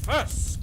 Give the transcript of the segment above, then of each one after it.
first.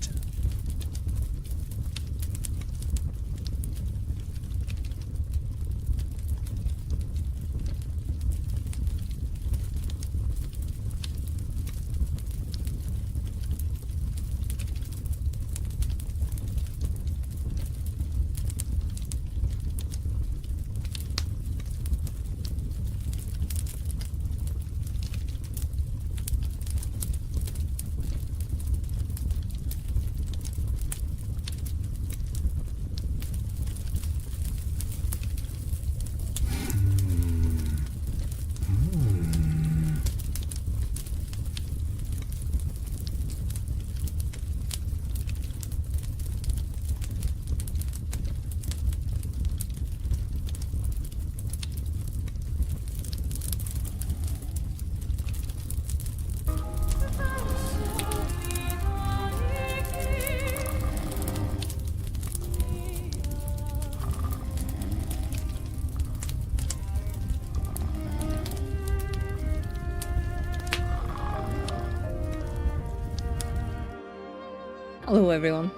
Hello everyone.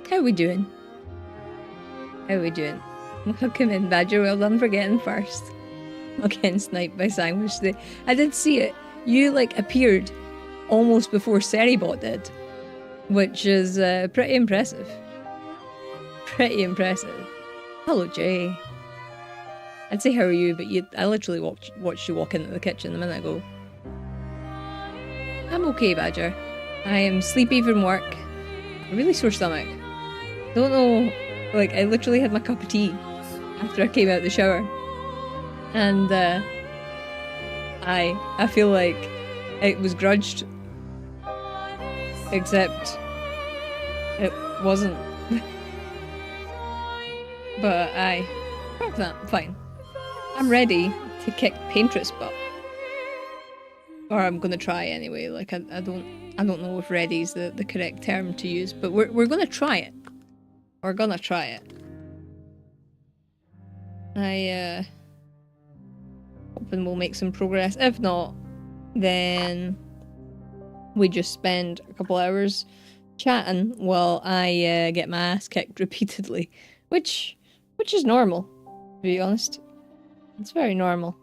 How are we doing? How are we doing? Welcome in, Badger. Well done for getting first. Again, sniped by Sandwich today. I did see it. You like appeared almost before Seribot did, which is pretty impressive. Pretty impressive. Hello, Jay. I'd say how are you, but I literally watched you walk into the kitchen a minute ago. I'm okay, Badger. I am sleepy from work. A really sore stomach. Don't know, like, I literally had my cup of tea after I came out the shower. And, I feel like it was grudged. Except, it wasn't. But fuck that, fine. I'm ready to kick Paintress butt. Or I'm gonna try anyway, like, I don't know if ready's the correct term to use, but we're gonna try it. We're gonna try it. Hoping we'll make some progress. If not, then we just spend a couple hours chatting while I get my ass kicked repeatedly. Which is normal, to be honest. It's very normal.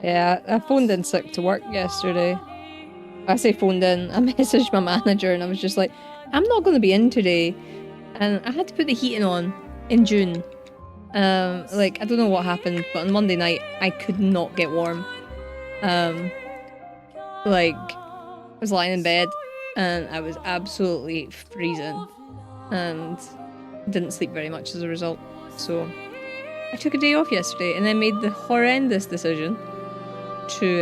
Yeah, I phoned in sick to work yesterday. I say phoned in, I messaged my manager and I was just like, I'm not going to be in today. And I had to put the heating on in June. Like, I don't know what happened, but on Monday night, I could not get warm. Like, I was lying in bed and I was absolutely freezing. And didn't sleep very much as a result. So, I took a day off yesterday and then made the horrendous decision to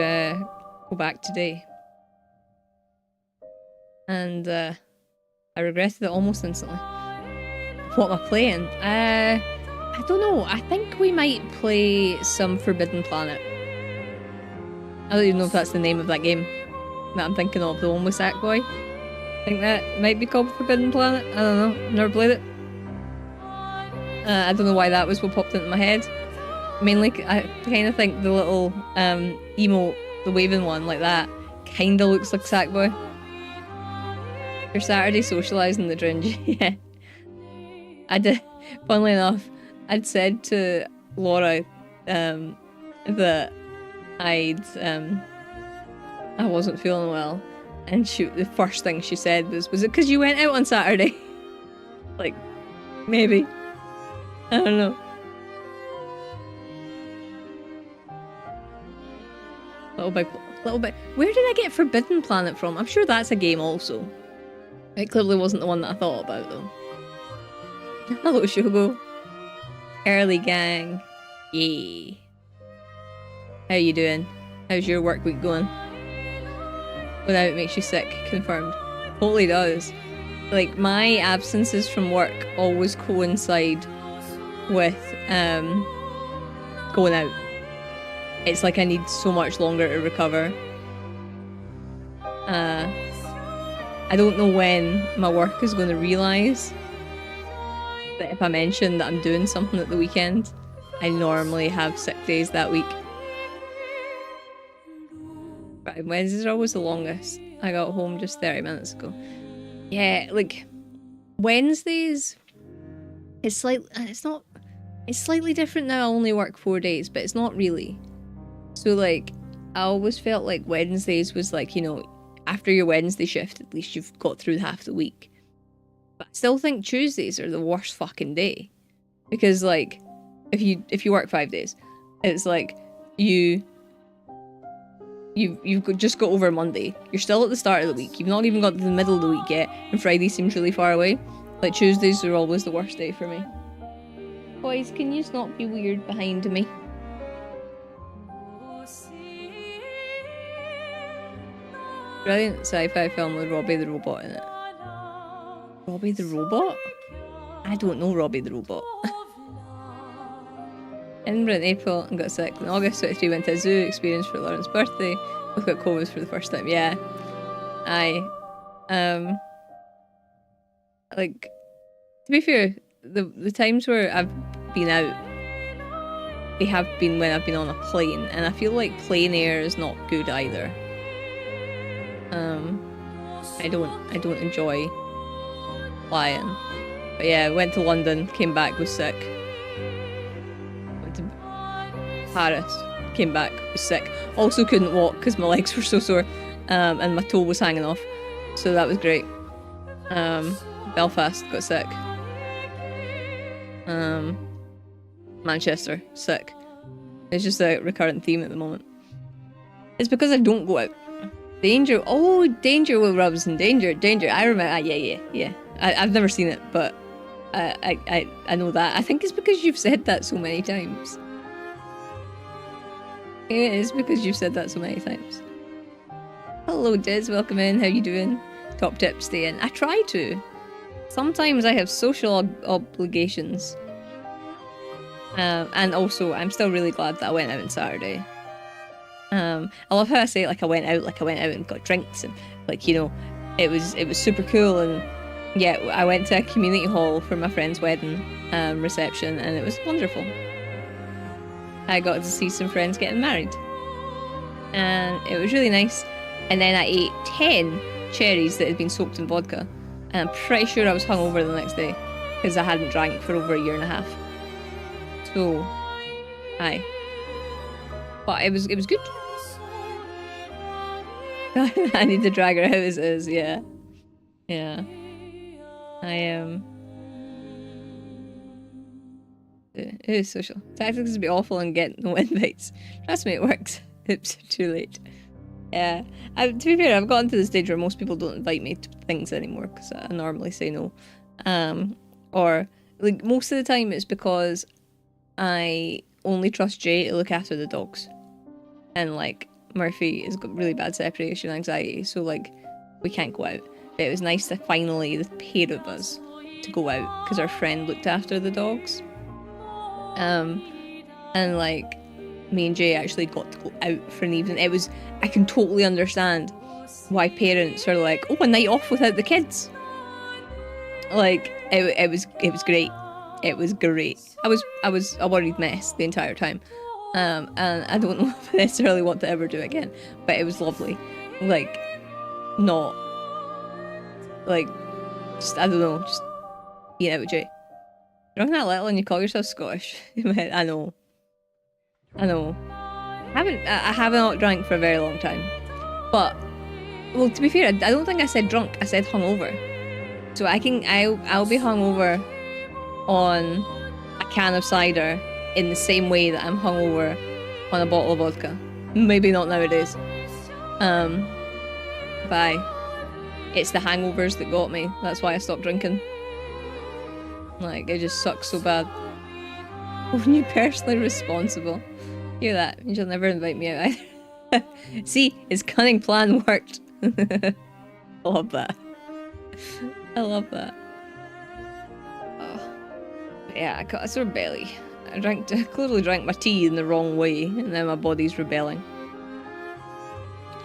go back today. And I regretted it almost instantly. What am I playing? I don't know. I think we might play some Forbidden Planet. I don't even know if that's the name of that game that I'm thinking of, the one with Sackboy. I think that might be called Forbidden Planet. I don't know. Never played it. I don't know why that was what popped into my head. Mainly, I kind of think the little emote, the waving one like that, kind of looks like Sackboy. Your Saturday socialising the Dringy, yeah. I did, funnily enough, I'd said to Laura that I wasn't feeling well, and the first thing she said was it because you went out on Saturday? Like, maybe. I don't know. Little bit. Where did I get Forbidden Planet from? I'm sure that's a game also. It clearly wasn't the one that I thought about though. Hello, Shogo. Early gang. Yay. How you doing? How's your work week going? Without it makes you sick, confirmed. Totally does. Like, my absences from work always coincide with going out. It's like I need so much longer to recover. I don't know when my work is going to realise that if I mention that I'm doing something at the weekend, I normally have sick days that week. Right, Wednesdays are always the longest. I got home just 30 minutes ago. Yeah, like Wednesdays, it's slightly different now. I only work 4 days, but it's not really. So like, I always felt like Wednesdays was like, you know, after your Wednesday shift, at least you've got through half the week. But I still think Tuesdays are the worst fucking day. Because like, if you work 5 days, it's like you've just got over Monday. You're still at the start of the week. You've not even got to the middle of the week yet, and Friday seems really far away. Like Tuesdays are always the worst day for me. Boys, can you not be weird behind me? Brilliant sci-fi film with Robbie the Robot in it. Robbie the Robot? I don't know Robbie the Robot. Edinburgh in April and got sick. In August 23 went to a zoo experience for Lauren's birthday. Both got COVID for the first time. Yeah. Like, to be fair, the times where I've been out, they have been when I've been on a plane, and I feel like plane air is not good either. I don't enjoy flying. But yeah, went to London, came back, was sick. Went to Paris, came back, was sick. Also couldn't walk because my legs were so sore, and my toe was hanging off. So that was great. Belfast, got sick. Manchester, sick. It's just a recurrent theme at the moment. It's because I don't go out. Danger, oh, Danger with Rubs and Danger. I remember, yeah. I've never seen it, but I know that. I think it's because you've said that so many times. It is because you've said that so many times. Hello, Diz, welcome in. How you doing? Top tip, stay in. I try to. Sometimes I have social obligations. And also, I'm still really glad that I went out on Saturday. I love how I say it like I went out and got drinks and like, you know, it was super cool. And yeah, I went to a community hall for my friend's wedding reception, and it was wonderful. I got to see some friends getting married, and it was really nice. And then I ate 10 cherries that had been soaked in vodka, and I'm pretty sure I was hungover the next day because I hadn't drank for over 1.5 years. So, aye. But it was good. I need to drag her out as it is, yeah. Yeah. It is social. Tactics would be awful and get no invites. Trust me, it works. Oops, too late. Yeah. To be fair, I've gotten to the stage where most people don't invite me to things anymore because I normally say no. Or, like, most of the time it's because I only trust Jay to look after the dogs. And, like, Murphy has got really bad separation anxiety, so, like, we can't go out. But it was nice to finally, the pair of us, to go out because our friend looked after the dogs. And like me and Jay actually got to go out for an evening. I can totally understand why parents are like, oh, a night off without the kids. Like it was great. It was great. I was a worried mess the entire time. And I don't know if I necessarily want to ever do it again, but it was lovely. Like, not like, just I don't know, just being out with Jay. You're not that little and you call yourself Scottish. I know. I have not drank for a very long time. But, well, to be fair, I don't think I said drunk. I said hungover. So I'll be hungover on a can of cider in the same way that I'm hungover on a bottle of vodka. Maybe not nowadays. But it's the hangovers that got me. That's why I stopped drinking. Like, it just sucks so bad. When you're personally responsible. Hear that? You'll never invite me out either. See, his cunning plan worked. I love that. I love that. Oh. Yeah, I got a sore belly. I clearly drank my tea in the wrong way, and now my body's rebelling.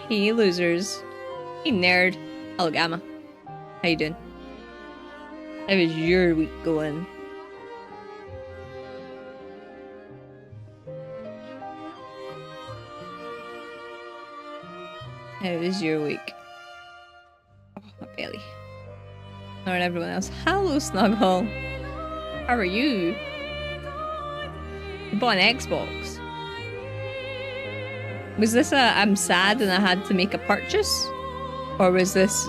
Hey, losers. Hey, nerd. Hello, Gamma. How you doing? How is your week going? How was your week? Oh, my belly. Alright, everyone else. Hello, Snuggle. How are you? You bought an Xbox. Was this a I'm sad and I had to make a purchase? Or was this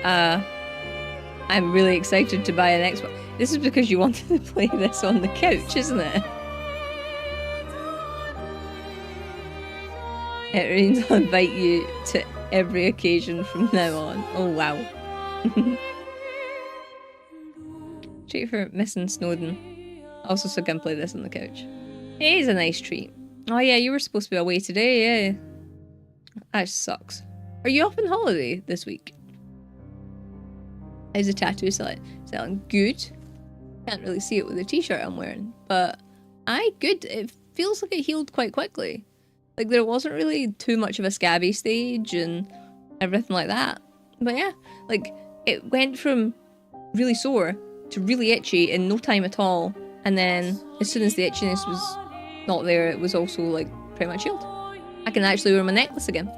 I'm really excited to buy an Xbox? This is because you wanted to play this on the couch, isn't it? It means I'll invite you to every occasion from now on. Oh wow. Treat for missing Snowden. Also so can play this on the couch. It is a nice treat. Oh yeah, you were supposed to be away today, yeah. That sucks. Are you off on holiday this week? How's the tattoo selling? Good. Can't really see it with the t-shirt I'm wearing, but aye, good. It feels like it healed quite quickly. Like there wasn't really too much of a scabby stage and everything like that. But yeah, like it went from really sore to really itchy in no time at all. And then as soon as the itchiness was not there, it was also like pretty much healed. I can actually wear my necklace again.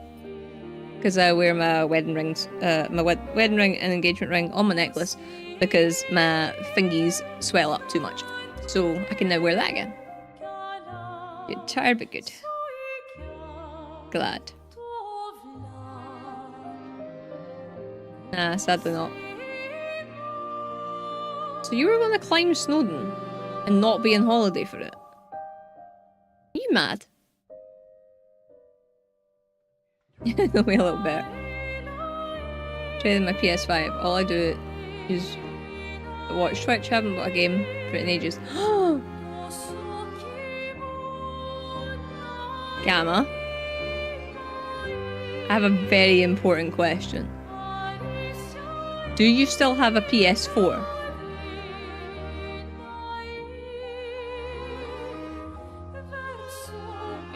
Because I wear my wedding rings, wedding ring and engagement ring on my necklace because my fingies swell up too much. So I can now wear that again. Good, tired but good. Glad. Nah, sadly not. So you were going to climb Snowdon and not be on holiday for it? Are you mad? Know me a little bit. Trading my PS5. All I do is watch Twitch. Haven't bought a game for it in ages. Gamma. I have a very important question. Do you still have a PS4?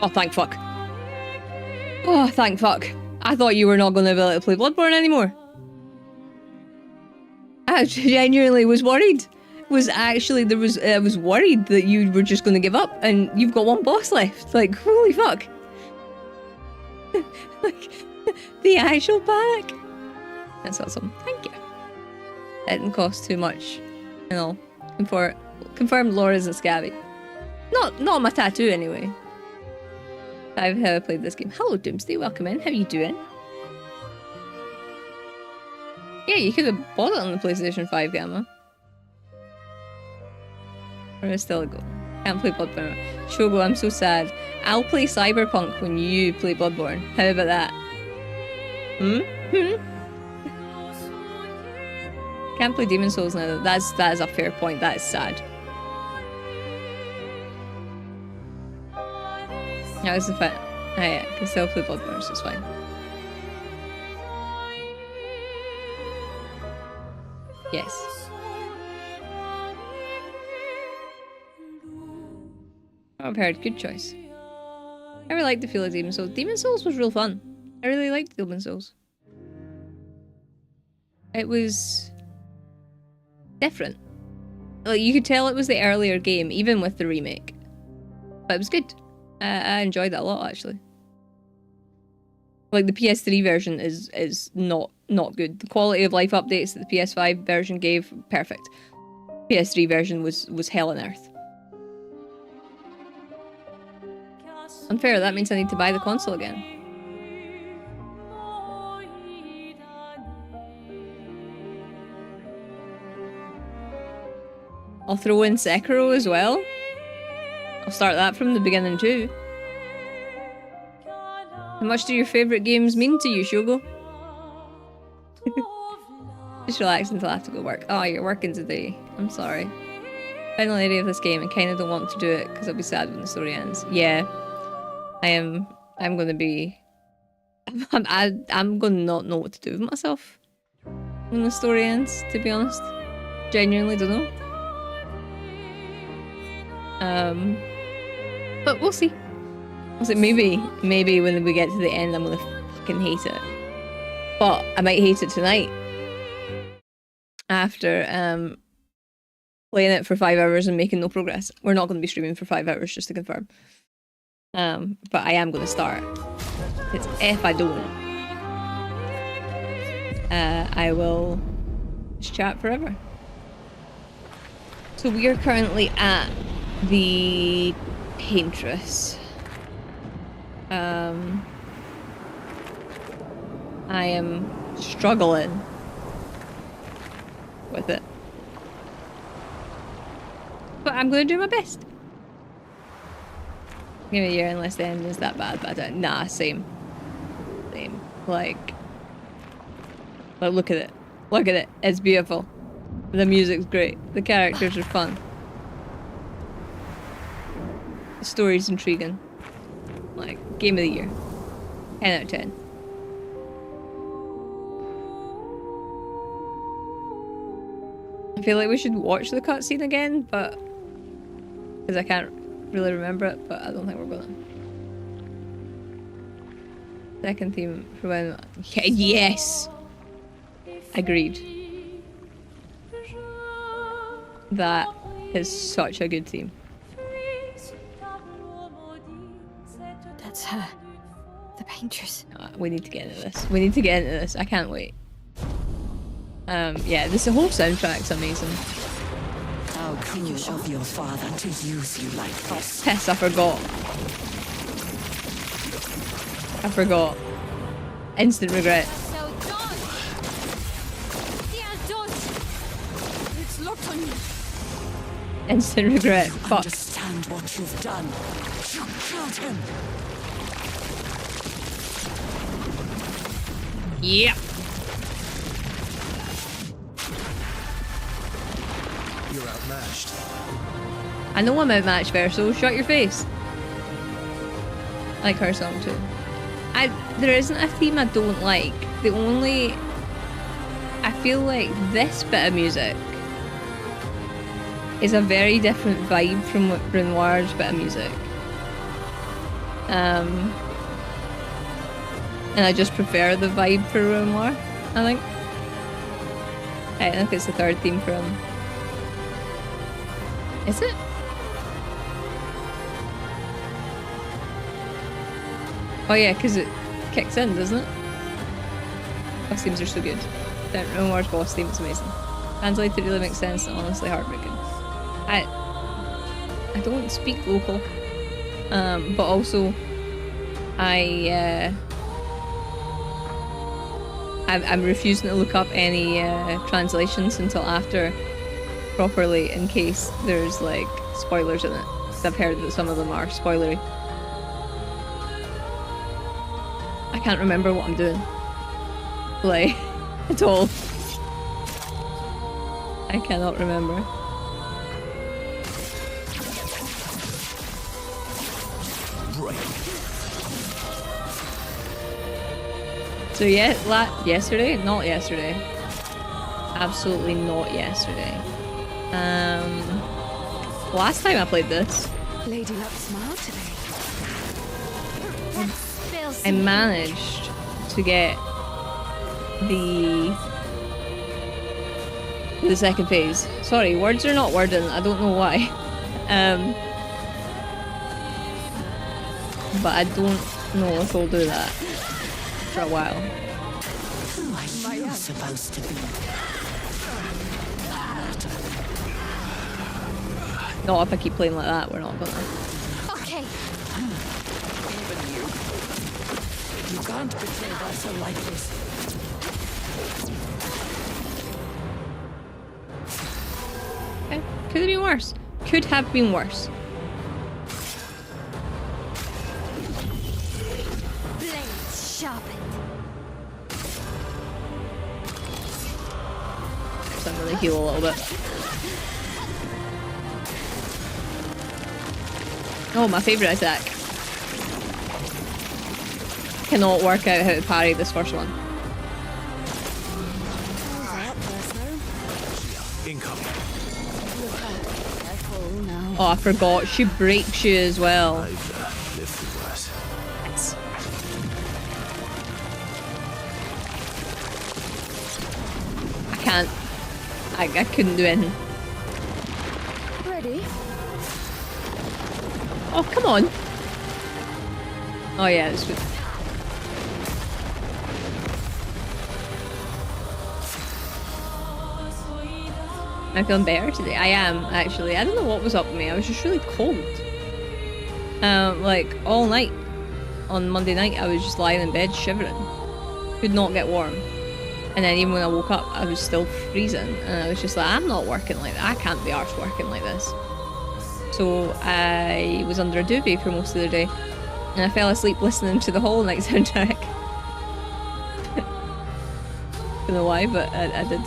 Oh, thank fuck. Oh, thank fuck. I thought you were not going to be able to play Bloodborne anymore. I genuinely was worried. I was worried that you were just going to give up and you've got one boss left. Like, holy fuck. Like, the actual panic. That's awesome. Thank you. It didn't cost too much. You know, confirmed Laura isn't scabby. Not my tattoo anyway. I've never played this game. Hello Doomsday, welcome in. How you doing? Yeah, you could have bought it on the PlayStation 5, Gamma. Or is still a go? Can't play Bloodborne. Shogo, I'm so sad. I'll play Cyberpunk when you play Bloodborne. How about that? Can't play Demon Souls now. That is a fair point. That is sad. How is the fit? Oh yeah, I can still play Bloodborne, so it's fine. Yes. I've heard, good choice. I really liked the feel of Demon Souls. Demon Souls was real fun. I really liked Demon Souls. It was different. Like you could tell it was the earlier game, even with the remake. But it was good. I enjoyed that a lot, actually. Like, the PS3 version is not good. The quality of life updates that the PS5 version gave, perfect. PS3 version was hell on earth. Unfair, that means I need to buy the console again. I'll throw in Sekiro as well. I'll start that from the beginning too. How much do your favourite games mean to you, Shogo? Just relax until I have to go work. Oh, you're working today. I'm sorry. Final area of this game and kinda don't want to do it because I'll be sad when the story ends. Yeah. I'm gonna be... I'm gonna not know what to do with myself when the story ends, to be honest. Genuinely don't know. But we'll see. We'll see. Maybe when we get to the end I'm gonna fucking hate it. But I might hate it tonight. After playing it for 5 hours and making no progress. We're not gonna be streaming for 5 hours, just to confirm. But I am gonna start. It's if I don't. I will just chat forever. So we are currently at the Paintress. I am struggling with it, but I'm gonna do my best. Give me a year unless the end is that bad, but I don't. Nah, same. Like look at it. Look at it. It's beautiful. The music's great. The characters are fun. The story's intriguing. Like, game of the year. 10 out of 10. I feel like we should watch the cutscene again, but because I can't really remember it, but I don't think we're gonna. Second theme for when. Yes! Agreed. That is such a good theme. That's her. The Paintress. We need to get into this. We need to get into this. I can't wait. Yeah, the whole soundtrack's amazing. How cruel of your father to use you like this. Piss, I forgot. Instant regret. So done. They are done. It's locked on you. Instant regret. Fuck. Understand what you've done. You killed him. Yep. You're outmatched. I know I'm outmatched, Verso. Shut your face. I like her song too. There isn't a theme I don't like. The only... I feel like this bit of music is a very different vibe from Renoir's bit of music. And I just prefer the vibe for Renoir, I think. I think it's the third theme from... Is it? Oh yeah, because it kicks in, doesn't it? Boss themes are so good. Renoir's boss theme is amazing. Translated really makes sense and honestly heartbreaking. I don't speak local, but also I'm refusing to look up any translations until after properly, in case there's like spoilers in it. Because I've heard that some of them are spoilery. I can't remember what I'm doing, like, at all. I cannot remember. So yeah, yesterday? Not yesterday. Absolutely not yesterday. Last time I played this, Lady Luck smiled today. I managed to get the second phase. Sorry, words are not wording. I don't know why. But I don't know if I'll do that for a while. Who are you supposed to be? Not if I keep playing like that, we're not gonna. Okay. Even you. You can't betray Russia like this. Okay. Could have been worse. Could have been worse. Blades sharpened. So I'm gonna heal a little bit. Oh, my favourite attack. Cannot work out how to parry this first one. Incoming. Careful now. Oh, I forgot. She breaks you as well. I've lived through worse. Yes. I can't. I couldn't do anything. Ready? Oh, come on. Oh yeah, it's good. I'm feeling better today. I am, actually. I don't know what was up with me. I was just really cold. Like, all night. On Monday night, I was just lying in bed shivering. Could not get warm. And then even when I woke up, I was still freezing. And I was just like, I'm not working like that. I can't be arsed working like this. So I was under a duvet for most of the day. And I fell asleep listening to the Hollow Knight soundtrack. I don't know why, but I did.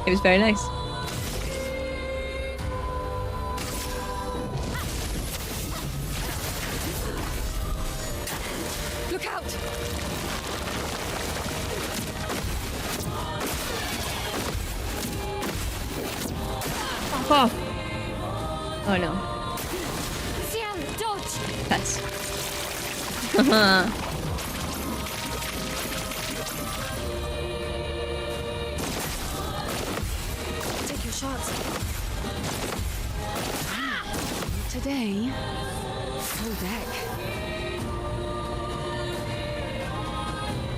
It was very nice. Look out! Fuck off! Oh no. Ciel, dodge! Piss. Take your shots. Today, full deck.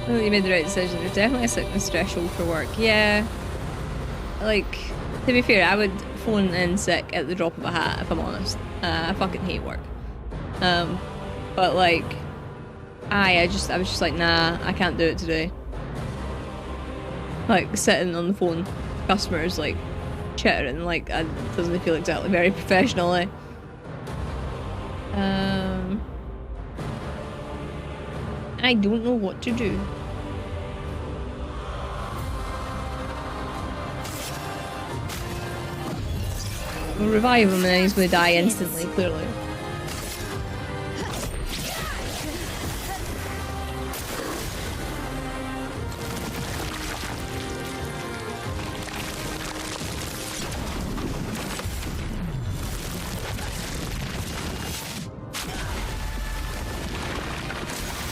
I think you made the right decision. There's definitely a sickness threshold for work. Yeah. Like, to be fair, I would phone in sick at the drop of a hat, if I'm honest. I fucking hate work. But like, I was just like, nah, I can't do it today. Like, sitting on the phone, customers, like, chittering, like, it doesn't feel exactly very professional, eh? I don't know what to do. We'll revive him and then he's going to die instantly, clearly.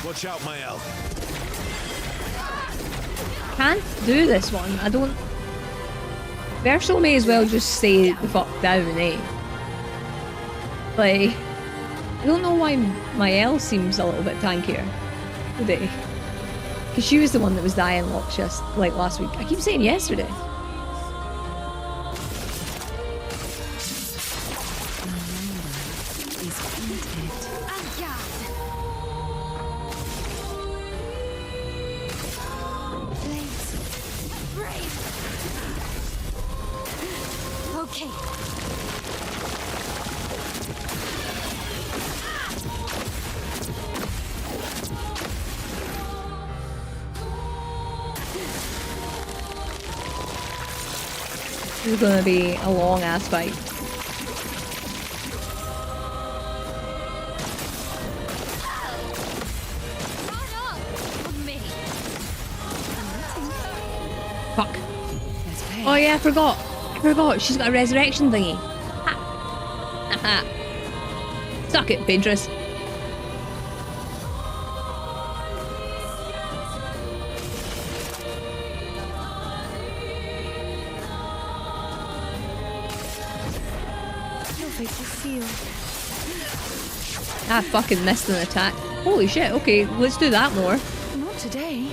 Watch out, my elf. Can't do this one. I don't... Verso may as well just stay the fuck down, eh? Like... I don't know why my L seems a little bit tankier today. Because she was the one that was dying just like last week. I keep saying yesterday. Okay. This is gonna be a long ass fight. Fuck. Oh yeah, I forgot. She's got a resurrection thingy. Ha. Suck it, Paintress. I fucking missed an attack. Holy shit, okay, let's do that more. Not today.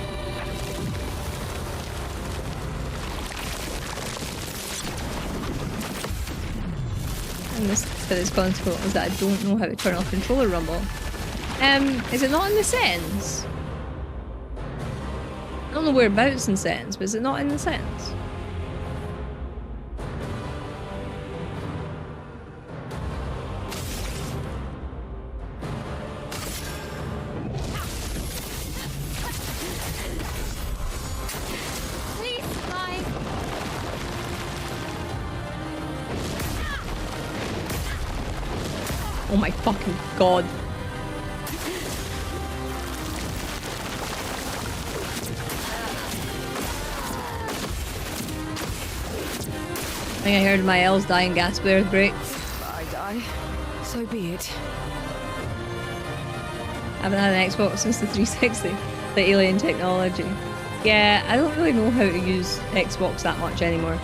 And this for this consequence is that I don't know how to turn off controller rumble. Is it not in the settings? I don't know whereabouts in settings, but is it not in the settings? Oh my fucking god. I think I heard my L's dying gasp there, great. If I die, so be it. I haven't had an Xbox since the 360, the alien technology. Yeah, I don't really know how to use Xbox that much anymore.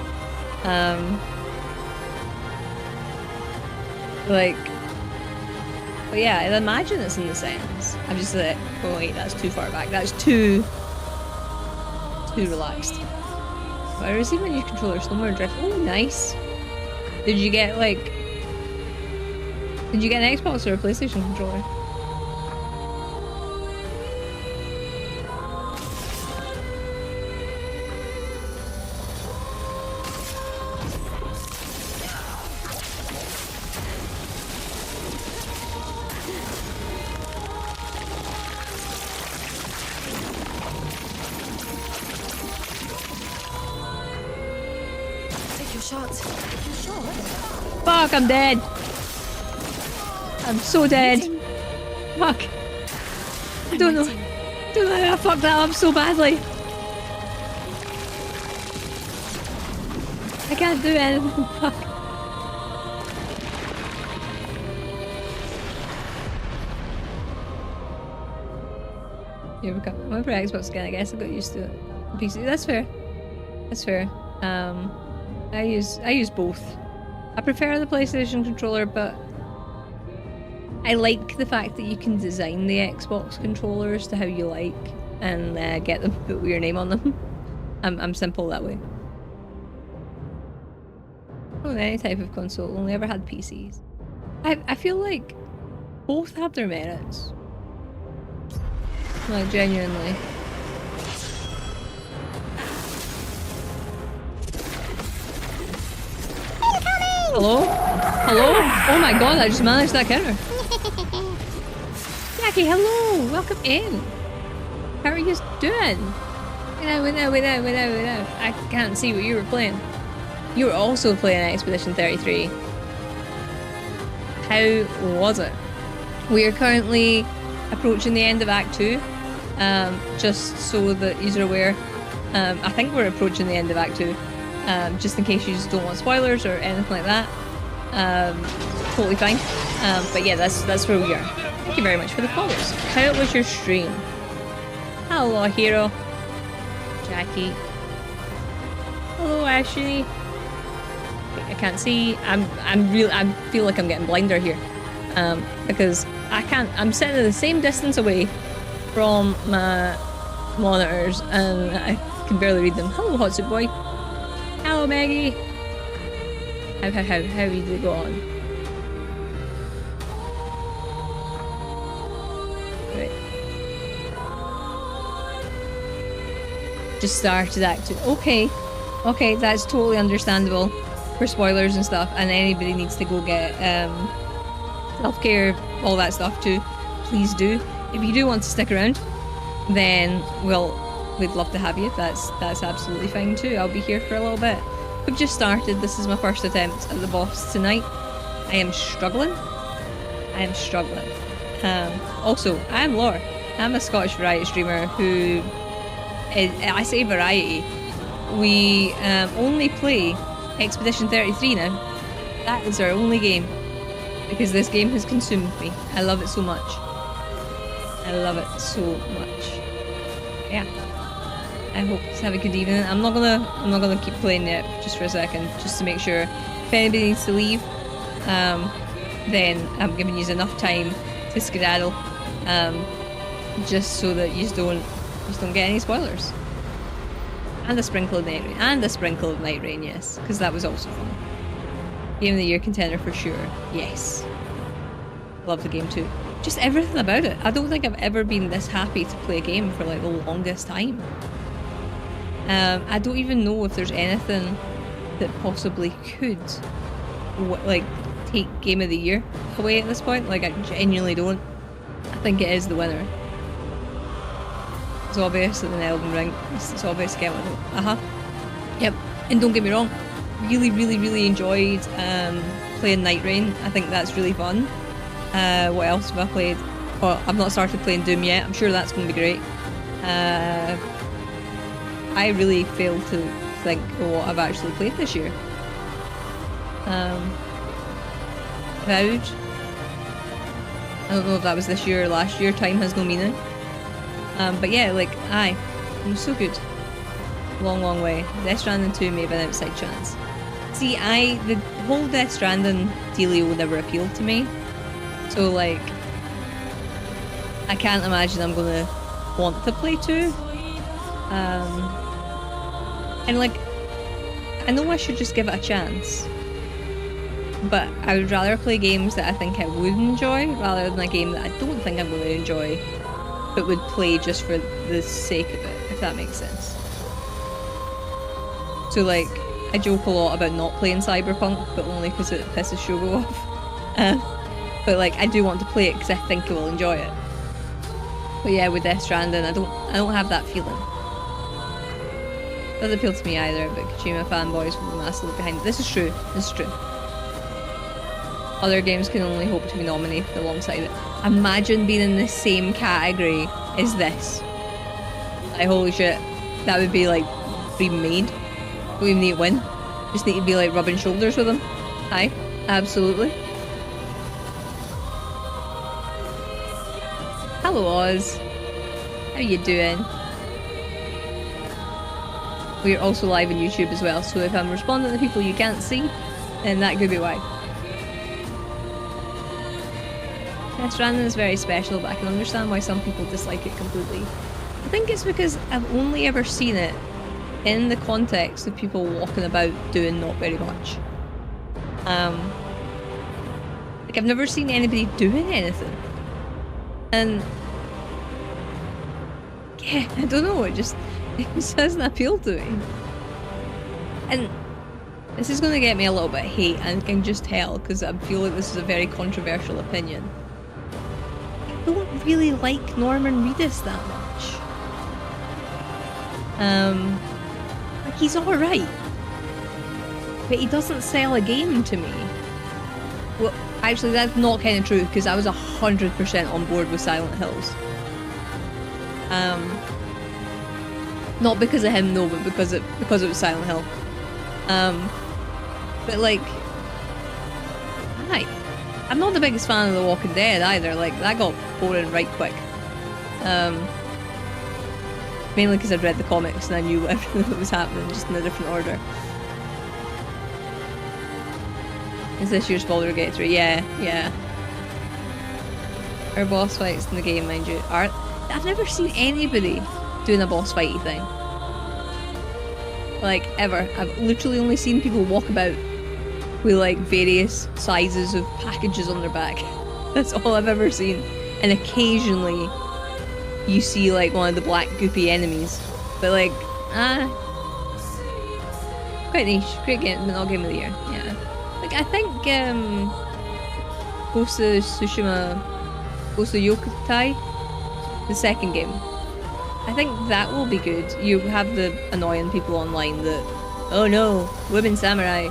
Like, but yeah, I imagine it's in the settings. I'm just like, oh wait, that's too far back. That's too relaxed. I received my new controller, slow-mo drift. Oh, nice. Did you get like... Did you get an Xbox or a PlayStation controller? Take your shots. Take your shot. Fuck, I'm dead. I'm so dead. Fuck. I don't know. Don't know how I fucked that up so badly. I can't do anything. Fuck. Here we go. I went for Xbox again. I guess I got used to it. PC. That's fair. That's fair. I use both. I prefer the PlayStation controller, but I like the fact that you can design the Xbox controllers to how you like and get them put your name on them. I'm simple that way. Oh, any type of console. Only ever had PCs. I feel like both have their merits. Like, genuinely. Hello? Hello? Oh my god, I just managed that counter. Jackie, hello! Welcome in! How are you doing? Wait now. I can't see what you were playing. You were also playing Expedition 33. How was it? We are currently approaching the end of Act 2. Just so that you're aware. I think we're approaching the end of Act 2. Just in case you just don't want spoilers or anything like that. Totally fine. But yeah, that's where we are. Thank you very much for the follows. How was your stream? Hello, Hero. Jackie. Hello, Ashley. I can't see. I feel like I'm getting blinder here. Because I'm sitting at the same distance away from my monitors and I can barely read them. Hello, Hotsuit Boy. Hello, Maggie. How did it go on? Right. Just started Act 2. Okay, that's totally understandable for spoilers and stuff, and anybody needs to go get self-care, all that stuff too. Please do. If you do want to stick around, then we'd love to have you. That's absolutely fine too. I'll be here for a little bit. We've just started. This is my first attempt at the boss tonight. I am struggling. Also, I am Laura. I'm a Scottish variety streamer who I say variety. We only play Expedition 33 now. That is our only game. Because this game has consumed me. I love it so much. Yeah. I hope you have a good evening. I'm not gonna keep playing it just for a second, just to make sure if anybody needs to leave, then I'm giving you enough time to skedaddle, just so that you don't get any spoilers. And a sprinkle of night rain, yes, because that was also fun. Game of the Year contender for sure. Yes. Love the game too. Just everything about it. I don't think I've ever been this happy to play a game for like the longest time. I don't even know if there's anything that possibly could like take Game of the Year away at this point. Like, I genuinely don't. I think it is the winner. It's obvious that in Elden Ring, it's obvious again. Yep. And don't get me wrong, really enjoyed playing Night Rain. I think that's really fun. What else have I played? Well, I've not started playing Doom yet. I'm sure that's going to be great. I really fail to think of what I've actually played this year. Vowed. I don't know if that was this year or last year. Time has no meaning. But yeah, like, it was so good. Long way. Death Stranding 2 may have an outside chance. See, the whole Death Stranding dealio never appealed to me. So, like, I can't imagine I'm gonna want to play 2. And, like, I know I should just give it a chance. But I would rather play games that I think I would enjoy rather than a game that I don't think I'm going to enjoy, but would play just for the sake of it, if that makes sense. So like, I joke a lot about not playing Cyberpunk, but only because it pisses Shogo off. But like, I do want to play it because I think I will enjoy it. But yeah, with Death Stranding, I don't have that feeling. Doesn't appeal to me either, but Kojima fanboys will be massively behind it. This is true. This is true. Other games can only hope to be nominated alongside it. Imagine being in the same category as this. Like, holy shit. That would be like, dream made. Don't even need to win. Just need to be like rubbing shoulders with them. Aye, absolutely. Hello Oz. How you doing? We're also live on YouTube as well, so if I'm responding to people you can't see, then that could be why. Death Stranding is very special, but I can understand why some people dislike it completely. I think it's because I've only ever seen it in the context of people walking about doing not very much. Like, I've never seen anybody doing anything. And yeah, I don't know, it just doesn't appeal to me. And this is going to get me a little bit of hate, and I can just tell, because I feel like this is a very controversial opinion. I don't really like Norman Reedus that much. Like, he's alright. But he doesn't sell a game to me. Well, actually, that's not kind of true, because I was 100% on board with Silent Hills. Not because of him, no, but because it was Silent Hill. But like, I'm not the biggest fan of The Walking Dead either. Like, that got boring right quick. Mainly because I'd read the comics and I knew everything that was happening, just in a different order. Is this year's Baldur's Gate 3? Yeah. Our boss fights in the game, mind you, are... I've never seen anybody doing a boss fighty thing. Like, ever. I've literally only seen people walk about with, like, various sizes of packages on their back. That's all I've ever seen. And occasionally, you see, like, one of the black goopy enemies. But, like, quite niche. Great game, but not Game of the Year. Yeah. Like, I think, Ghost of Tsushima... Ghost of Yokutai? The second game. I think that will be good. You have the annoying people online that, oh no, women samurai.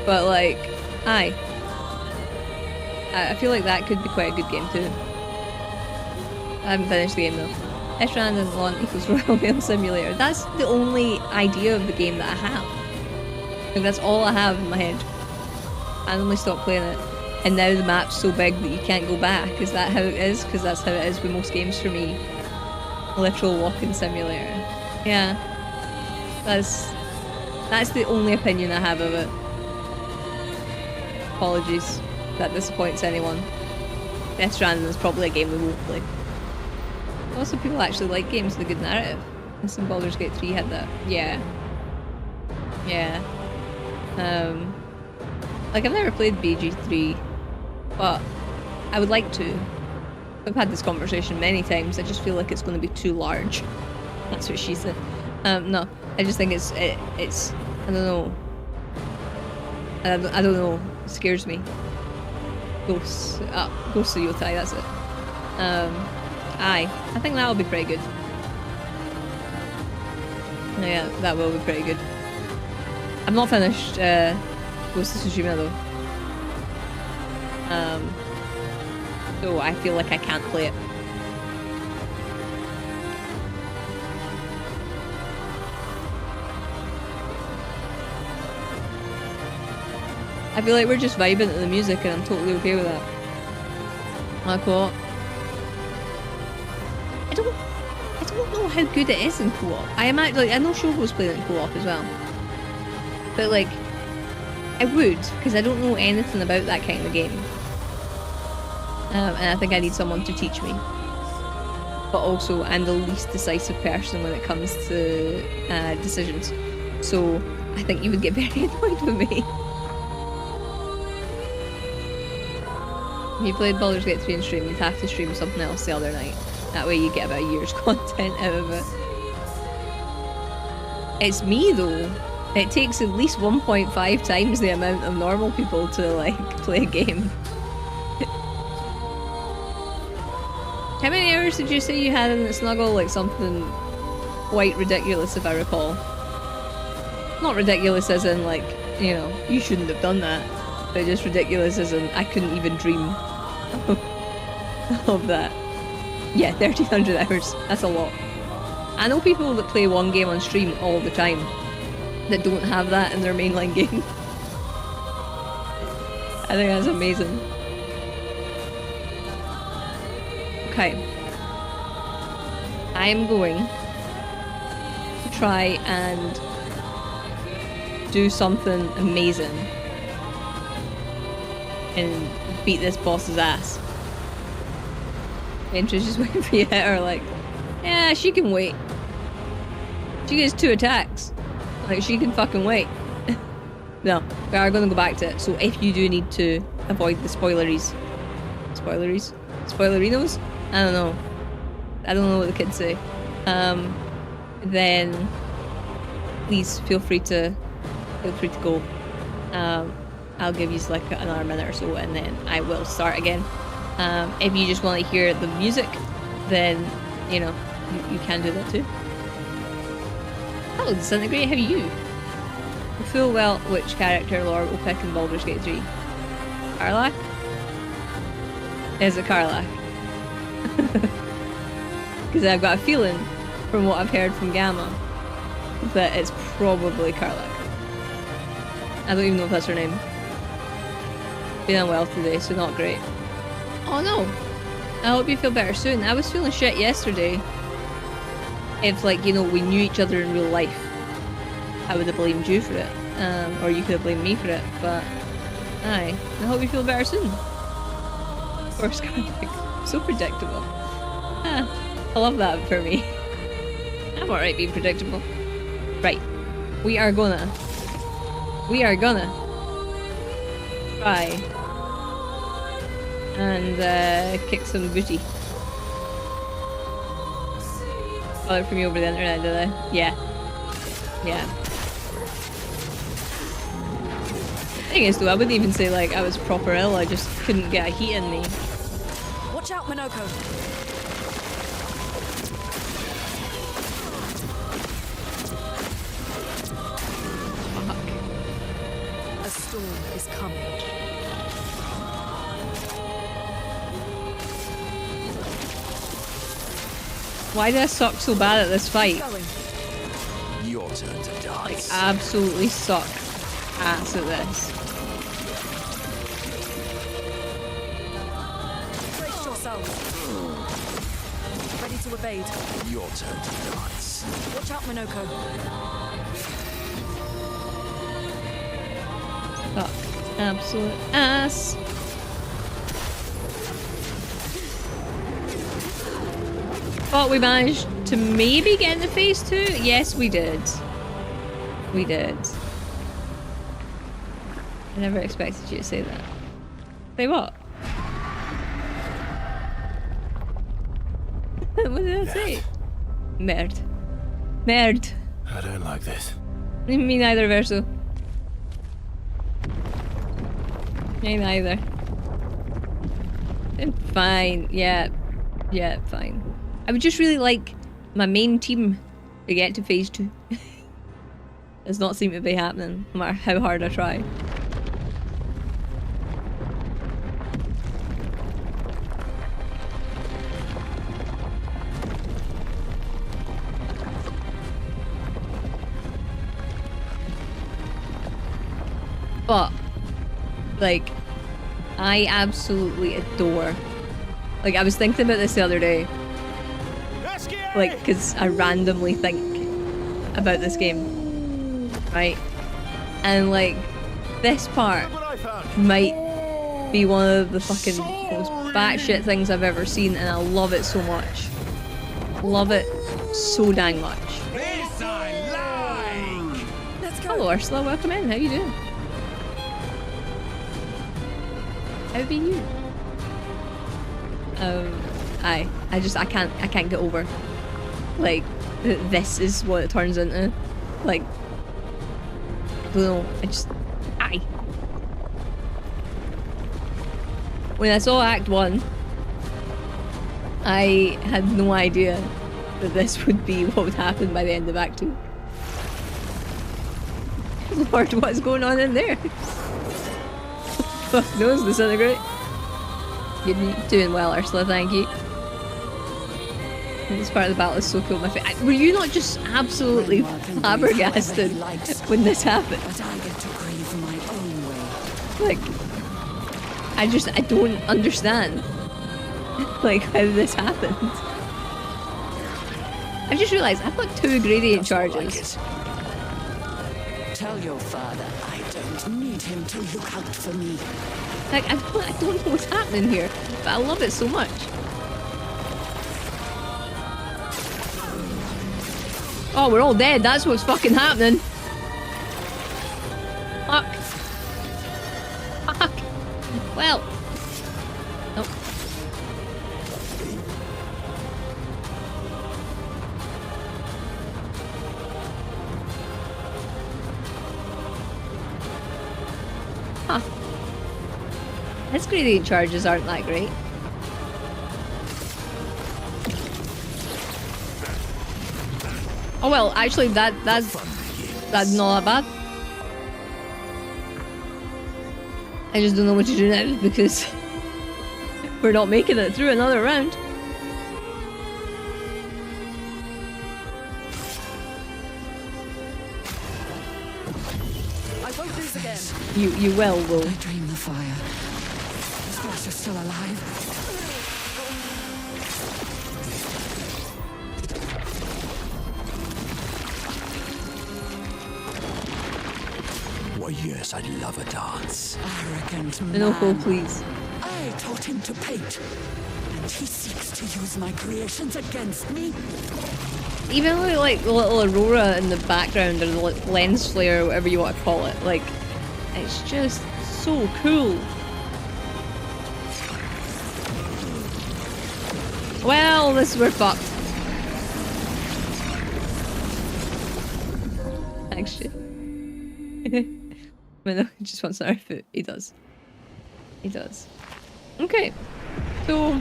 But like, I feel like that could be quite a good game too. I haven't finished the game though. Death Stranding on equals Royal Mail Simulator. That's the only idea of the game that I have. Like, that's all I have in my head. I only stopped playing it. And now the map's so big that you can't go back. Is that how it is? Because that's how it is with most games for me. Literal walking simulator. Yeah. That's the only opinion I have of it. Apologies if that disappoints anyone. Death Stranding is probably a game we won't play. Lots of people actually like games with a good narrative. And some Baldur's Gate 3 had that. Yeah. Like, I've never played BG3, but I would like to. I've had this conversation many times. I just feel like it's going to be too large. That's what she said. No, I just think it's I don't know. I don't know. It scares me. Ghost of Yotai, that's it. I think that'll be pretty good. Yeah, that will be pretty good. I'm not finished Ghost of Tsushima though. So I feel like I can't play it. I feel like we're just vibing to the music and I'm totally okay with that. Like what? I don't know how good it is in co-op. I know Shogo's playing it in co-op as well. But like, I would, because I don't know anything about that kind of game. And I think I need someone to teach me. but also I'm the least decisive person when it comes to decisions. So I think you would get very annoyed with me. If you played Baldur's Gate 3 in stream, you'd have to stream something else the other night. That way you get about a year's content out of it. It's me though. It takes at least 1.5 times the amount of normal people to like play a game. How many hours did you say you had in the snuggle? Like something quite ridiculous if I recall. Not ridiculous as in like, you know, you shouldn't have done that. But just ridiculous as in I couldn't even dream of that. Yeah, 1300 hours. That's a lot. I know people that play one game on stream all the time that don't have that in their mainline game. I think that's amazing. Okay. I am going to try and do something amazing and beat this boss's ass. Paintress just waiting for you to hit her like, yeah, she can wait. She gets 2 attacks. Like, she can fucking wait. No, we are going to go back to it. So if you do need to avoid the spoileries. Spoileries? Spoilerinos? I don't know. I don't know what the kids say. Then please feel free to go. I'll give you like another minute or so and then I will start again. If you just want to hear the music, then, you know, you can do that too. Hello, Disintegrate, how are you? Full well, which character Laura will pick in Baldur's Gate 3? Karlach? Is it Karlach? Because I've got a feeling, from what I've heard from Gamma, that it's probably Karlach. I don't even know if that's her name. Been unwell today, so not great. Oh no! I hope you feel better soon. I was feeling shit yesterday. If, like, you know, we knew each other in real life, I would have blamed you for it. Or you could have blamed me for it, but aye. I hope you feel better soon. Of course, so predictable. Ah, I love that for me. I'm alright being predictable. Right. We are gonna try and kick some booty. Got it from you over the internet, did I? Yeah. Yeah. Thing is though, I wouldn't even say like I was proper ill, I just couldn't get a heat in me. Watch out, Minoko. Fuck. A storm is coming. Why did I suck so bad at this fight? Your turn to dance. Like, absolutely suck ass at this. Brace yourselves. Ready to evade. Your turn to dance. Watch out, Minoko. Fuck. Absolute ass. But we managed to maybe get into phase 2? Yes, we did. We did. I never expected you to say that. Say what? What did I say? Merd. Merd. I don't like this. Me neither, Verso. Me neither. I'm fine. Yeah. Yeah, fine. I would just really like my main team to get to phase 2. Does not seem to be happening, no matter how hard I try. But, like, I absolutely adore. Like, I was thinking about this the other day. Like, because I randomly think about this game, right? And, like, this part might be one of the fucking most batshit things I've ever seen, and I love it so much. Love it so dang much. This I like! Let's go. Hello Ursula, welcome in. How you doing? How be you? I can't get over like this is what it turns into. Like I don't know, when I saw Act 1, I had no idea that this would be what would happen by the end of Act 2. Lord, what's going on in there? Fuck knows, disintegrate. You're doing well, Ursula, thank you. This part of the battle is so cool. Were you not just absolutely flabbergasted when this happened? But I get to grieve my own way. Like, I don't understand. Like, how this happened. I just realised I've got 2 gradient charges. Tell your father I don't need him to look out for me. Like, I don't know what's happening here, but I love it so much. Oh, we're all dead. That's what's fucking happening. Fuck. Fuck. Well. Nope. Huh. His gradient charges aren't that great. Oh well, actually that's not that bad. I just don't know what to do now because we're not making it through another round. I won't lose again. You will. I dream the fire. Is Russia still alive? Why, yes, I'd love a dance. Arrogant man. No, go please. I taught him to paint, and he seeks to use my creations against me. Even like the little aurora in the background or the lens flare or whatever you want to call it, like it's just so cool. Well, we're fucked. Actually. I mean, he just wants our foot. He does. He does. Okay. So,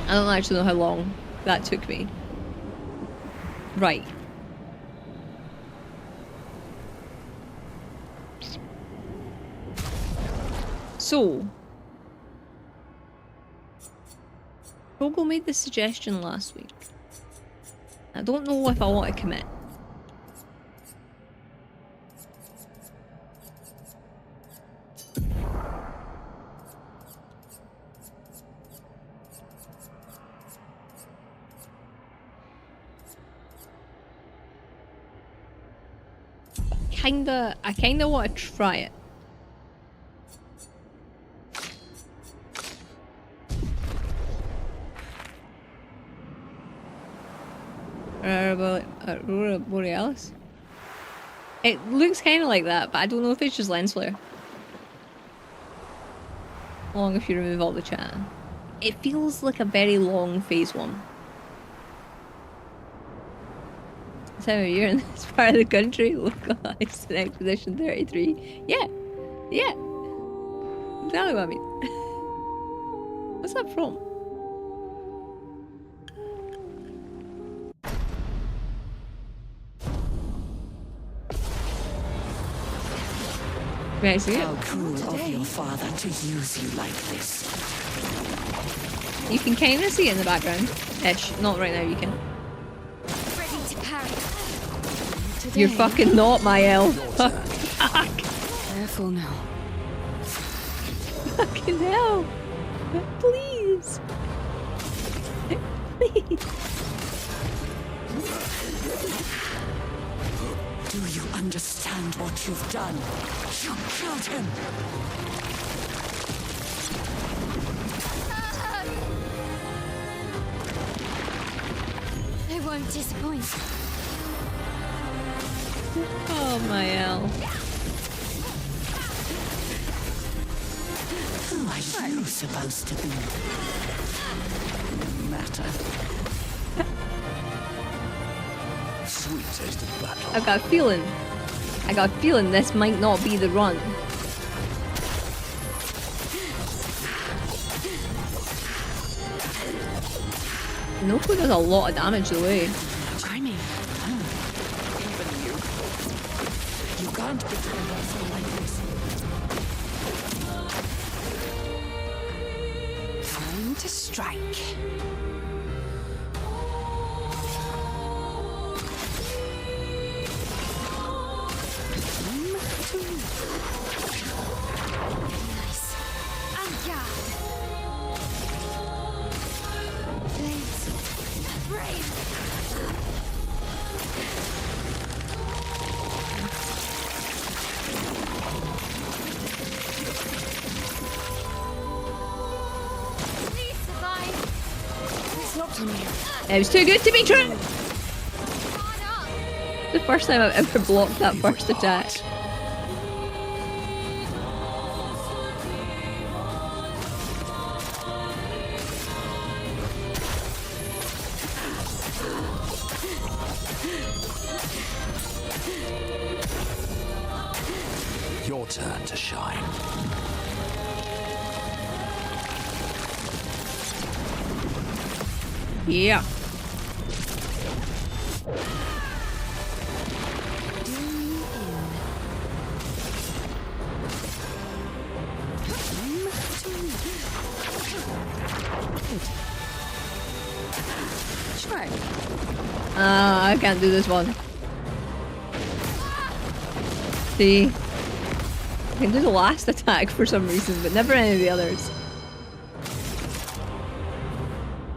I don't actually know how long that took me. Right. So, Rogo made the suggestion last week. I don't know if I want to commit. I kinda want to try it. Aurora Borealis? It looks kind of like that, but I don't know if it's just lens flare. Long if you remove all the chat. It feels like a very long phase 1. Time of year in this part of the country, localized in Expedition 33. Yeah, exactly what I mean. What's that from? May I see it? How cruel of your father to use you like this. You can kind of see it in the background. Ish. Not right now, you can. Ready to parry. You're fucking not my elf. Fuck. Careful now. Fucking hell. Please. Please. Do you understand what you've done? You killed him. They won't disappoint. Oh my hell. Who are you supposed to be? No matter. Sweet taste of battle. I got a feeling this might not be the run. Noko does a lot of damage the way. Timing. Even you. You can't betray us like this. Time to strike. Nice. And guard. Flames. Brave. Please survive. It's not on you. It was too good to be true! On up. The first time I've ever blocked that first attack. Your turn to shine. Yeah. Strike. I can't do this one. See? I can do the last attack for some reason, but never any of the others.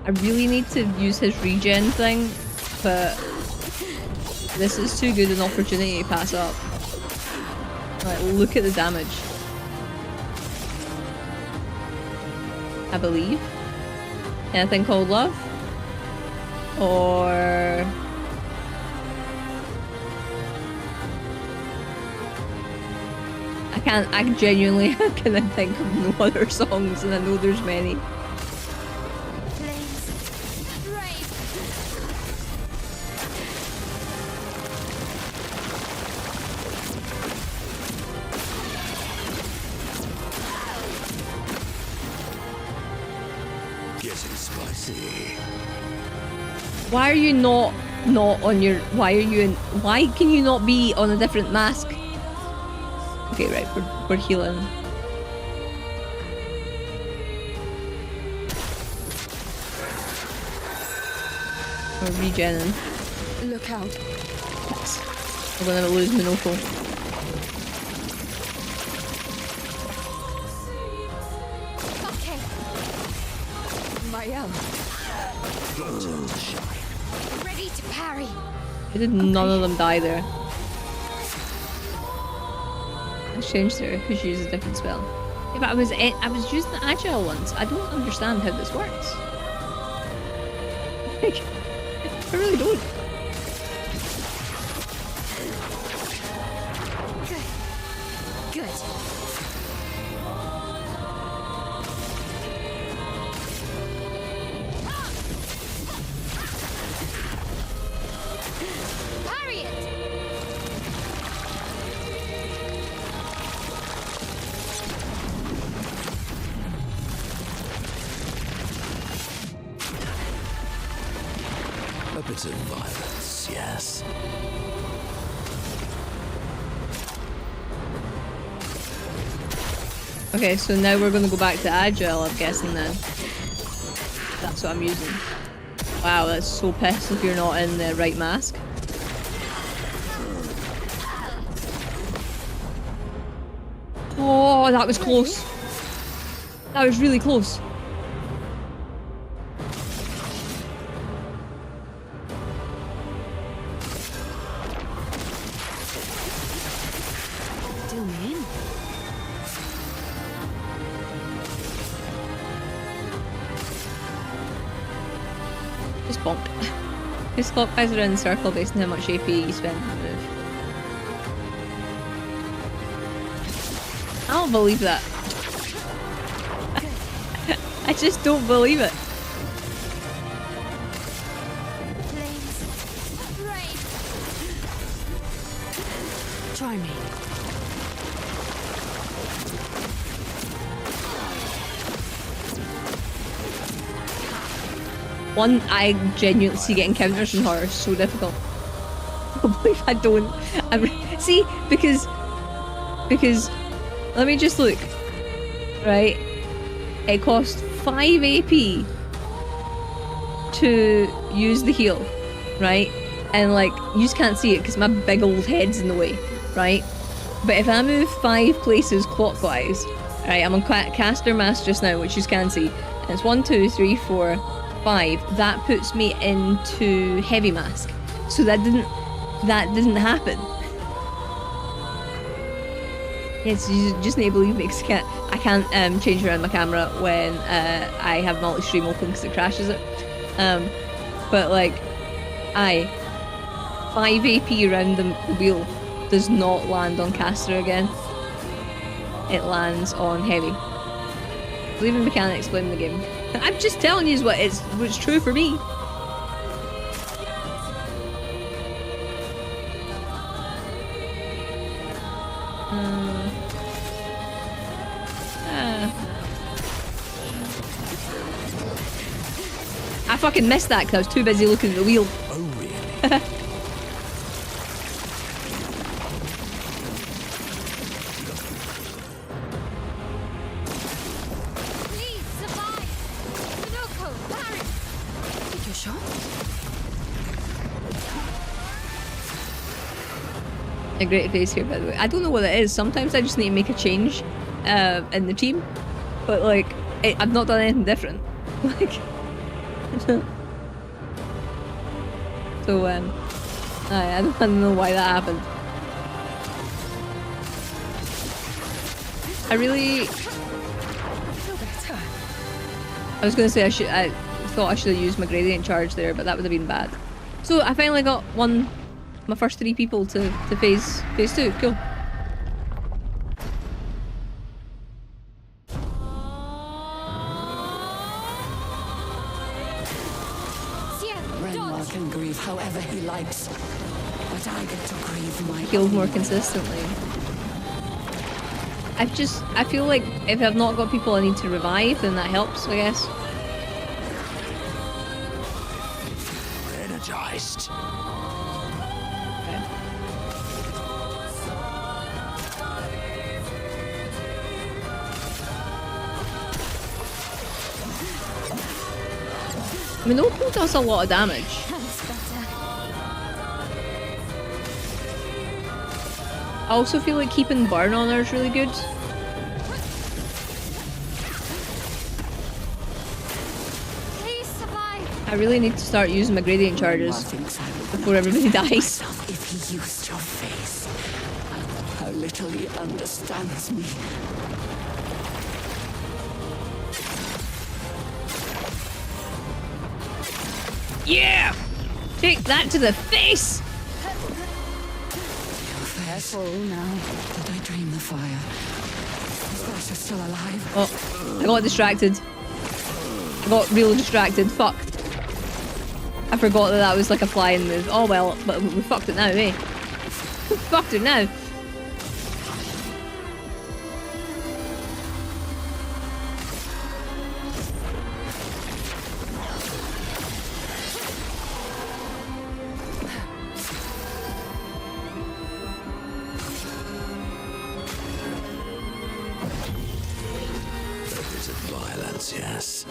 I really need to use his regen thing, but this is too good an opportunity to pass up. Like, look at the damage. I believe. Anything called love? Or... I genuinely cannot think of no other songs, and I know there's many. Flames. Brave. Getting spicy. Why are you not on your... Why are you in... Why can you not be on a different mask? Okay, right, we're healing. We're regenning. Look out. We're gonna lose Minoko. Okay. Mael. Your turn to shine. Ready to parry. Why did none of them die there? I changed her because she used a different spell. Yeah, but I was using the agile ones. I don't understand how this works. Like, I really don't. Good. Good. Parry it. A bit of violence, yes. Okay, so now we're gonna go back to agile, I'm guessing then. That's what I'm using. Wow, that's so pissed if you're not in the right mask. Oh, that was close. That was really close. Still in. Just bonk. Just clockwise around the circle based on how much AP you spend on the move. I don't believe that. I just don't believe it. Flames. Rain. Try me. One, I genuinely see getting counters in horror is so difficult. I can't believe I don't. See, because let me just look. Right, it costs 5 AP to use the heal, right? And like, you just can't see it because my big old head's in the way, right? But if I move 5 places clockwise, right, I'm on caster mass just now, which you can see, and it's 1, 2, 3, 4, 5. That puts me into heavy mask. So that didn't happen. Yes, you just need to believe me because I can't change around my camera when I have multi-stream open because it crashes it. But like, 5 AP around the wheel does not land on caster again. It lands on heavy. Believe in mechanics, blame the game. I'm just telling you what's true for me. I fucking missed that because I was too busy looking at the wheel. Oh, really? Please survive. Minoko, Barry. You sure? A great face here, by the way. I don't know what it is. Sometimes I just need to make a change in the team, but like, I've not done anything different. Like, so I don't know why that happened. I was gonna say I thought I should have used my gradient charge there, but that would have been bad. So I finally got my first 3 people to phase 2. Cool. Renmar can grieve however he likes, but I get to grieve my Healed own more way. consistently. I feel like if I've not got people I need to revive, then that helps, I guess. Energized. I mean, Opal does a lot of damage. That's better. I also feel like keeping burn on her is really good. Please survive. I really need to start using my gradient charges Renmar thinks I would before everybody dies. myself if he used your face. I know how little he understands me. Yeah! Take that to the face! Careful now. Did I drain the fire? Is Russia still alive? Oh, I got distracted. I got real distracted. Fuck. I forgot that was like a flying move. Oh well, but we fucked it now, eh? We fucked it now. Violence, yes.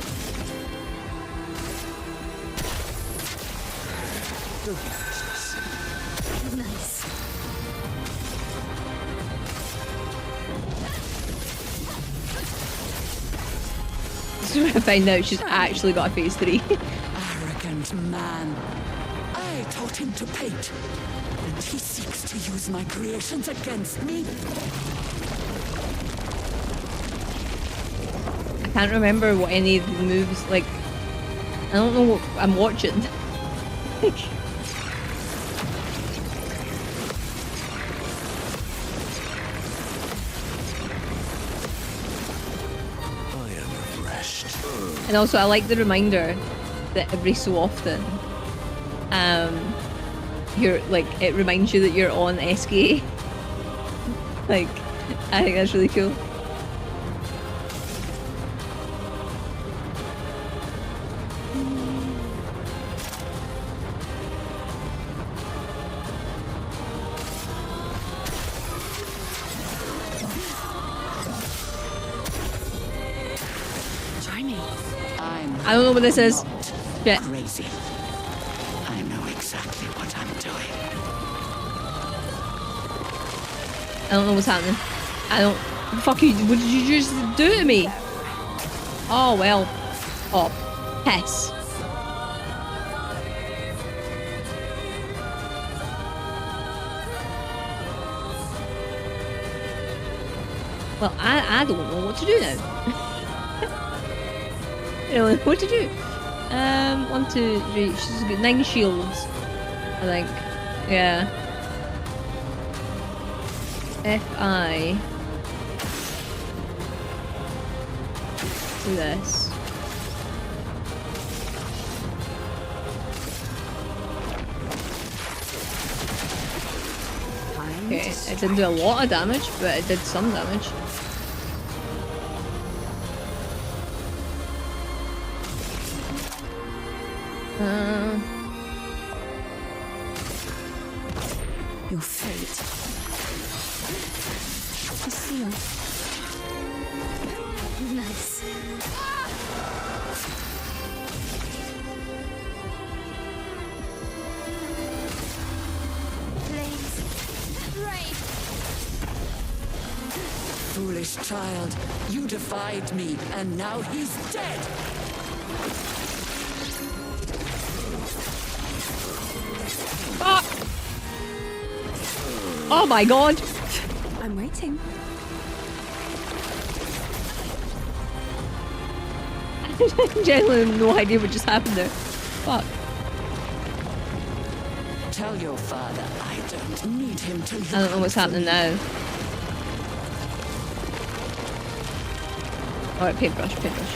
Nice. This is where I find out she's actually got a phase 3. Arrogant man. I taught him to paint, and he seeks to use my creations against me. I can't remember what any of the moves, like, I don't know what I'm watching. I am refreshed. And also, I like the reminder that every so often, you're like, it reminds you that you're on SK. Like, I think that's really cool. I don't know what this is. Shit. Crazy. I know exactly what I'm doing. I don't know what's happening. I don't. Fuck you. What did you just do to me? Oh, well. Oh, piss. Well, I don't know what to do now. I don't know what to do. 1, 2, 3. She's got 9 shields, I think. Yeah. If I do this. Okay, it didn't do a lot of damage, but it did some damage. Your fate. The seal. Nice. Flames. Rain. Foolish child, you defied me, and now he's dead. Ah! Oh my god! I'm waiting. I genuinely have no idea what just happened there. Fuck. Tell your father I don't need him to look I don't know what's happening now. Alright, paintbrush, paintbrush.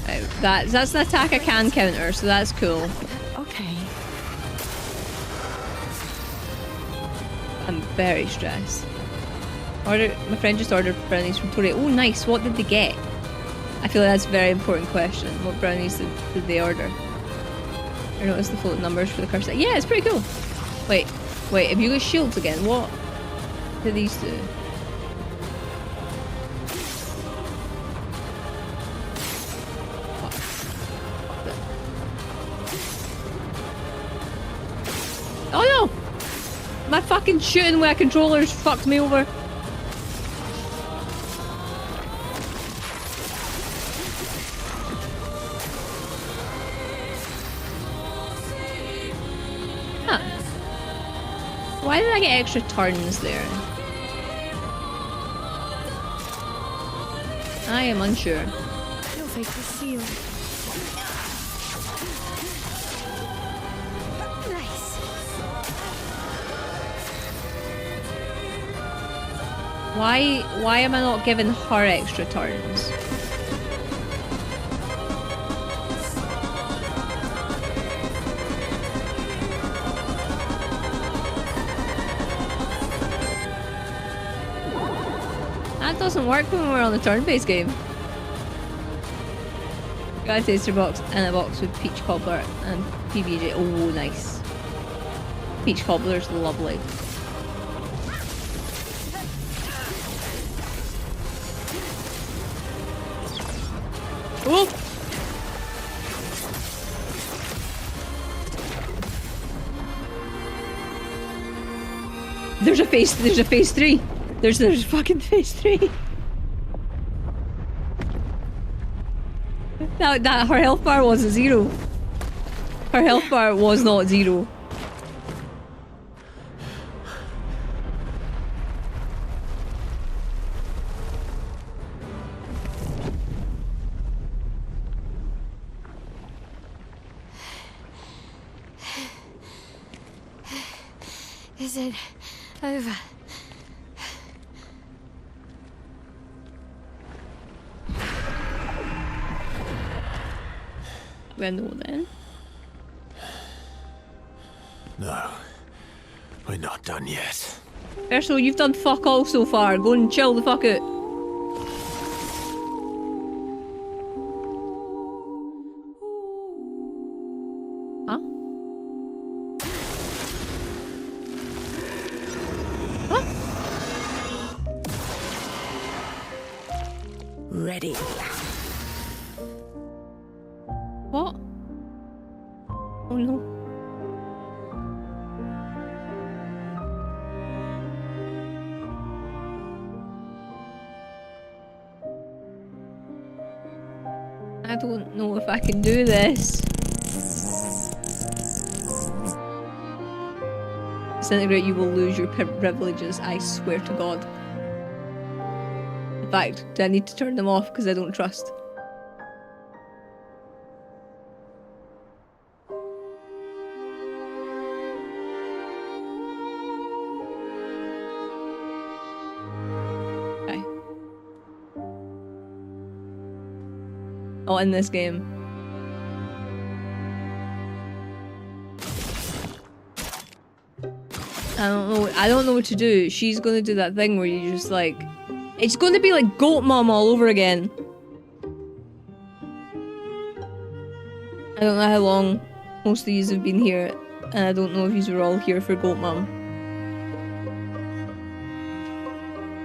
Right, that's an attack I can counter, so that's cool. Okay. I'm very stressed. My friend just ordered brownies from Tori. Oh, nice. What did they get? I feel like that's a very important question. What brownies did they order? I noticed the floating numbers for the curse. Yeah, it's pretty cool. Wait, have you got shields again? What do these do? Oh no! My fucking shooting with a controller's fucked me over. Huh. Why did I get extra turns there? I am unsure. Your fate is sealed. Nice. Why am I not giving her extra turns? That doesn't work when we're on the turn-based game. Got a taster box and a box with peach cobbler and PBJ. Oh, nice. Peach cobbler's lovely. Oh! There's a phase 3. There's fucking phase 3. That her health bar wasn't 0. Her health bar was not 0. Is it over? We know then. No. We're not done yet. Ursula, you've done fuck all so far. Go and chill the fuck out. Huh? What? Ready. What? Oh no. I don't know if I can do this. Disintegrate, you will lose your privileges, I swear to God. In fact, do I need to turn them off because I don't trust? Okay. Oh, in this game. I don't know what to do. She's gonna do that thing where you just like... It's gonna be like Goat Mom all over again. I don't know how long most of these have been here, and I don't know if these were all here for Goat Mom.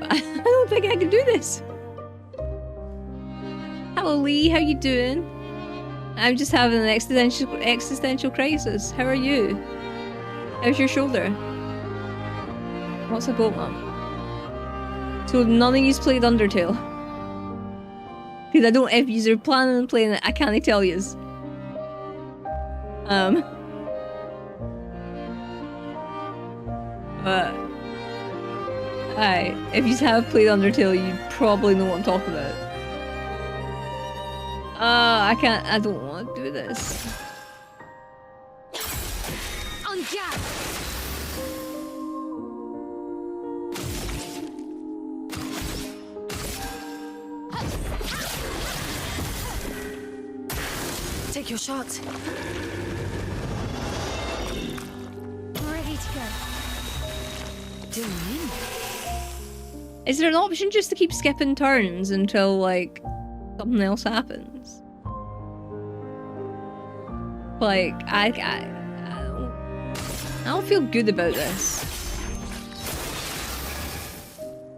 But I don't think I can do this. Hello Lee, how you doing? I'm just having an existential crisis. How are you? How's your shoulder? What's a Goat Mom? So none of you's played Undertale? Because I don't, if you're planning on playing it, I can't tell yous. But... Aye, if you have played Undertale, you probably know what I'm talking about. I don't want to do this. On Jack! Take your shot. Ready to go. Doing. Is there an option just to keep skipping turns until, like, something else happens? Like, I don't feel good about this.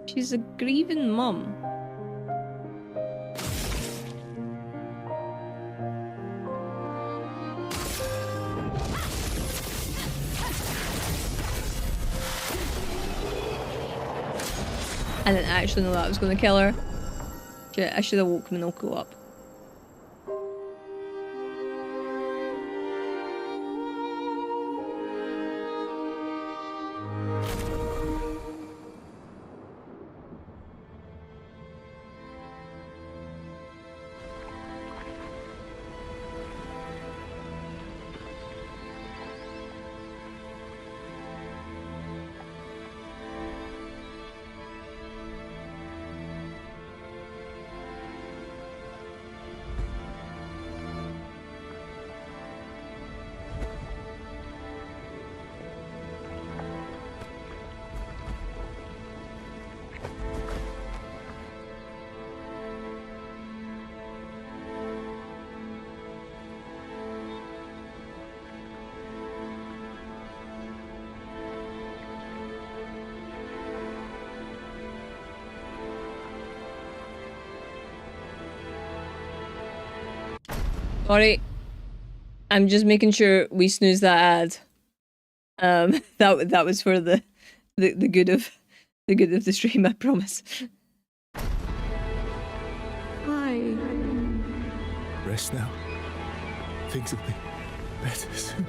She's a grieving mum. I didn't actually know that was going to kill her. Shit, I should have woke Minoko up. Sorry, I'm just making sure we snooze that ad. That was for the good of the stream, I promise. Hi. Rest now. Things will be better soon.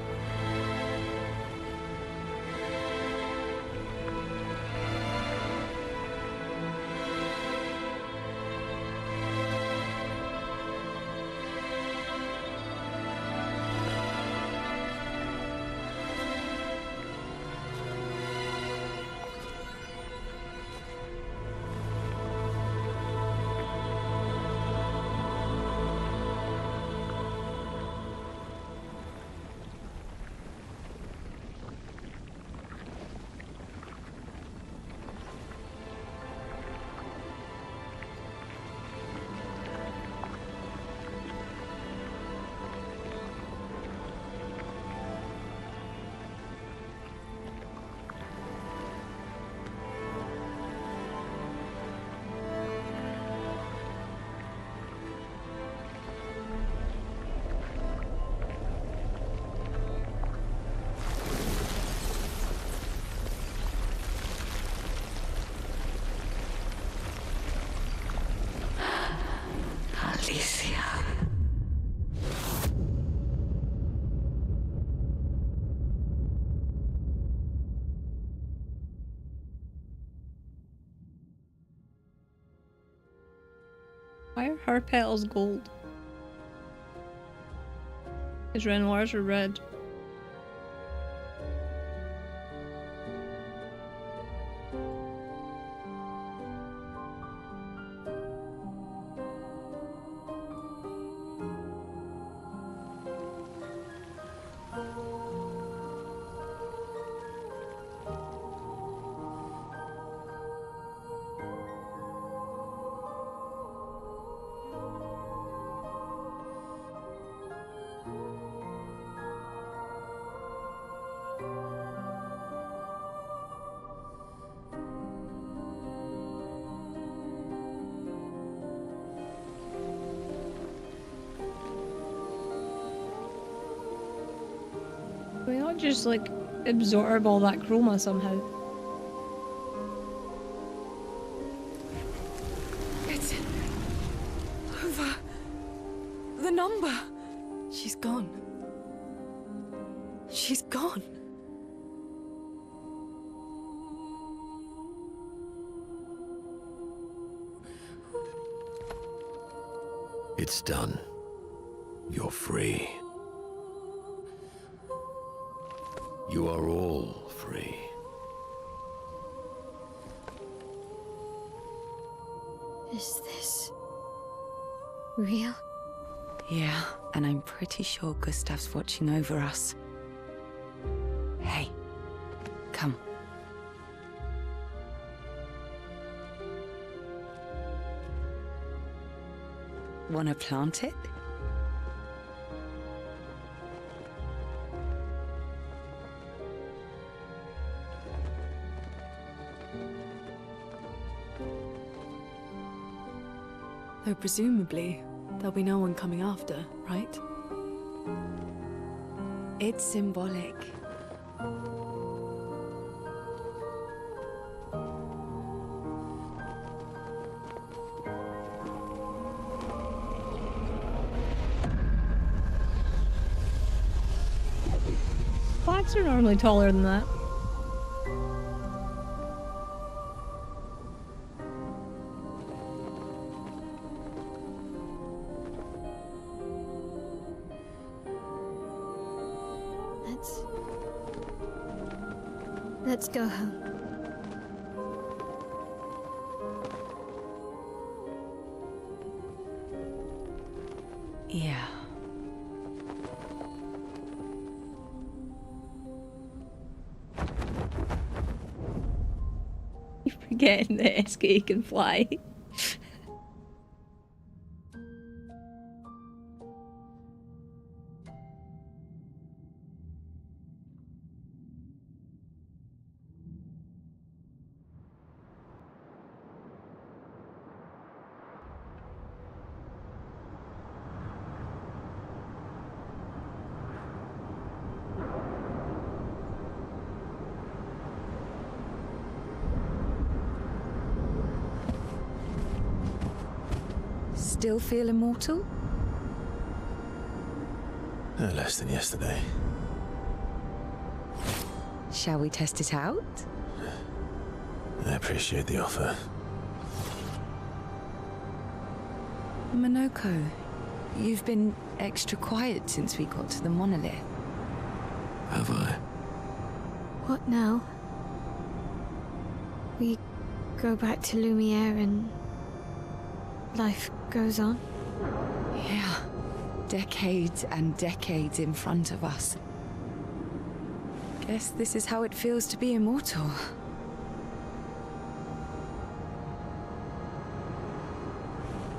Why are her petals gold? His Renoirs are red. Can we not just like absorb all that chroma somehow? It's over. The number. She's gone. She's gone. It's done. You're free. You are all free. Is this real? Yeah, and I'm pretty sure Gustav's watching over us. Hey, come. Wanna plant it? Though presumably, there'll be no one coming after, right? It's symbolic. Flags are normally taller than that. Let's go home. Yeah. You're forgetting that SK can fly. Still feel immortal? Less than yesterday. Shall we test it out? I appreciate the offer. Monoko, you've been extra quiet since we got to the monolith. Have I? What now? We go back to Lumiere and life goes on? Yeah. Decades and decades in front of us. Guess this is how it feels to be immortal.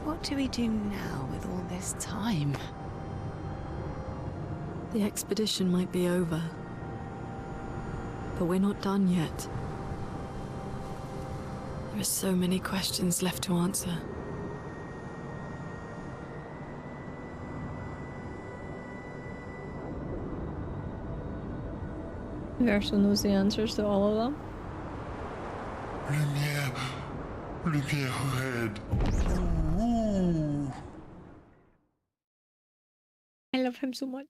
What do we do now with all this time? The expedition might be over, but we're not done yet. There are so many questions left to answer. Verso knows the answers to all of them. Lumiere red. I love him so much.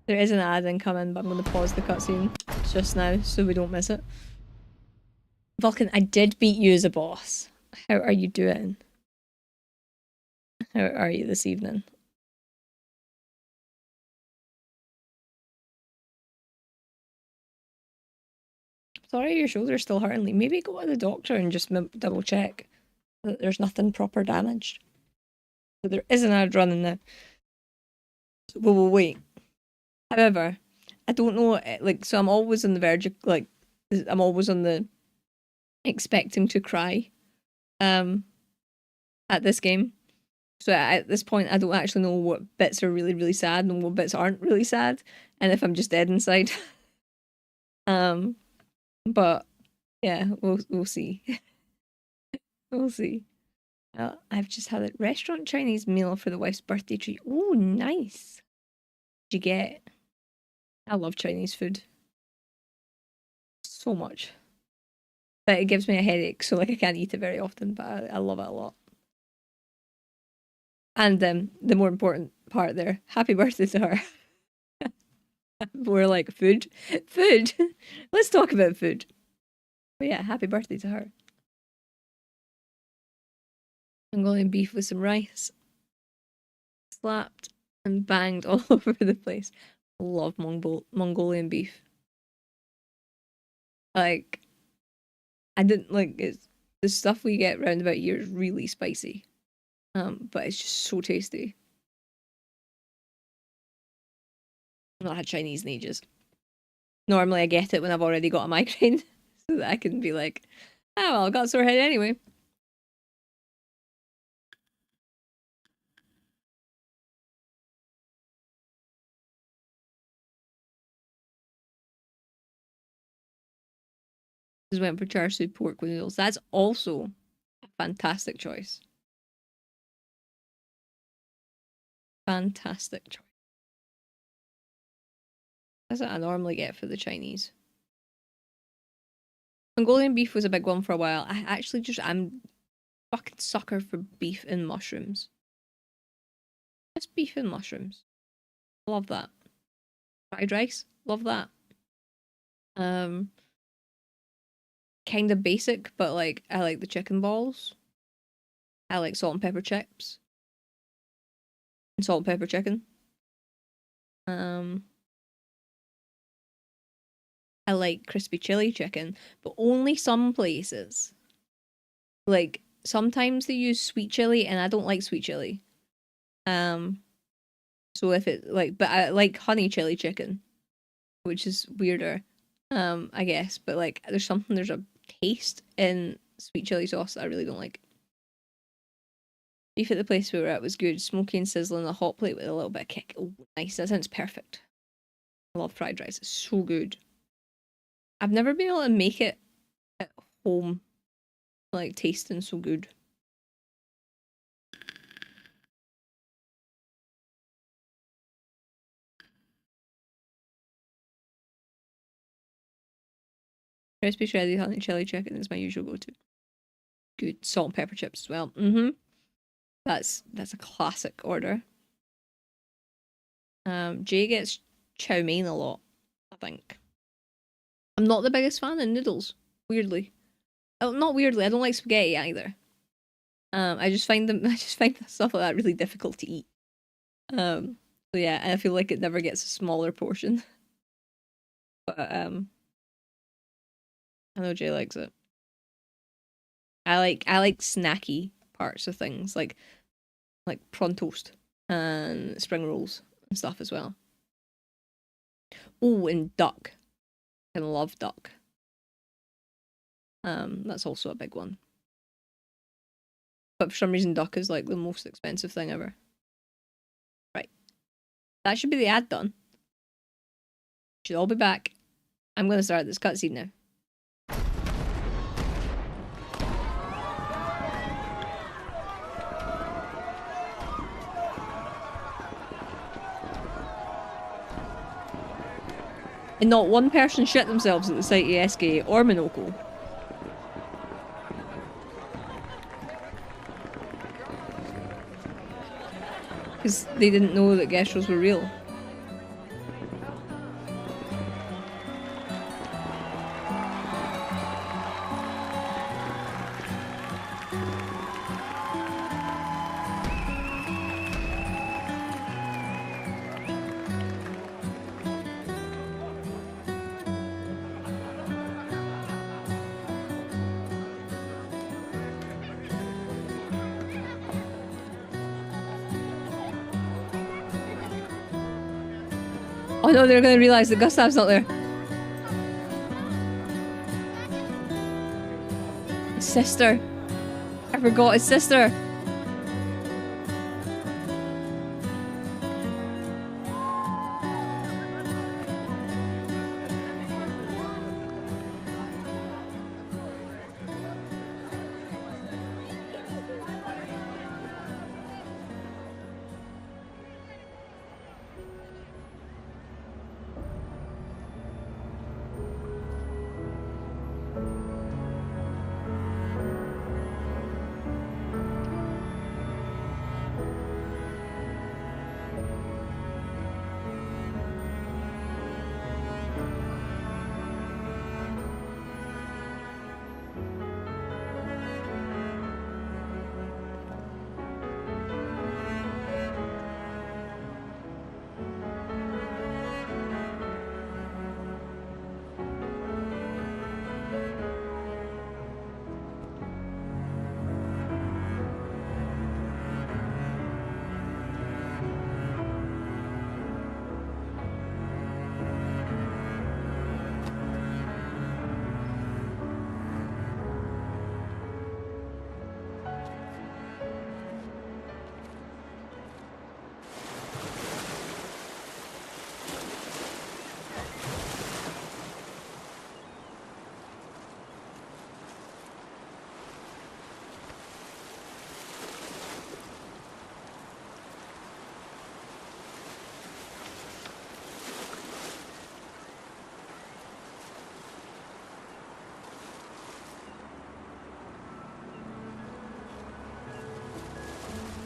There is an ad incoming, but I'm going to pause the cutscene just now so we don't miss it. Vulcan, I did beat you as a boss. How are you doing? How are you this evening? Sorry, your shoulder's still hurting. Like, maybe go to the doctor and just double check that there's nothing proper damaged. So there is an ad running now. So we'll wait. However, I don't know, like, so I'm always on the verge of, like, I'm always on the expecting to cry at this game. So at this point, I don't actually know what bits are really, really sad and what bits aren't really sad, and if I'm just dead inside. But yeah, we'll see. We'll see. I've just had a restaurant Chinese meal for the wife's birthday treat. Oh, nice. What'd you get? I love Chinese food so much, but it gives me a headache, so like I can't eat it very often. But I love it a lot. And the more important part there, happy birthday to her. We're like, food? Food? Let's talk about food. But yeah, happy birthday to her. Mongolian beef with some rice. Slapped and banged all over the place. Love Mongolian beef. Like, I didn't like it's the stuff we get round about here is really spicy. But it's just so tasty. I've not had Chinese in ages. Normally I get it when I've already got a migraine, so that I can be like, oh well, I got a sore head anyway. Just went for char siu pork with noodles. That's also a fantastic choice. Fantastic choice. That's what I normally get for the Chinese. Mongolian beef was a big one for a while. I'm fucking sucker for beef and mushrooms. Just beef and mushrooms. Love that. Fried rice. Love that. Kind of basic, but like I like the chicken balls. I like salt and pepper chips. And salt and pepper chicken. I like crispy chili chicken, but only some places. Like sometimes they use sweet chili and I don't like sweet chili. So if it like, but I like honey chili chicken, which is weirder, I guess. But like, there's a taste in sweet chili sauce that I really don't like. Beef at the place we were at was good, smoky and sizzling, a hot plate with a little bit of kick. Oh, nice, that sounds perfect. I love fried rice, it's so good. I've never been able to make it at home, like tasting so good. Crispy shredded honey chili chicken is my usual go-to. Good salt and pepper chips as well. That's a classic order. Jay gets chow mein a lot, I think. I'm not the biggest fan of noodles, weirdly. Oh, not weirdly, I don't like spaghetti either. I just find stuff like that really difficult to eat. So yeah, I feel like it never gets a smaller portion. But I know Jay likes it. I like snacky parts of things, like prawn toast and spring rolls and stuff as well. Oh, and duck. I love duck. That's also a big one. But for some reason duck is like the most expensive thing ever. Right. That should be the ad done. Should all be back. I'm gonna start this cutscene now. And not one person shit themselves at the sight of Eske or Minoko. Because they didn't know that Gestros were real. Oh no, they're gonna realize that Gustav's not there. His sister. I forgot his sister.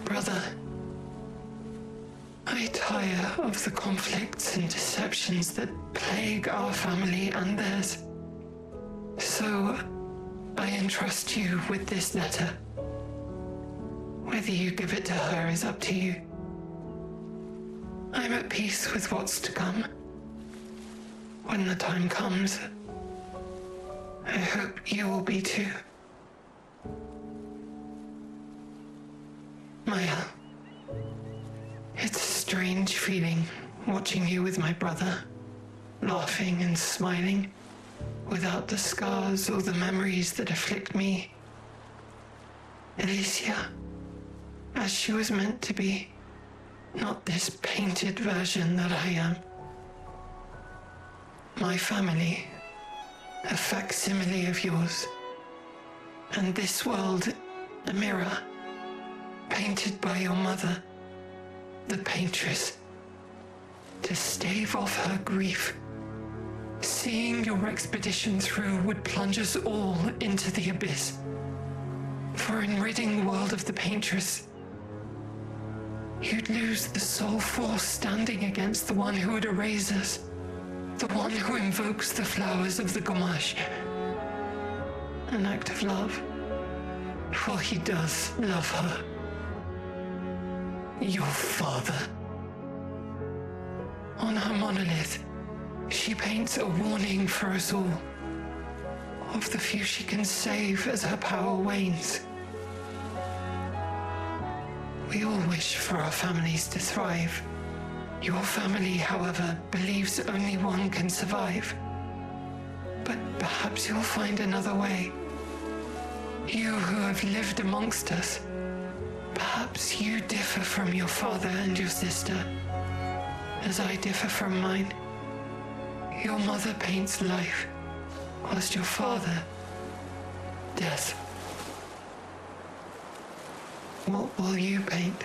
Brother, I tire of the conflicts and deceptions that plague our family and theirs. So, I entrust you with this letter. Whether you give it to her is up to you. I'm at peace with what's to come. When the time comes, I hope you will be too. Maya, it's a strange feeling watching you with my brother, laughing and smiling, without the scars or the memories that afflict me. Alicia, as she was meant to be, not this painted version that I am. My family, a facsimile of yours, and this world, a mirror, painted by your mother, the Paintress, to stave off her grief. Seeing your expedition through would plunge us all into the abyss. For in ridding the world of the Paintress, you'd lose the sole force standing against the one who would erase us, the one who invokes the flowers of the Gamash. An act of love, for he does love her. Your father. On her monolith, she paints a warning for us all, of the few she can save as her power wanes. We all wish for our families to thrive. Your family, however, believes only one can survive. But perhaps you'll find another way. You who have lived amongst us, perhaps you differ from your father and your sister, as I differ from mine. Your mother paints life, whilst your father, death. What will you paint?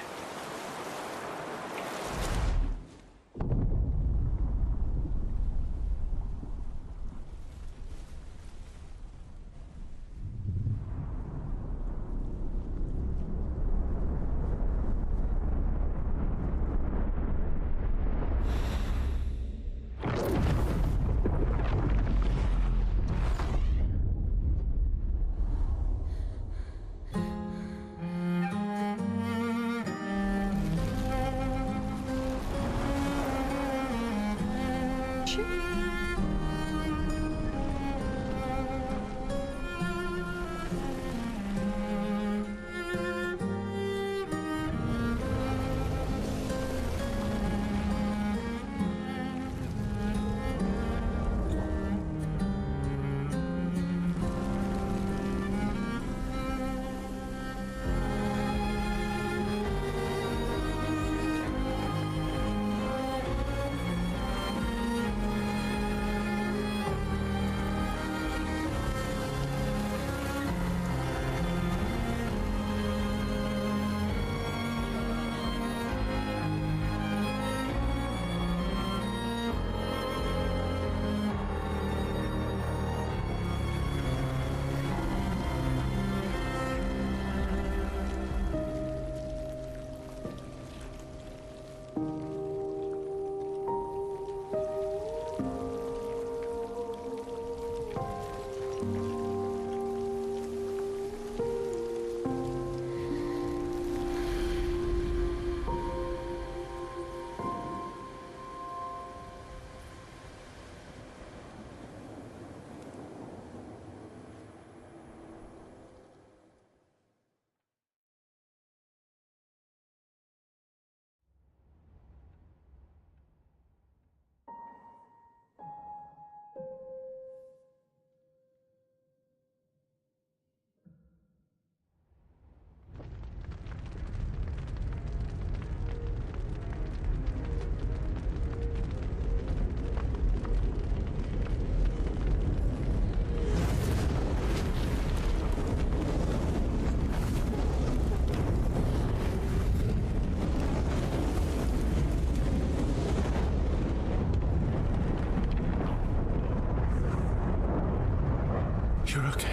You're okay.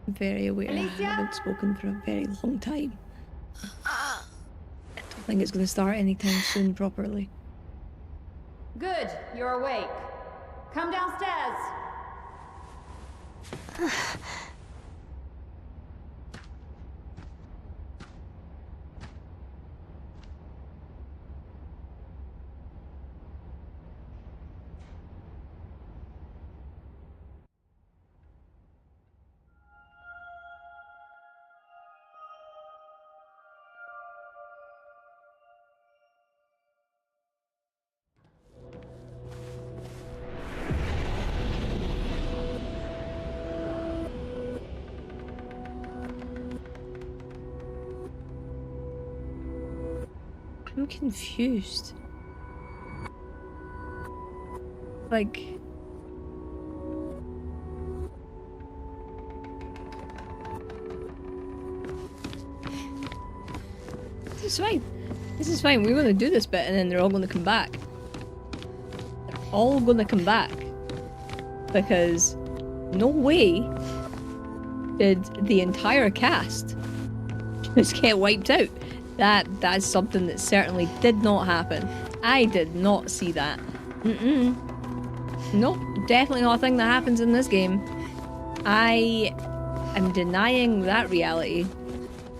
I'm very aware Alicia? I haven't spoken for a very long time. I don't think it's going to start anytime soon properly. Good, you're awake. Come downstairs. I'm confused. Like... This is fine. This is fine. We're going to do this bit and then they're all going to come back. They're all going to come back. Because no way did the entire cast just get wiped out. That's something that certainly did not happen. I did not see that. Nope, definitely not a thing that happens in this game. I am denying that reality.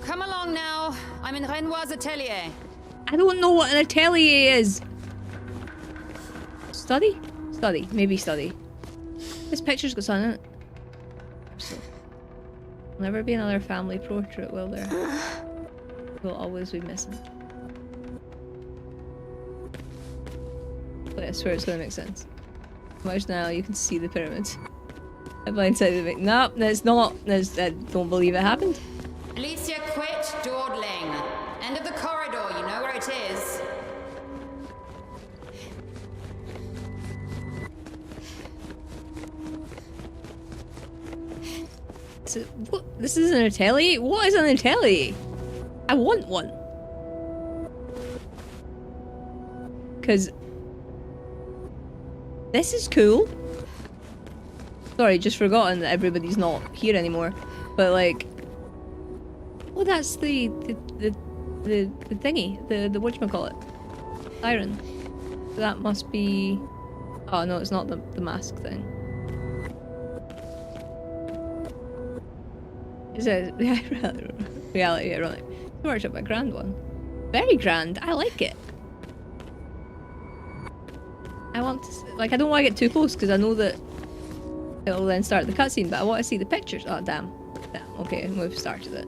Come along now. I'm in Renoir's atelier. I don't know what an atelier is. Study? Study. Maybe study. This picture's got something in it. So, there'll never be another family portrait, will there? Will always be missing. But I swear it's gonna make sense. Watch now, you can see the pyramids. I blindsided the nope, that's not. I don't believe it happened. Alicia, quit dawdling. End of the corridor, you know where it is. So, what? This is an atelier? What is an atelier? I want one. Because this is cool. Sorry, just forgotten that everybody's not here anymore. But like, oh, that's the thingy, the whatchamacallit, siren. That must be. Oh no, it's not the mask thing. Is it reality ironic? It worked out a grand one. Very grand. I like it. I want to, like, I don't want to get too close because I know that it'll then start the cutscene, but I want to see the pictures. Oh damn. Damn. Okay, we've started it.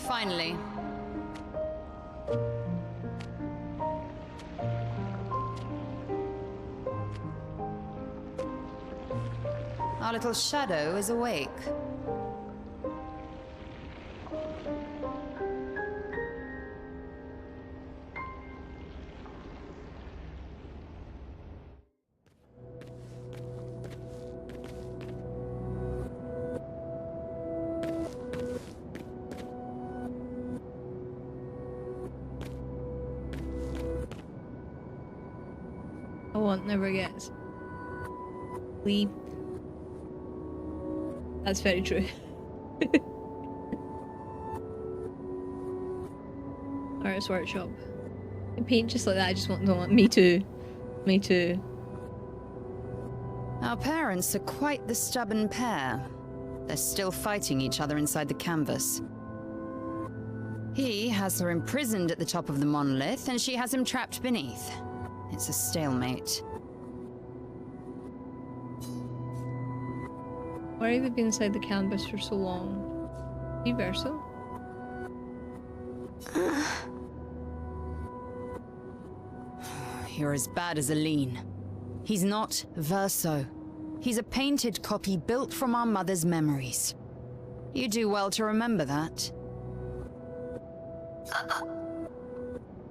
finally. Our little shadow is awake. I want never gets sleep. That's very true. Artist workshop. You paint just like that. I just want me too. Me too. Our parents are quite the stubborn pair. They're still fighting each other inside the canvas. He has her imprisoned at the top of the monolith, and she has him trapped beneath. It's a stalemate. Why have they been inside the canvas for so long? Verso? You're as bad as Aline. He's not Verso. He's a painted copy built from our mother's memories. You do well to remember that.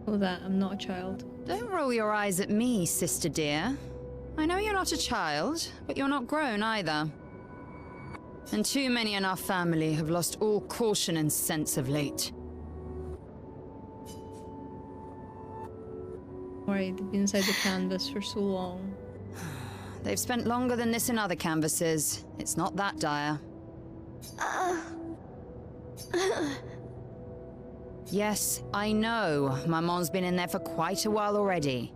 Oh, that I'm not a child. Don't roll your eyes at me, sister dear. I know you're not a child, but you're not grown either. And too many in our family have lost all caution and sense of late. Why they've been inside the canvas for so long? They've spent longer than this in other canvases. It's not that dire. Yes, I know. Maman's been in there for quite a while already.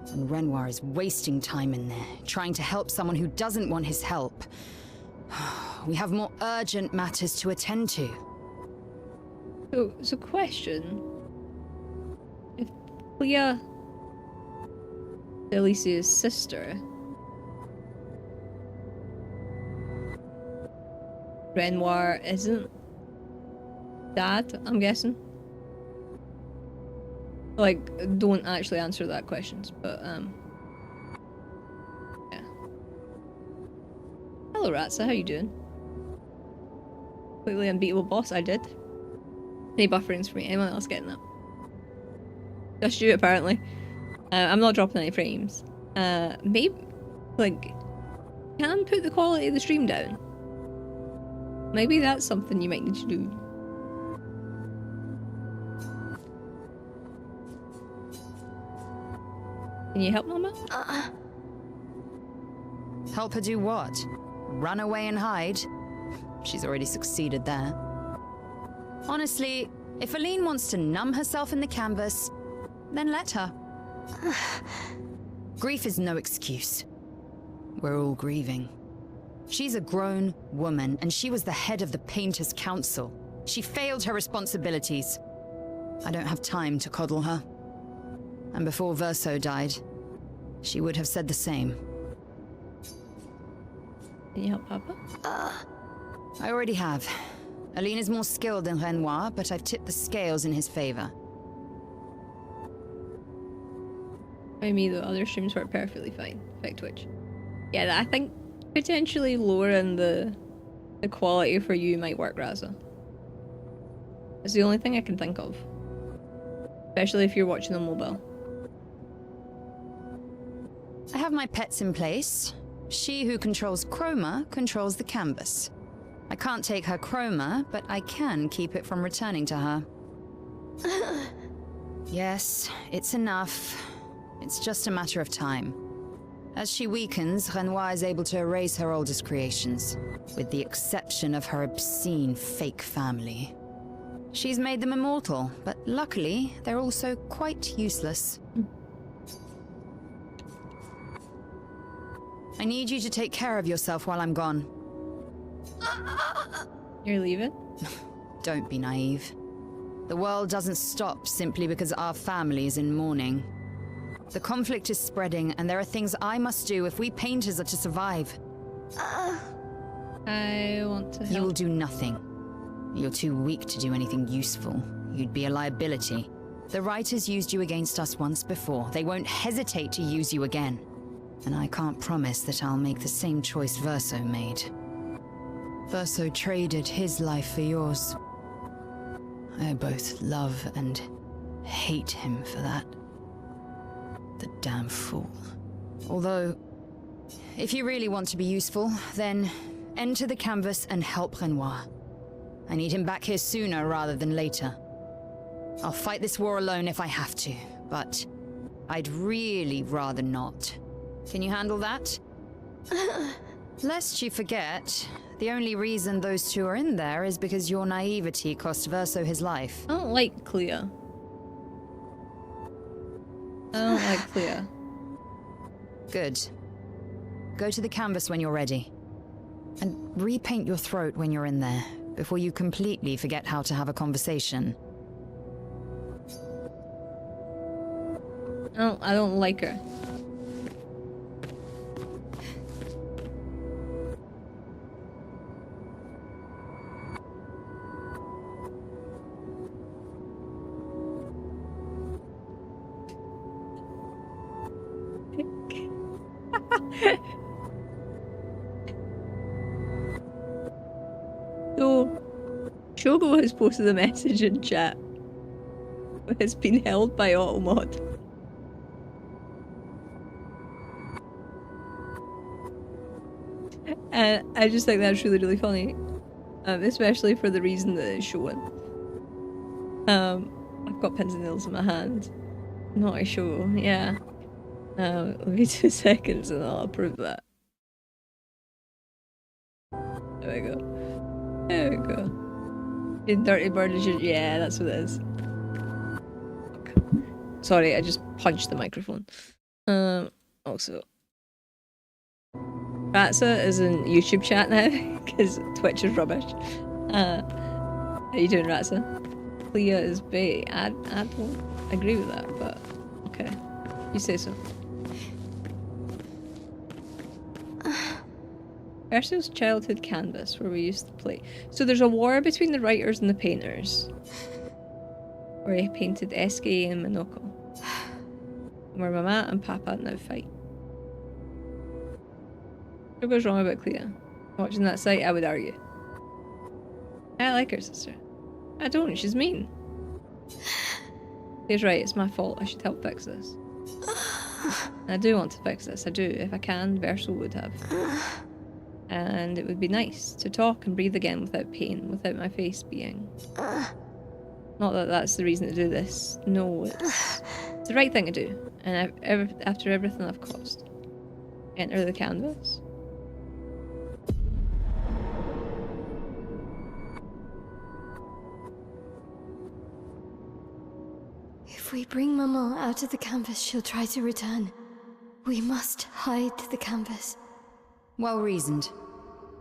And Renoir is wasting time in there, trying to help someone who doesn't want his help. We have more urgent matters to attend to. So question. If Claire, Alicia's sister, Renoir isn't dad, I'm guessing. Like, don't actually answer that questions, but yeah. Hello Ratsa, how you doing? Completely unbeatable boss, I did. Any bufferings for me? Anyone else getting that? Just you apparently. I'm not dropping any frames. Maybe, like, can put the quality of the stream down. Maybe that's something you might need to do. Can you help Mama? Help her do what? Run away and hide? She's already succeeded there. Honestly, if Aline wants to numb herself in the canvas, then let her. Grief is no excuse. We're all grieving. She's a grown woman, and she was the head of the Painters' Council. She failed her responsibilities. I don't have time to coddle her. And before Verso died, she would have said the same. Can you help Papa? I already have. Aline is more skilled than Renoir, but I've tipped the scales in his favor. By me though, other streams work perfectly fine. Like Twitch. Yeah, I think potentially lowering the quality for you might work, Raza. It's the only thing I can think of. Especially if you're watching on mobile. I have my pets in place. She who controls chroma controls the canvas. I can't take her chroma, but I can keep it from returning to her. Yes, it's enough. It's just a matter of time. As she weakens, Renoir is able to erase her oldest creations, with the exception of her obscene fake family. She's made them immortal, but luckily, they're also quite useless. I need you to take care of yourself while I'm gone. You're leaving? Don't be naive. The world doesn't stop simply because our family is in mourning. The conflict is spreading, and there are things I must do if we painters are to survive. I want to help. You will do nothing. You're too weak to do anything useful. You'd be a liability. The writers used you against us once before. They won't hesitate to use you again. And I can't promise that I'll make the same choice Verso made. Verso traded his life for yours. I both love and hate him for that. The damn fool. Although, if you really want to be useful, then enter the canvas and help Renoir. I need him back here sooner rather than later. I'll fight this war alone if I have to, but I'd really rather not. Can you handle that? Lest you forget, the only reason those two are in there is because your naivety cost Verso his life. I don't like Clair. I don't like Clair. Good. Go to the canvas when you're ready. And repaint your throat when you're in there, before you completely forget how to have a conversation. I don't like her. So, Shogo has posted a message in chat. It's been held by Automod. And I just think that's really, really funny. Especially for the reason that it's showing. I've got pins and needles in my hand. Not a show, yeah. Let me 2 seconds and I'll approve that. There we go. There we go. In Dirty Bird is just, yeah, that's what it is. Sorry, I just punched the microphone. Also. Ratsa is in YouTube chat now, because Twitch is rubbish. How you doing, Ratsa? Clea is bait. I don't agree with that, but okay. You say so. Verso's childhood canvas, where we used to play. So there's a war between the writers and the painters. Where he painted Eske and Minoko. Where Mama and Papa now fight. What goes wrong about Clea? Watching that site, I would argue. I like her sister. I don't, she's mean. He's right, it's my fault. I should help fix this. I do want to fix this, I do. If I can, Verso would have. And it would be nice to talk and breathe again without pain, without my face being... Not that that's the reason to do this. No, it's the right thing to do. And after everything I've caused. Enter the canvas. If we bring Maman out of the canvas, she'll try to return. We must hide the canvas. Well reasoned.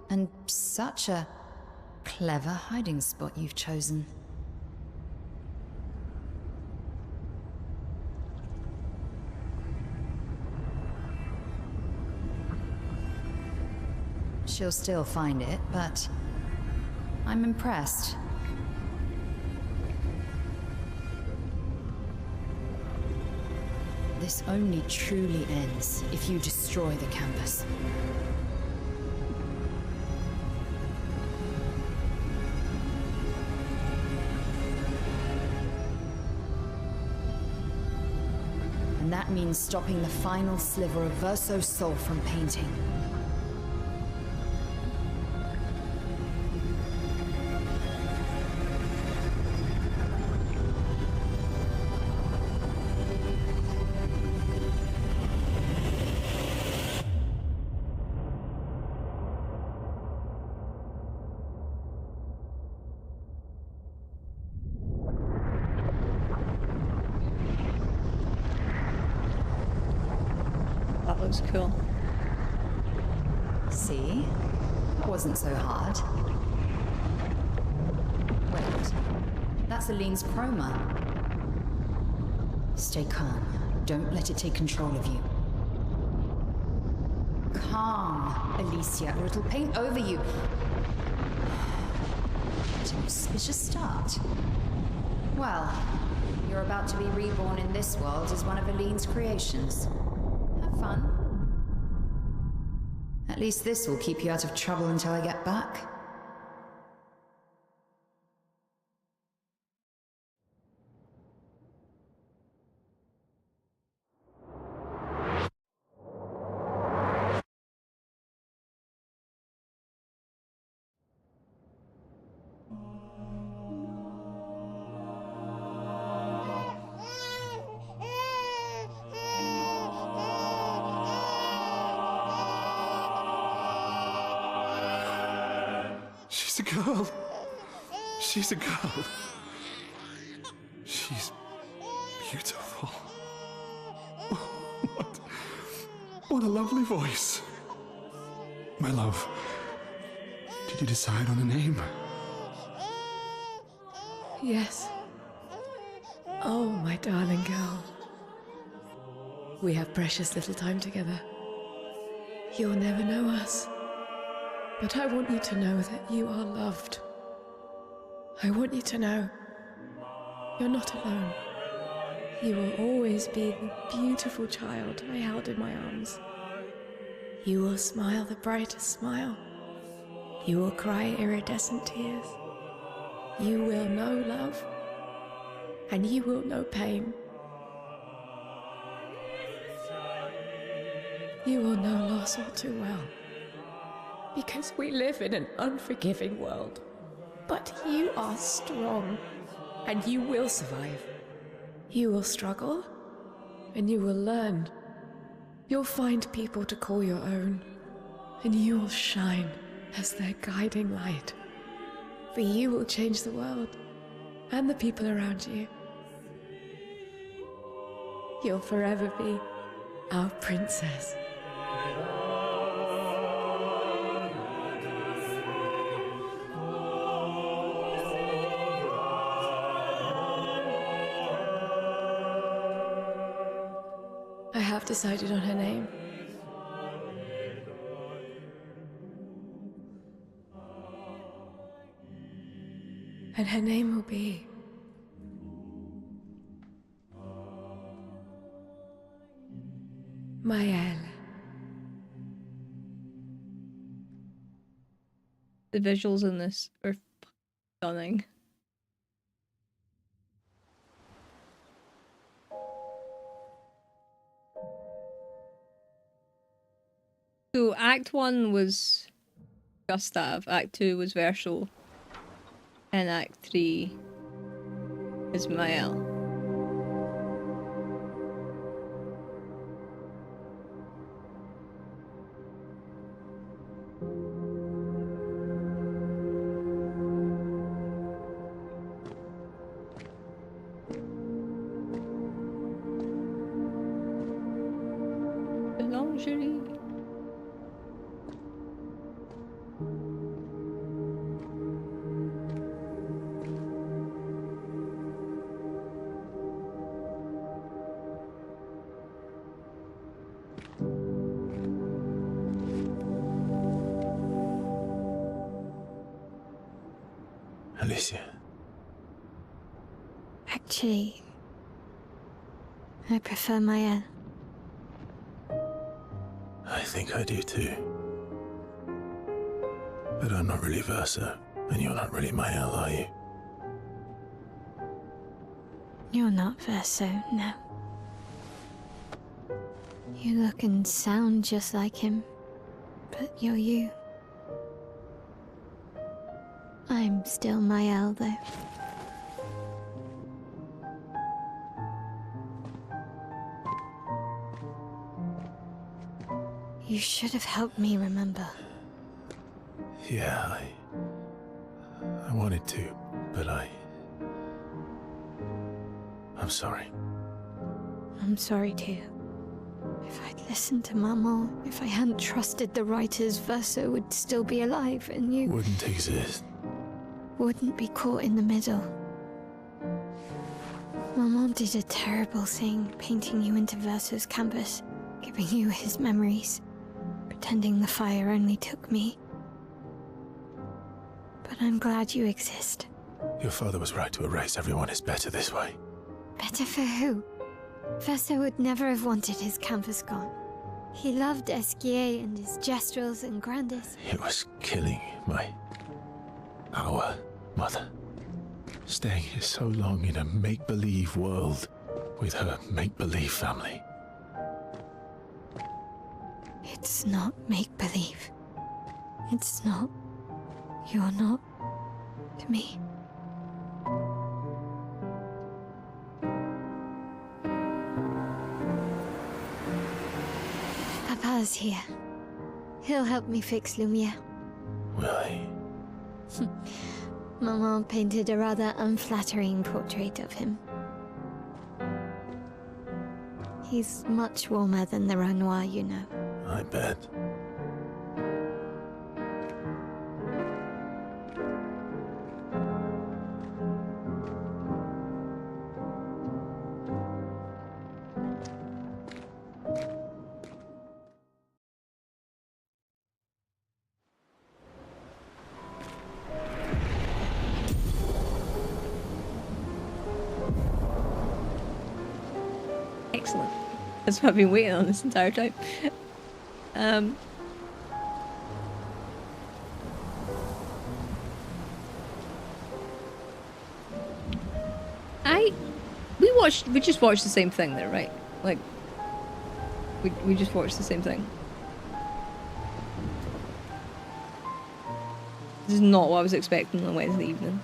And such a clever hiding spot you've chosen. She'll still find it, but I'm impressed. This only truly ends if you destroy the canvas. And that means stopping the final sliver of Verso's soul from painting. Cool. See? That wasn't so hard. Wait. That's Aline's chroma. Stay calm. Don't let it take control of you. Calm, Alicia, or it'll paint over you. suspicious start. Well, you're about to be reborn in this world as one of Aline's creations. Have fun. At least this will keep you out of trouble until I get back. She's a girl. She's a girl. She's beautiful. What a lovely voice. My love, did you decide on a name? Yes. Oh, my darling girl. We have precious little time together. You'll never know us. But I want you to know that you are loved. I want you to know you're not alone. You will always be the beautiful child I held in my arms. You will smile the brightest smile. You will cry iridescent tears. You will know love, and you will know pain. You will know loss all too well. Because we live in an unforgiving world. But you are strong, and you will survive. You will struggle, and you will learn. You'll find people to call your own, and you will shine as their guiding light. For you will change the world, and the people around you. You'll forever be our princess. I have decided on her name. And her name will be... Maëlle. The visuals in this are stunning. So Act 1 was Gustav, Act 2 was Verso, and Act 3 is Maëlle. The lingerie. Alicia. Actually, I prefer Maëlle. I think I do too. But I'm not really Verso, and you're not really Maëlle, are you? You're not Verso, no. You look and sound just like him, but you're you. I'm still Maëlle, though. You should have helped me remember. Yeah, I wanted to, but I'm sorry. I'm sorry too. If I'd listened to Maman, if I hadn't trusted the writers, Verso would still be alive and you Wouldn't exist. wouldn't be caught in the middle. Maman did a terrible thing, painting you into Verso's canvas, giving you his memories, pretending the fire only took me. But I'm glad you exist. Your father was right to erase everyone is better this way. Better for who? Verso would never have wanted his canvas gone. He loved Esquier and his gestrels and Grandis. It was killing our mother. Staying here so long in a make-believe world with her make-believe family. It's not make-believe. It's not. You're not. To me. Papa's here. He'll help me fix Lumiere. Will he? Maman painted a rather unflattering portrait of him. He's much warmer than the Renoir, you know. I bet. Excellent. That's what I've been waiting on this entire time. We just watched the same thing there, right? Like, we just watched the same thing. This is not what I was expecting on Wednesday evening.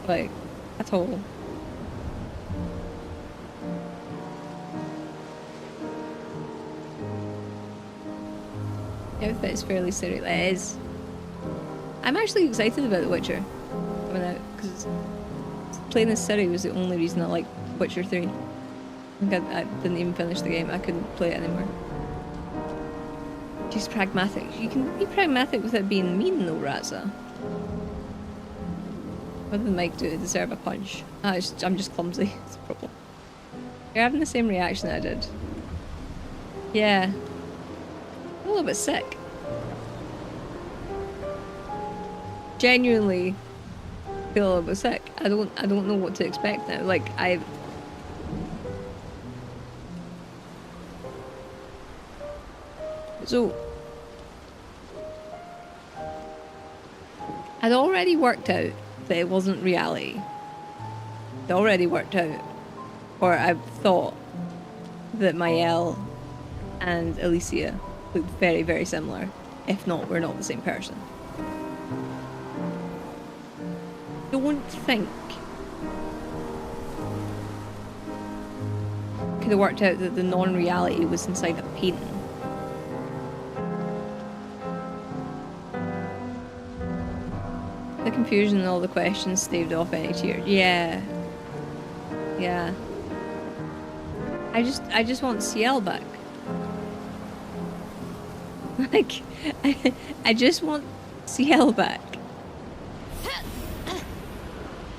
Like, at all. The outfit is fairly serious. It is. I'm actually excited about The Witcher coming out because playing this series was the only reason I liked Witcher 3. I didn't even finish the game. I couldn't play it anymore. She's pragmatic. You can be pragmatic without being mean, though, Raza. What did Mike do to deserve a punch? I'm just clumsy. It's a problem. You're having the same reaction I did. Yeah. I'm a little bit sick. Genuinely feel a little bit sick. I don't know what to expect now. Like, So I'd already worked out that it wasn't reality. It already worked out. Or I thought that Mael and Alicia looked very, very similar. If not, we're not the same person. Don't think could have worked out that the non-reality was inside a painting. The confusion and all the questions staved off any tears. Yeah. Yeah. I just want Ciel back. Like, I just want Ciel back.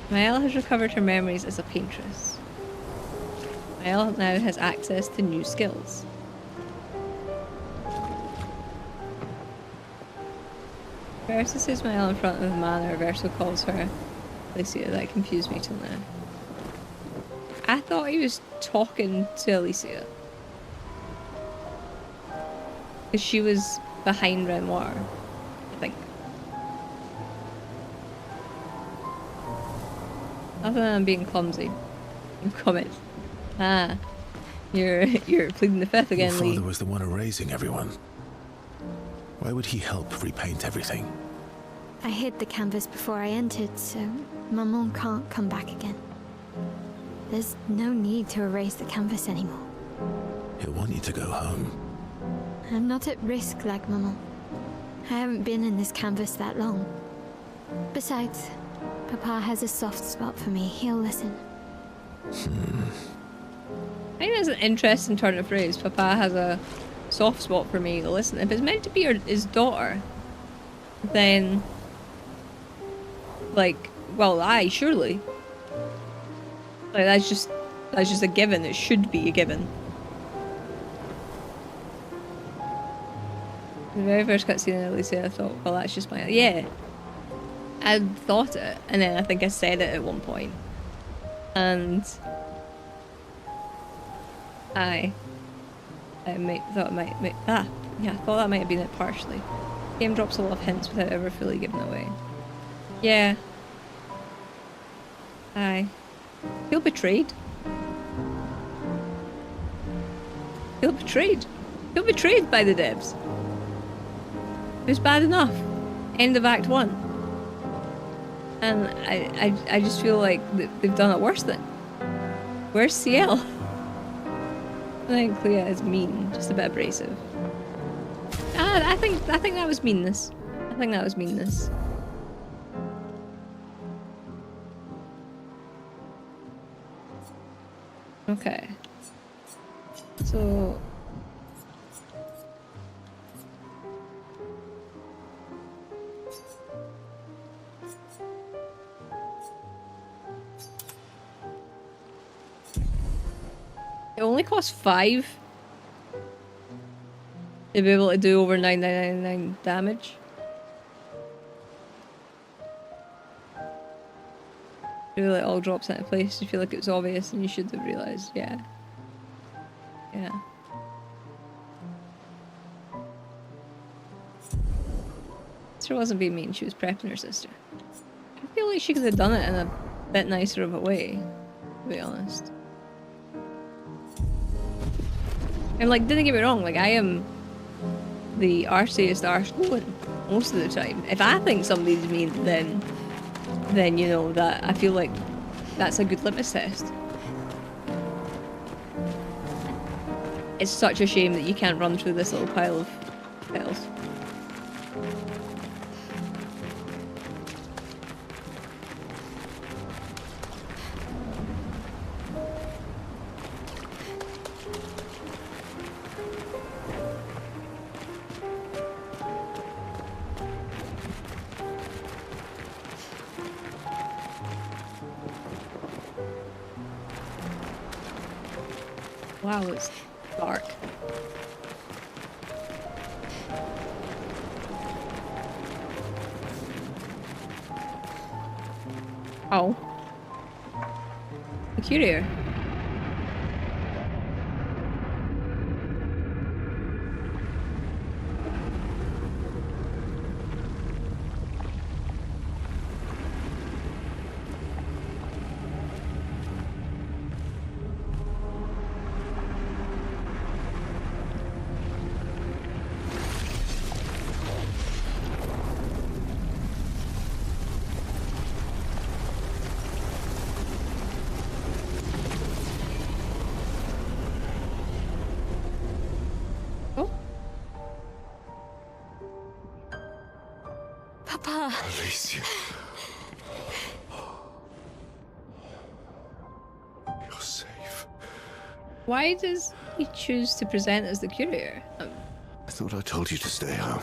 Mael has recovered her memories as a paintress. Mael now has access to new skills. Verso says Mael in front of the manor. Verso calls her Alicia. That confused me till now. I thought he was talking to Alicia. Because she was behind Renoir, I think. Other than being clumsy. Comments. Ah. You're pleading the fifth again, Your Lee. father was the one erasing everyone. Why would he help repaint everything? I hid the canvas before I entered, so Maman can't come back again. There's no need to erase the canvas anymore. He'll want you to go home. I'm not at risk like Maman. I haven't been in this canvas that long. Besides, Papa has a soft spot for me. He'll listen. I think that's an interesting turn of phrase. Papa has a soft spot for me. Listen, if it's meant to be his daughter, then, like, well, aye, surely. Like, that's just a given. It should be a given. The very first cutscene in Alicia, I thought, well, that's just my... Yeah. I thought it, and then I think I said it at one point. And... I thought it might make... I thought that might have been it partially. The game drops a lot of hints without ever fully giving away. Yeah. I feel betrayed. Feel betrayed. Feel betrayed by the devs. It was bad enough. End of Act 1. And I just feel like they've done it worse then. Where's CL? I think Claire is mean, just a bit abrasive. I think that was meanness. I think that was meanness. Okay. So... It only costs 5 to be able to do over 999 damage. It really all drops into place. You feel like it's obvious and you should have realised, yeah. Yeah. Sister wasn't being mean, she was prepping her sister. I feel like she could have done it in a bit nicer of a way, to be honest. And like, didn't get me wrong, like I am the arsiest arseloan most of the time. If I think somebody's mean, then you know that I feel like that's a good litmus test. It's such a shame that you can't run through this little pile of petals. Wow, it's dark. Oh. The courier. Alicia. You're safe. Why does he choose to present as the courier? I thought I told you to stay home.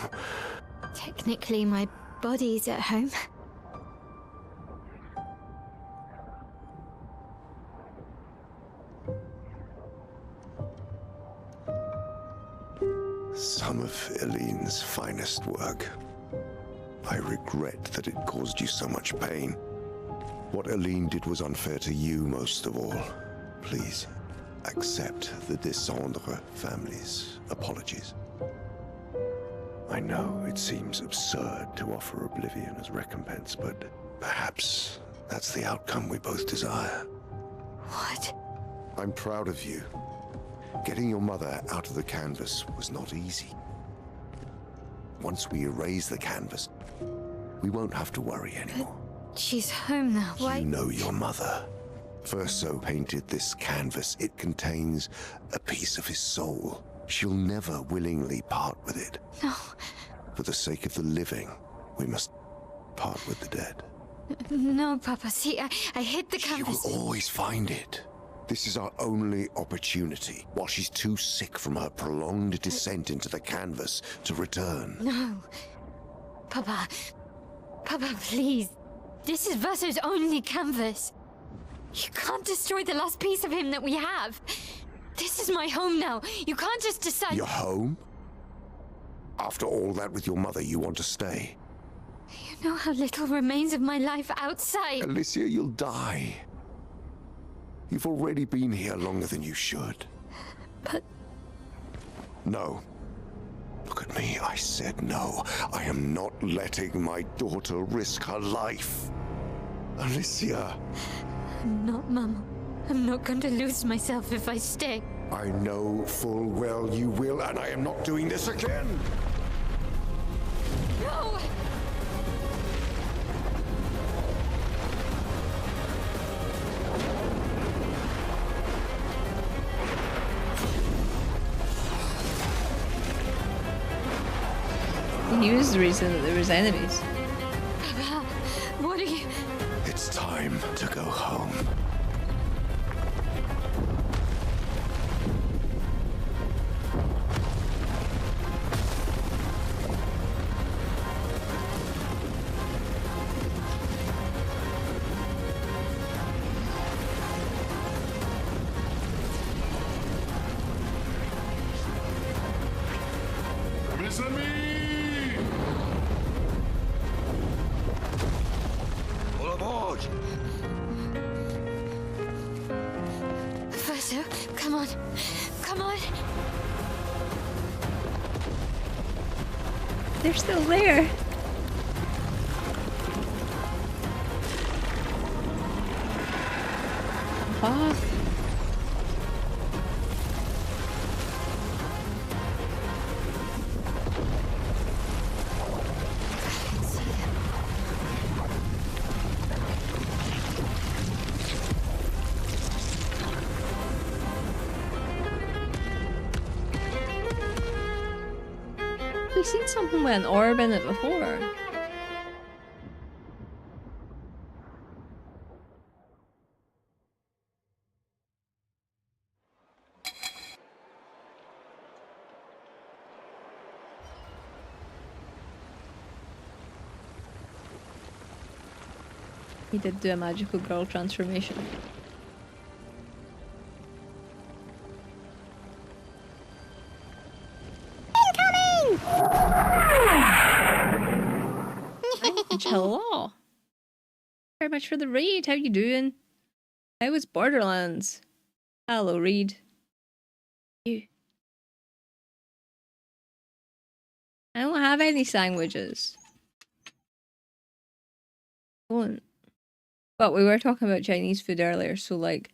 Technically, my body's at home. Some of Eileen's finest work. I regret that it caused you so much pain. What Eileen did was unfair to you most of all. Please, accept the Descendre family's apologies. I know it seems absurd to offer oblivion as recompense, but perhaps that's the outcome we both desire. What? I'm proud of you. Getting your mother out of the canvas was not easy. Once we erase the canvas, we won't have to worry anymore. But she's home now. Why? You know your mother. Verso painted this canvas. It contains a piece of his soul. She'll never willingly part with it. No. For the sake of the living, we must part with the dead. No, Papa. See, I hit the canvas. She will always find it. This is our only opportunity, while she's too sick from her prolonged descent into the canvas to return. No. Papa. Papa, please. This is Verso's only canvas. You can't destroy the last piece of him that we have. This is my home now. You can't just decide... Your home? After all that with your mother, you want to stay? You know how little remains of my life outside. Alicia, you'll die. You've already been here longer than you should. But... No. Look at me, I said no. I am not letting my daughter risk her life. Alicia. I'm not, Mama. I'm not going to lose myself if I stay. I know full well you will, and I am not doing this again! No! He was the reason that there was enemies. Papa, what are you... It's time to go home. All aboard! Professor, come on. Come on. They're still there. Ah. We've seen something with an orb in it before. He did do a magical girl transformation. Hello. Very much for the raid. How you doing? How was Borderlands? Hello, Reed. You. I don't have any sandwiches. Don't. But we were talking about Chinese food earlier, so like,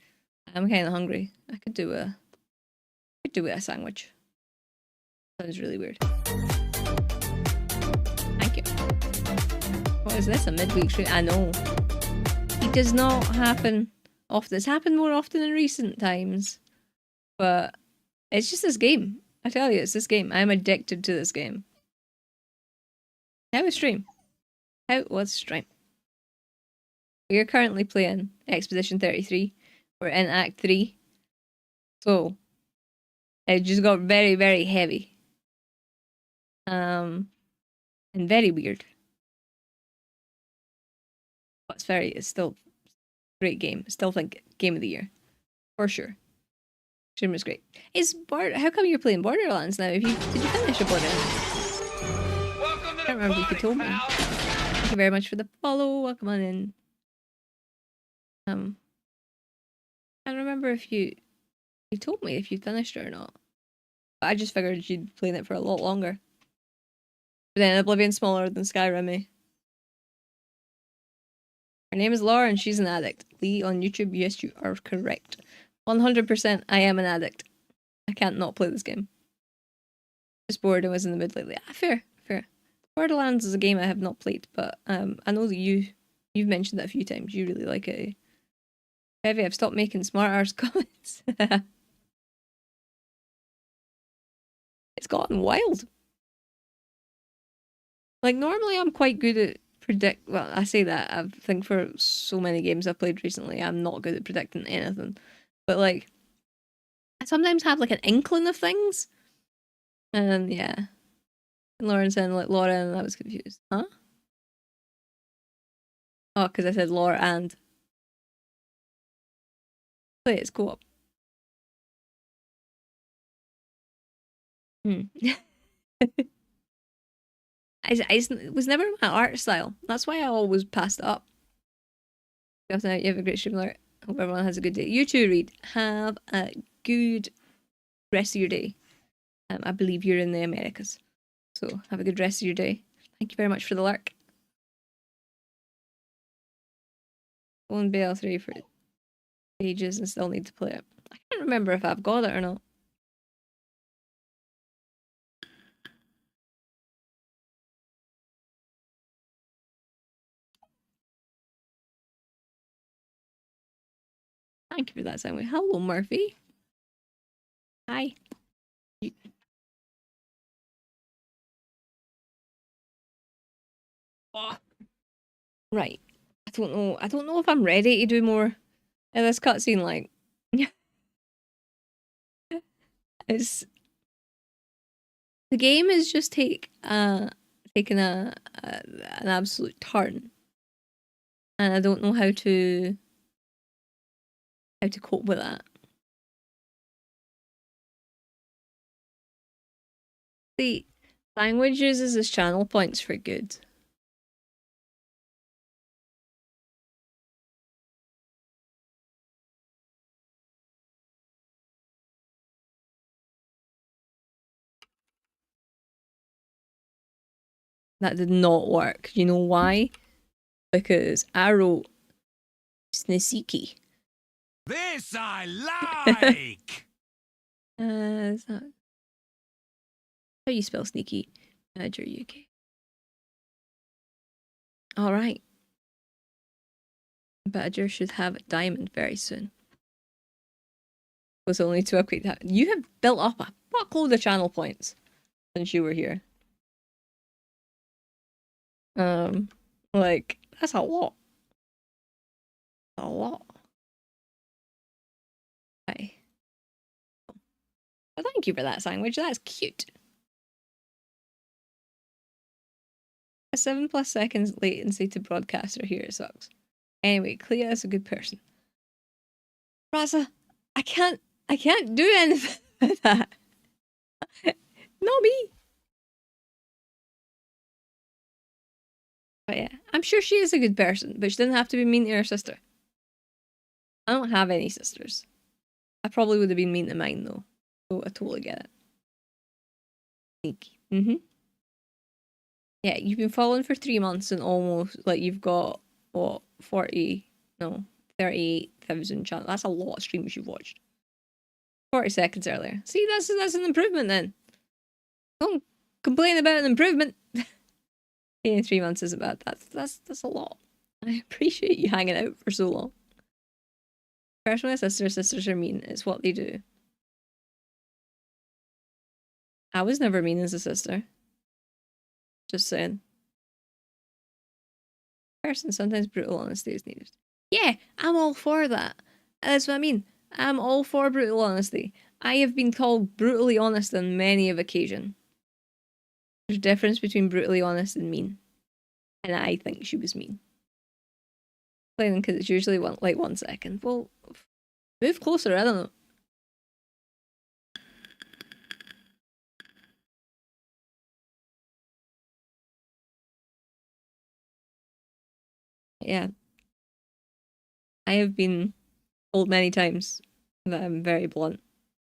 I'm kind of hungry. I could do a sandwich. Sounds really weird. Thank you. What is this? A midweek stream? I know. It does not happen often. It's happened more often in recent times. But it's just this game. I tell you, it's this game. I'm addicted to this game. How was stream? How was stream? We are currently playing Expedition 33. We're in Act 3. So, it just got very, very heavy. And very weird. But it's still a great game. Still think game of the year. For sure. Stream was great. How come you're playing Borderlands now? Did you finish a Borderlands? I can't remember if you told me. Thank you very much for the follow. Welcome on in. I don't remember if you told me if you finished it or not. But I just figured you'd be playing it for a lot longer. But then Oblivion's smaller than Skyrim, eh? Her name is Laura and she's an addict. Lee on YouTube, yes, you are correct. 100% I am an addict. I can't not play this game. Just bored and was in the mood lately. Ah, fair. Borderlands is a game I have not played, but I know that you've mentioned that a few times. You really like it. Heavy, I've stopped making smart arse comments. It's gotten wild. Like, normally I'm quite good at well, I say that, I think for so many games I've played recently, I'm not good at predicting anything. But, like, I sometimes have, like, an inkling of things. And, yeah. And Lauren said, like, Laura, and I was confused. Huh? Oh, because I said Laura and. Play it's co-op. It was never my art style. That's why I always passed it up. You have a great stream alert. Hope everyone has a good day. You too, Reed. Have a good rest of your day. I believe you're in the Americas. So have a good rest of your day. Thank you very much for the lurk. On BL3 for ages and still need to play it. I can't remember if I've got it or not. Thank you for that sandwich. Hello, Murphy. Hi. Oh. Right. I don't know. I don't know if I'm ready to do more in this cutscene. Like, it's the game is just taking an absolute turn, and I don't know how to cope with that. See, language uses as channel points for good. That did not work. You know why? Because I wrote Snisiki. This I like! Is that how you spell sneaky? Manager UK. Alright. Badger should have a diamond very soon. Was only to upgrade that. You have built up a fuckload of channel points since you were here. Like, that's a lot. A lot. Okay. Well, thank you for that sandwich. That's cute. A 7+ seconds latency to broadcaster here, it sucks. Anyway, Clea is a good person. Raza, I can't do anything with that. Not me. But yeah, I'm sure she is a good person, but she didn't have to be mean to her sister. I don't have any sisters. I probably would have been mean to mine though. So I totally get it. Sneaky. Yeah, you've been following for 3 months and almost, like, you've got, what, 38,000 channels. That's a lot of streams you've watched. 40 seconds earlier. See, that's an improvement then. Don't complain about an improvement. Yeah, 3 months isn't bad. That's a lot. I appreciate you hanging out for so long. Personally, sisters are mean. It's what they do. I was never mean as a sister. Just saying. Person, sometimes brutal honesty is needed. Yeah, I'm all for that. That's what I mean. I'm all for brutal honesty. I have been called brutally honest on many of occasion. There's a difference between brutally honest and mean. And I think she was mean. Playing because it's usually 1 second. Well, move closer, I don't know. Yeah. I have been told many times that I'm very blunt.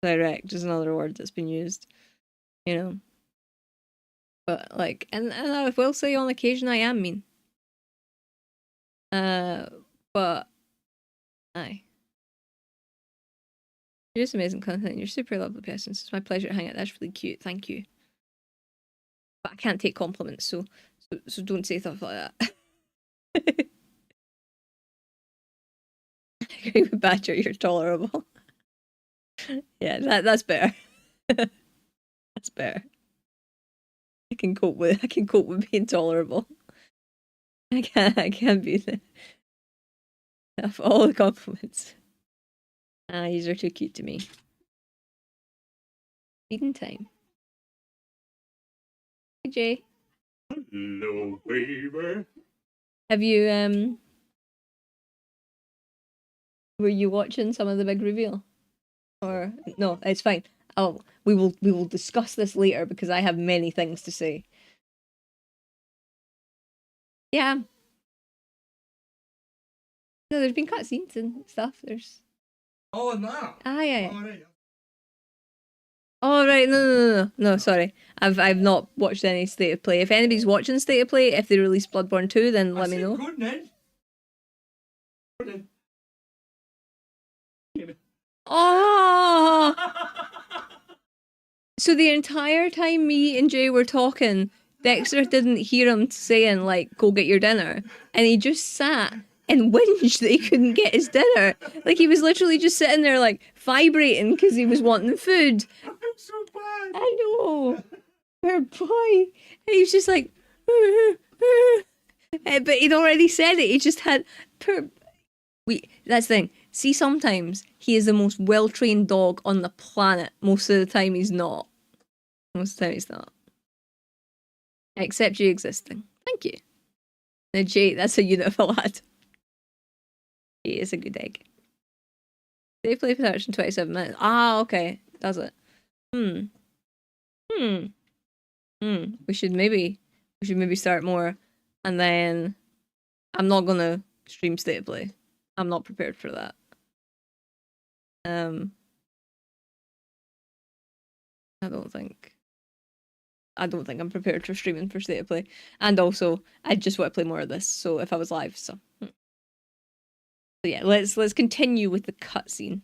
Direct is another word that's been used. You know. But like, and I will say on occasion I am mean. But aye. You're just amazing content. You're super lovely person. It's my pleasure to hang out. That's really cute. Thank you. But I can't take compliments, so don't say stuff like that. I agree with Badger, you're tolerable. Yeah, that's better. That's better. I can cope with being tolerable. I can't be the of all the compliments. These are too cute to me. Feeding time. Hey Jay. Hello, baby. Have you were you watching some of the big reveal? Or no, it's fine. Oh, we will discuss this later because I have many things to say. Yeah. No, there's been cutscenes and stuff. There's. Oh, no. Ah, yeah. All right. Oh right, no, sorry. I've not watched any State of Play. If anybody's watching State of Play, if they release Bloodborne 2, then let me know. Oh! So the entire time me and Jay were talking, Dexter didn't hear him saying, like, go get your dinner. And he just sat and whinged that he couldn't get his dinner. Like, he was literally just sitting there, like, vibrating because he was wanting food. I'm so bad. I know. Poor boy. And he was just like, but he'd already said it. He just had that's the thing. See, sometimes he is the most well-trained dog on the planet. Most of the time he's not. Most of the time he's not. Except you existing. Thank you. Now, Jay, that's a unit of a lad. He is a good egg. They play for 27 minutes. Ah, okay. Does it? We should maybe start more, and then I'm not gonna stream State of Play. I'm not prepared for that. I don't think I'm prepared for streaming for State of Play, and also I just want to play more of this. So if I was live, so yeah, let's continue with the cutscene.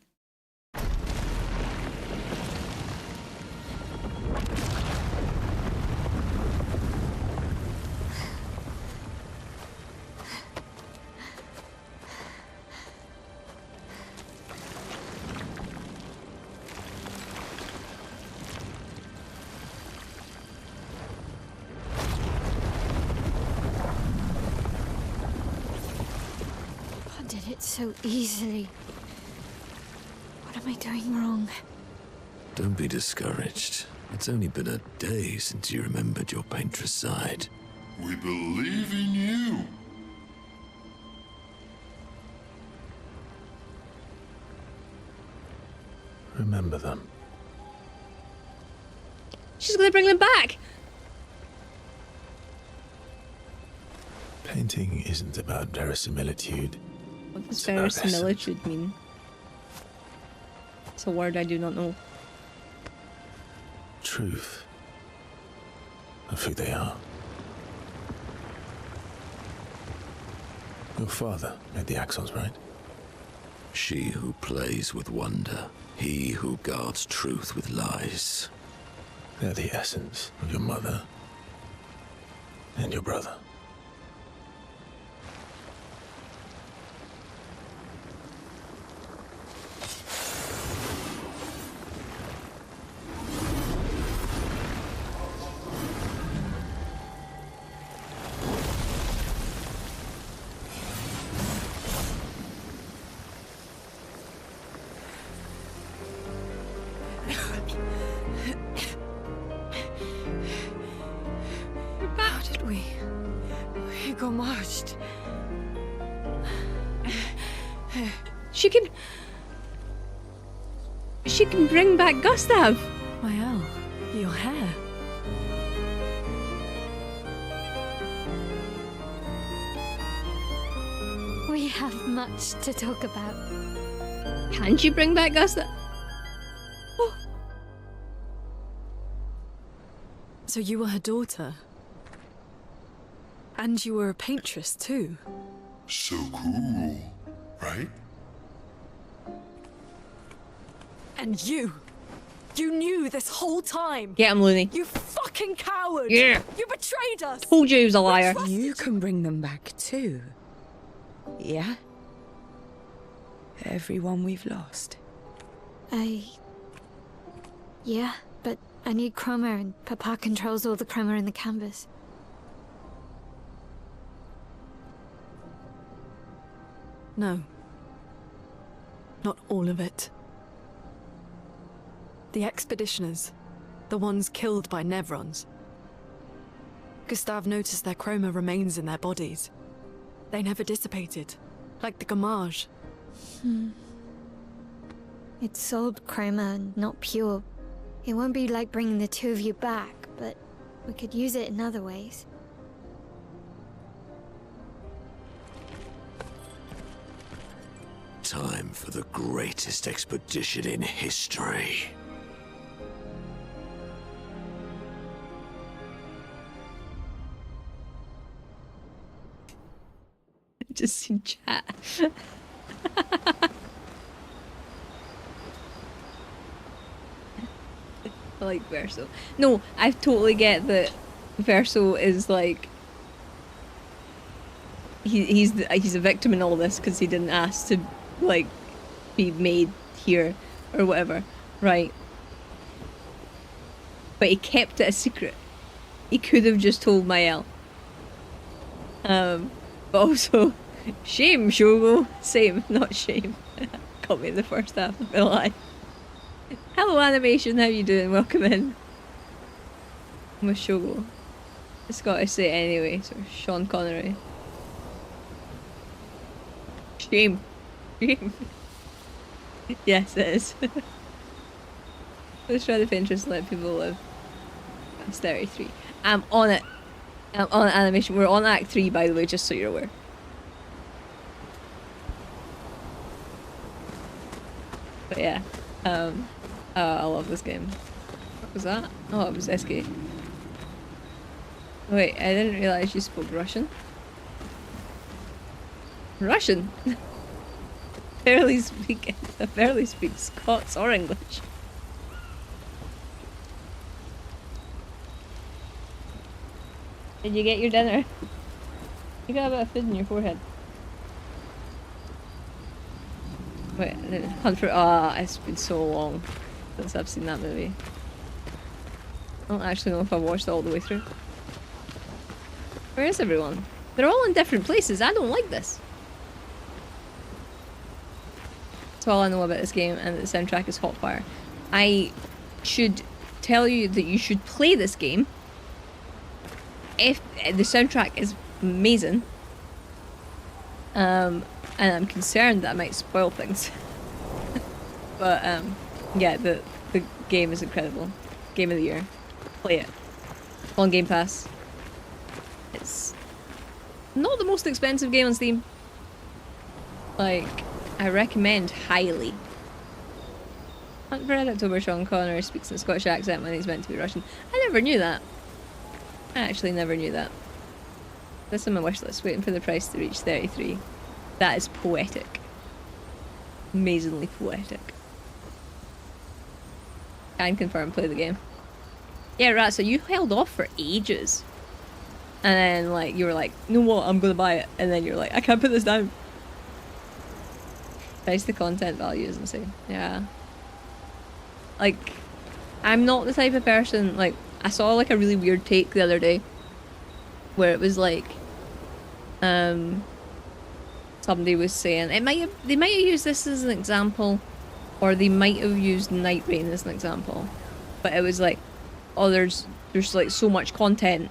So easily. What am I doing wrong? Don't be discouraged. It's only been a day since you remembered your Paintress side. We believe in you. Remember them. She's gonna bring them back! Painting isn't about verisimilitude. What does verisimilitude mean? It's a word I do not know. Truth of who they are. Your father made the axons, right? She who plays with wonder, he who guards truth with lies. They're the essence of your mother and your brother. She can bring back Gustav. Wow, your hair. We have much to talk about. Can she bring back Gustav? Oh. So you were her daughter? And you were a paintress too? So cool, right? And you knew this whole time. Get him, Looney. You fucking coward. Yeah. You betrayed us. Told you he was a liar. You can bring them back too. Yeah? Everyone we've lost. Yeah, but I need chroma and Papa controls all the chroma in the canvas. No. Not all of it. The Expeditioners. The ones killed by Nevrons. Gustav noticed their chroma remains in their bodies. They never dissipated. Like the Gamage. It's sold chroma and not pure. It won't be like bringing the two of you back, but we could use it in other ways. time for the greatest expedition in history. Just seen chat. I like Verso. No, I totally get that Verso is like he's a victim in all this because he didn't ask to like be made here or whatever, right? But he kept it a secret. He could have just told Mael. But also, shame, Shogo. Same, not shame. Got me in the first half, not gonna lie. Hello, animation. How you doing? Welcome in. I'm with Shogo. I got to say it anyway. So Sean Connery. Shame. Shame. Yes, it is. Let's try the Paintress to let people live. That's 33. I'm on it. I'm on animation. We're on Act 3, by the way, just so you're aware. But yeah. I love this game. What was that? Oh, it was SK. Wait, I didn't realize you spoke Russian. Russian? I barely speak Scots or English. Did you get your dinner? You got a bit of food in your forehead. Wait, Hunt for... it's been so long since I've seen that movie. I don't actually know if I've watched it all the way through. Where is everyone? They're all in different places. I don't like this. That's all I know about this game, and the soundtrack is hot fire. I should tell you that you should play this game if the soundtrack is amazing. And I'm concerned that I might spoil things. But yeah, the game is incredible. Game of the year. Play it. On Game Pass. It's not the most expensive game on Steam. Like, I recommend highly. Hunt for Red October, Sean Connery speaks in a Scottish accent when he's meant to be Russian. I never knew that. I actually never knew that. This is on my wish list, waiting for the price to reach 33. That is poetic. Amazingly poetic. Can confirm, play the game. Yeah, right, so you held off for ages. And then, like, you were like, you know what, I'm gonna buy it. And then you're like, I can't put this down. Price the content value is insane. Yeah. Like, I'm not the type of person, like, I saw, like, a really weird take the other day. Where it was like, somebody was saying, they might have used this as an example, or they might have used Night Rain as an example. But it was like, oh, there's like so much content,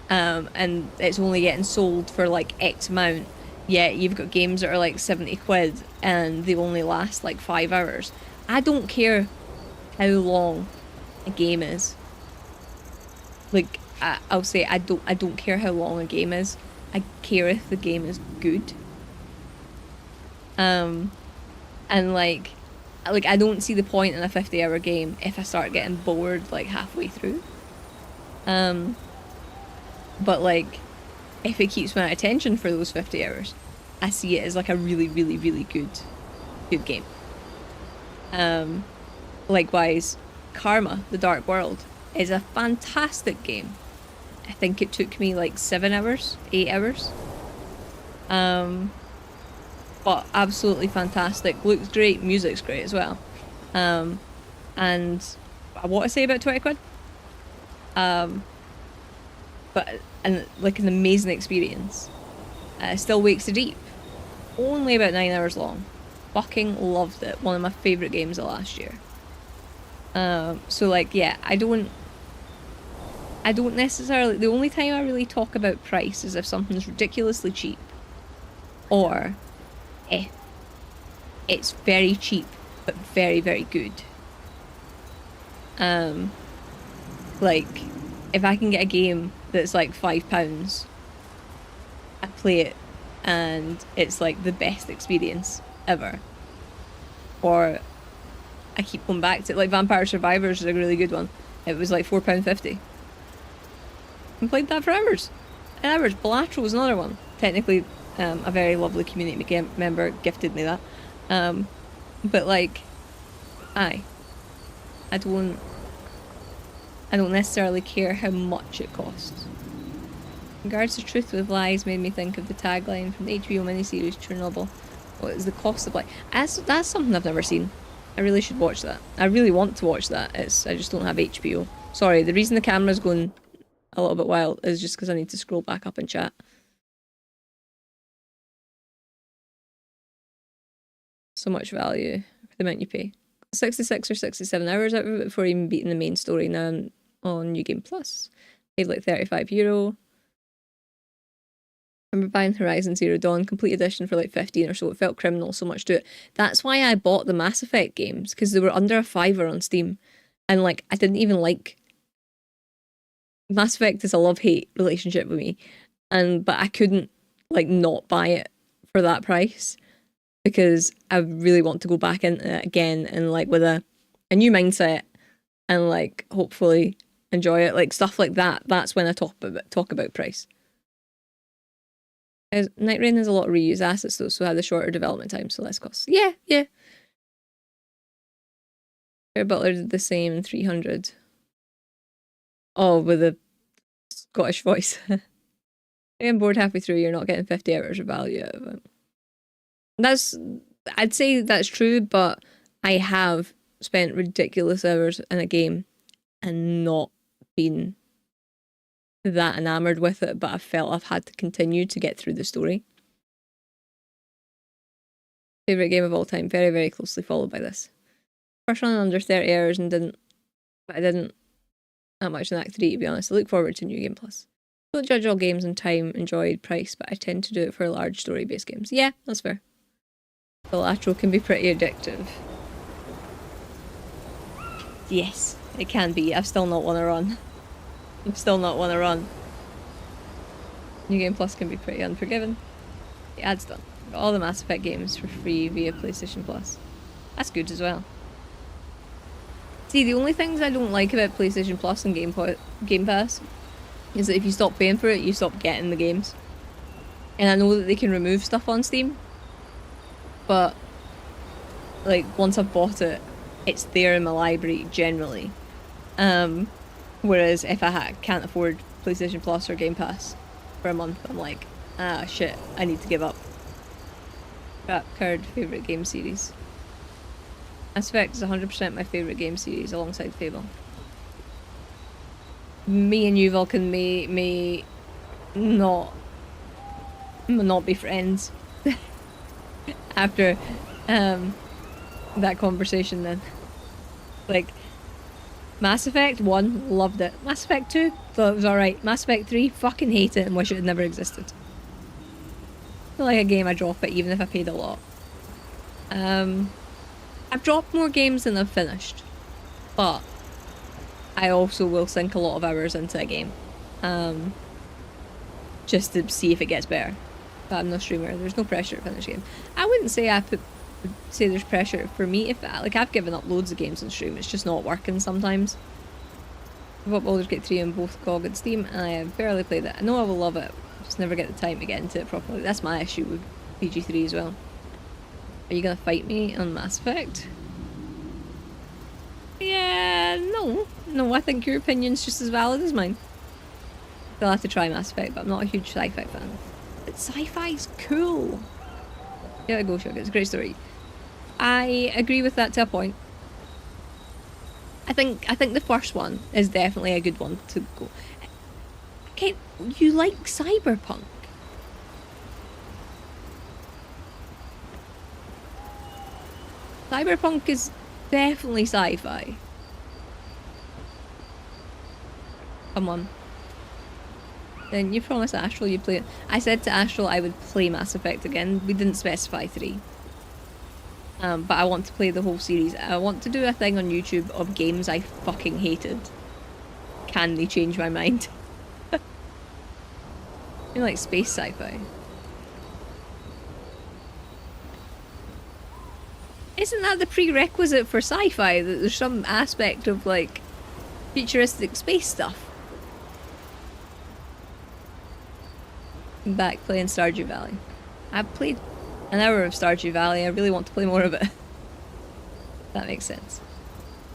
and it's only getting sold for like X amount, yet you've got games that are like 70 quid and they only last like 5 hours. I don't care how long a game is. Like, I'll say I don't care how long a game is. I care if the game is good. And like I don't see the point in a 50-hour game if I start getting bored like halfway through. But like, if it keeps my attention for those 50 hours, I see it as like a really, really, really good game. Likewise, Karma: The Dark World is a fantastic game. I think it took me like 7 hours, 8 hours. But absolutely fantastic. Looks great, music's great as well. And I want to say about 20 quid. But like an amazing experience. Still Wakes the Deep. Only about 9 hours long. Fucking loved it. One of my favourite games of last year. So like, yeah, I don't necessarily, the only time I really talk about price is if something's ridiculously cheap, or if it's very cheap but very, very good. Like, if I can get a game that's like £5, I play it and it's like the best experience ever. or I keep going back to it. Like Vampire Survivors is a really good one. It was like £4.50. I played that for hours and hours. Balatro was another one. Technically, a very lovely community member gifted me that. But like, I don't necessarily care how much it costs. Regards to Truth with Lies made me think of the tagline from the HBO miniseries Chernobyl. What is the cost of life? That's something I've never seen. I really should watch that. I really want to watch that. I just don't have HBO. Sorry, the reason the camera's going a little bit wild is just because I need to scroll back up and chat. So much value for the amount you pay. 66 or 67 hours out of it before even beating the main story. Now I'm on New Game Plus. Paid like €35. I remember buying Horizon Zero Dawn Complete Edition for like 15 or so. It felt criminal, so much to it. That's why I bought the Mass Effect games, because they were under a $5 on Steam. And like, I didn't even like... Mass Effect is a love-hate relationship with me. But I couldn't like not buy it for that price, because I really want to go back into it again and like with a new mindset and like hopefully enjoy it. Like stuff like that, that's when I talk about price. Night Rain has a lot of reused assets though, so had a shorter development time, so less costs. Yeah. Air Butler did the same in 300. Oh, with a Scottish voice. I'm bored halfway through, you're not getting 50 hours of value out of it. I'd say that's true, but I have spent ridiculous hours in a game and not been that enamored with it, but I felt I've had to continue to get through the story. Favourite game of all time, very, very closely followed by this. First one in under 30 hours and I didn't that much in Act 3, to be honest. I look forward to New Game Plus. Don't judge all games on time, enjoyed, price, but I tend to do it for large story-based games. Yeah, that's fair. The lateral can be pretty addictive. Yes, it can be. I've still not won a run. New Game Plus can be pretty unforgiving. The ad's done. Got all the Mass Effect games for free via PlayStation Plus. That's good as well. See, the only things I don't like about PlayStation Plus and Game Pass is that if you stop paying for it, you stop getting the games. And I know that they can remove stuff on Steam, but like once I've bought it, it's there in my library generally. Whereas if I can't afford PlayStation Plus or Game Pass for a month, I'm like, ah shit, I need to give up. Crap card favourite game series. Mass Effect is 100% my favourite game series alongside Fable. Me and you, Vulcan, may not be friends after that conversation then. Like, Mass Effect 1, loved it. Mass Effect 2, thought it was alright. Mass Effect 3, fucking hate it and wish it had never existed. I feel like a game I drop it even if I paid a lot. I've dropped more games than I've finished, but I also will sink a lot of hours into a game, just to see if it gets better. But I'm no streamer, there's no pressure to finish a game. I wouldn't say say there's pressure for me. If like, I've given up loads of games on stream, it's just not working sometimes. I've got Baldur's Gate 3 on both GOG and Steam, and I have barely played it. I know I will love it, just never get the time to get into it properly. That's my issue with PG3 as well. Are you gonna fight me on Mass Effect? Yeah, no, I think your opinion's just as valid as mine. I'll have to try Mass Effect, but I'm not a huge sci-fi fan. But sci-fi's cool. Yeah, go Shug, it's a great story. I agree with that to a point. I think the first one is definitely a good one to go. Okay, you like cyberpunk? Cyberpunk is definitely sci-fi. Come on. Then you promised Astral you'd play it. I said to Astral I would play Mass Effect again. We didn't specify 3. But I want to play the whole series. I want to do a thing on YouTube of games I fucking hated. Can they change my mind? I feel like space sci-fi. Isn't that the prerequisite for sci-fi? That there's some aspect of like futuristic space stuff? I'm back playing Stardew Valley. I've played an hour of Stardew Valley. I really want to play more of it. That makes sense.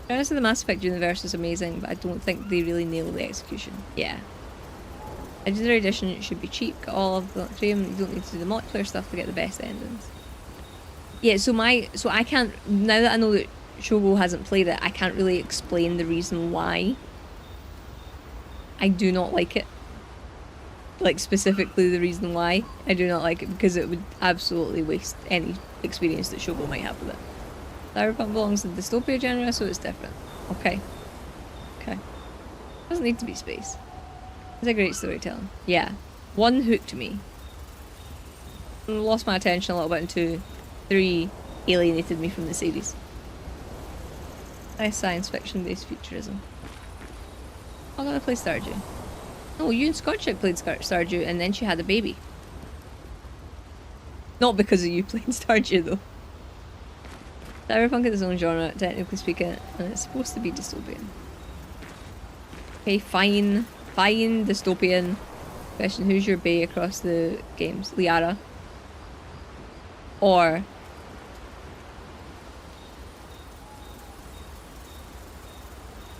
The rest of the Mass Effect universe is amazing, but I don't think they really nail the execution. Yeah. Legendary Edition should be cheap, got all of the Ethereum, you don't need to do the multiplayer stuff to get the best endings. Yeah, so I can't, now that I know that Shogo hasn't played it, I can't really explain the reason why I do not like it. Like, specifically the reason why I do not like it, because it would absolutely waste any experience that Shogo might have with it. Cyberpunk belongs to the dystopia genre, so it's different. Okay. Okay. Doesn't need to be space. It's a great storytelling. Yeah. 1 hooked me. Lost my attention a little bit in 2. 3 alienated me from the series. Nice science fiction based futurism. I'm gonna play Stardew. No, you and Scotchick played Stardew and then she had a baby. Not because of you playing Stardew though. Cyberpunk is its own genre, technically speaking, and it's supposed to be dystopian. Okay, fine. Fine, dystopian. Question, who's your bae across the games? Liara? Or...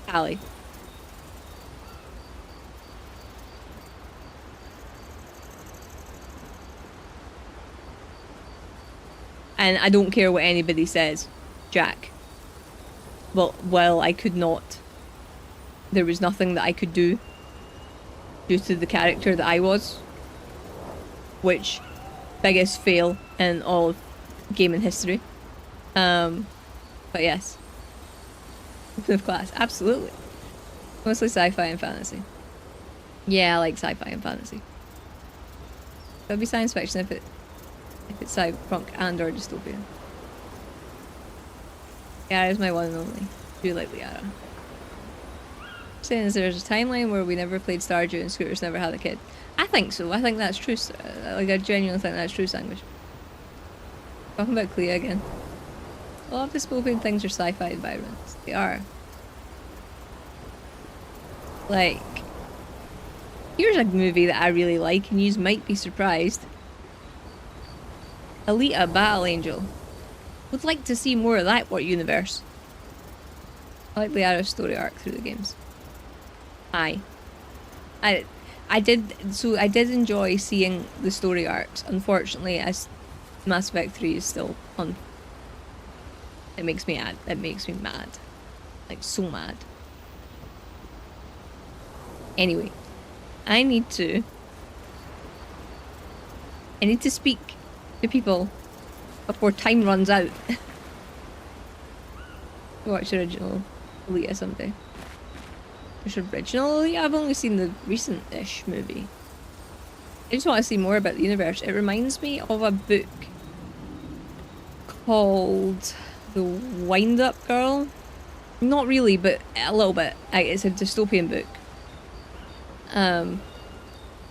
Allie? And I don't care what anybody says. Jack. Well, I could not. There was nothing that I could do due to the character that I was. Which, biggest fail in all of gaming history. But yes. Of class, absolutely. Mostly sci-fi and fantasy. Yeah, I like sci-fi and fantasy. It'll be science fiction if it's cyberpunk and or dystopian. Liara is my one and only. I do like Liara. Saying is there's a timeline where we never played Stardew and Scooters never had a kid. I think so. I think that's true. Like, I genuinely think that's true, Sandwich. Talking about Clea again. A lot of dystopian things are sci-fi environments. They are. Like, here's a movie that I really like and you might be surprised. Alita Battle Angel. Would like to see more of that universe. I like Liara's story arc through the games. I did enjoy seeing the story arcs. Unfortunately, as Mass Effect 3 is still on. It makes me mad. It makes me mad. Like, so mad. Anyway, I need to speak to people before time runs out. Watch the original Alita someday. There's original Alita? I've only seen the recent-ish movie. I just want to see more about the universe. It reminds me of a book called The Wind-Up Girl. Not really, but a little bit. It's a dystopian book.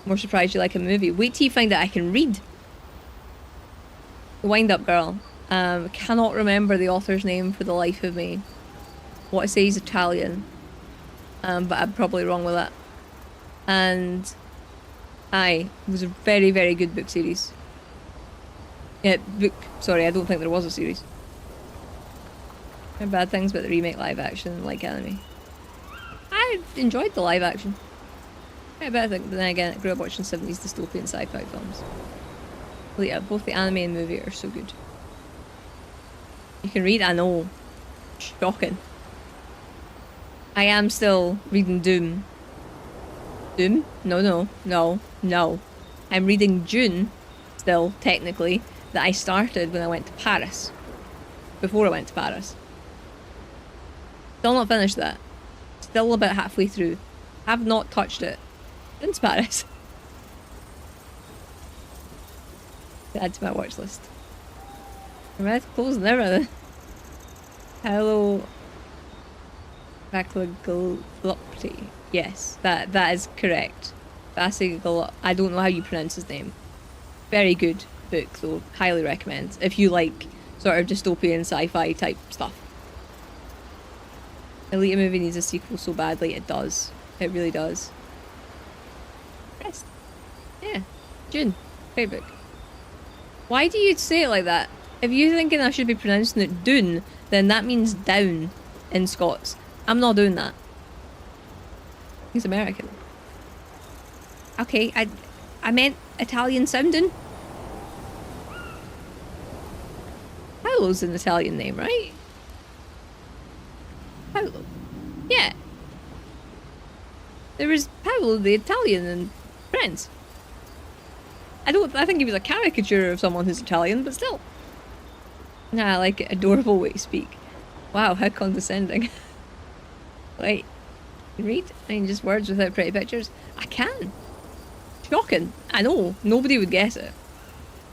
More surprised you like a movie. Wait till you find out I can read. The Wind-Up Girl. Cannot remember the author's name for the life of me. What I say is Italian. But I'm probably wrong with that. And it was a very, very good book series. Yeah, sorry, I don't think there was a series. There are bad things about the remake live action like anime. I enjoyed the live action. Yeah, but then again, I grew up watching 70s dystopian sci-fi films. But yeah, both the anime and movie are so good. You can read, I know. Shocking. I am still reading Doom. Doom? No. I'm reading Dune, still, technically, that I started when I went to Paris. Before I went to Paris. Still not finished that. Still about halfway through. Have not touched it since Paris. Add to my watch list. I'm ready to close and everything. Hello. Baklagolopti. Yes, that is correct. Basigolop. I don't know how you pronounce his name. Very good book though. Highly recommend. If you like sort of dystopian sci-fi type stuff. Elite movie needs a sequel so badly. It does. It really does. Rest. Yeah. June. Great book. Why do you say it like that? If you're thinking I should be pronouncing it Dune, then that means down in Scots. I'm not doing that. He's American. Okay, I meant Italian sounding. Paolo's an Italian name, right? Paolo. Yeah. There was Paolo the Italian in Friends. I think he was a caricature of someone who's Italian, but still. Nah, I like it. Adorable way to speak. Wow, how condescending. Wait. You can read? I mean, just words without pretty pictures? I can. Shocking. I know. Nobody would guess it.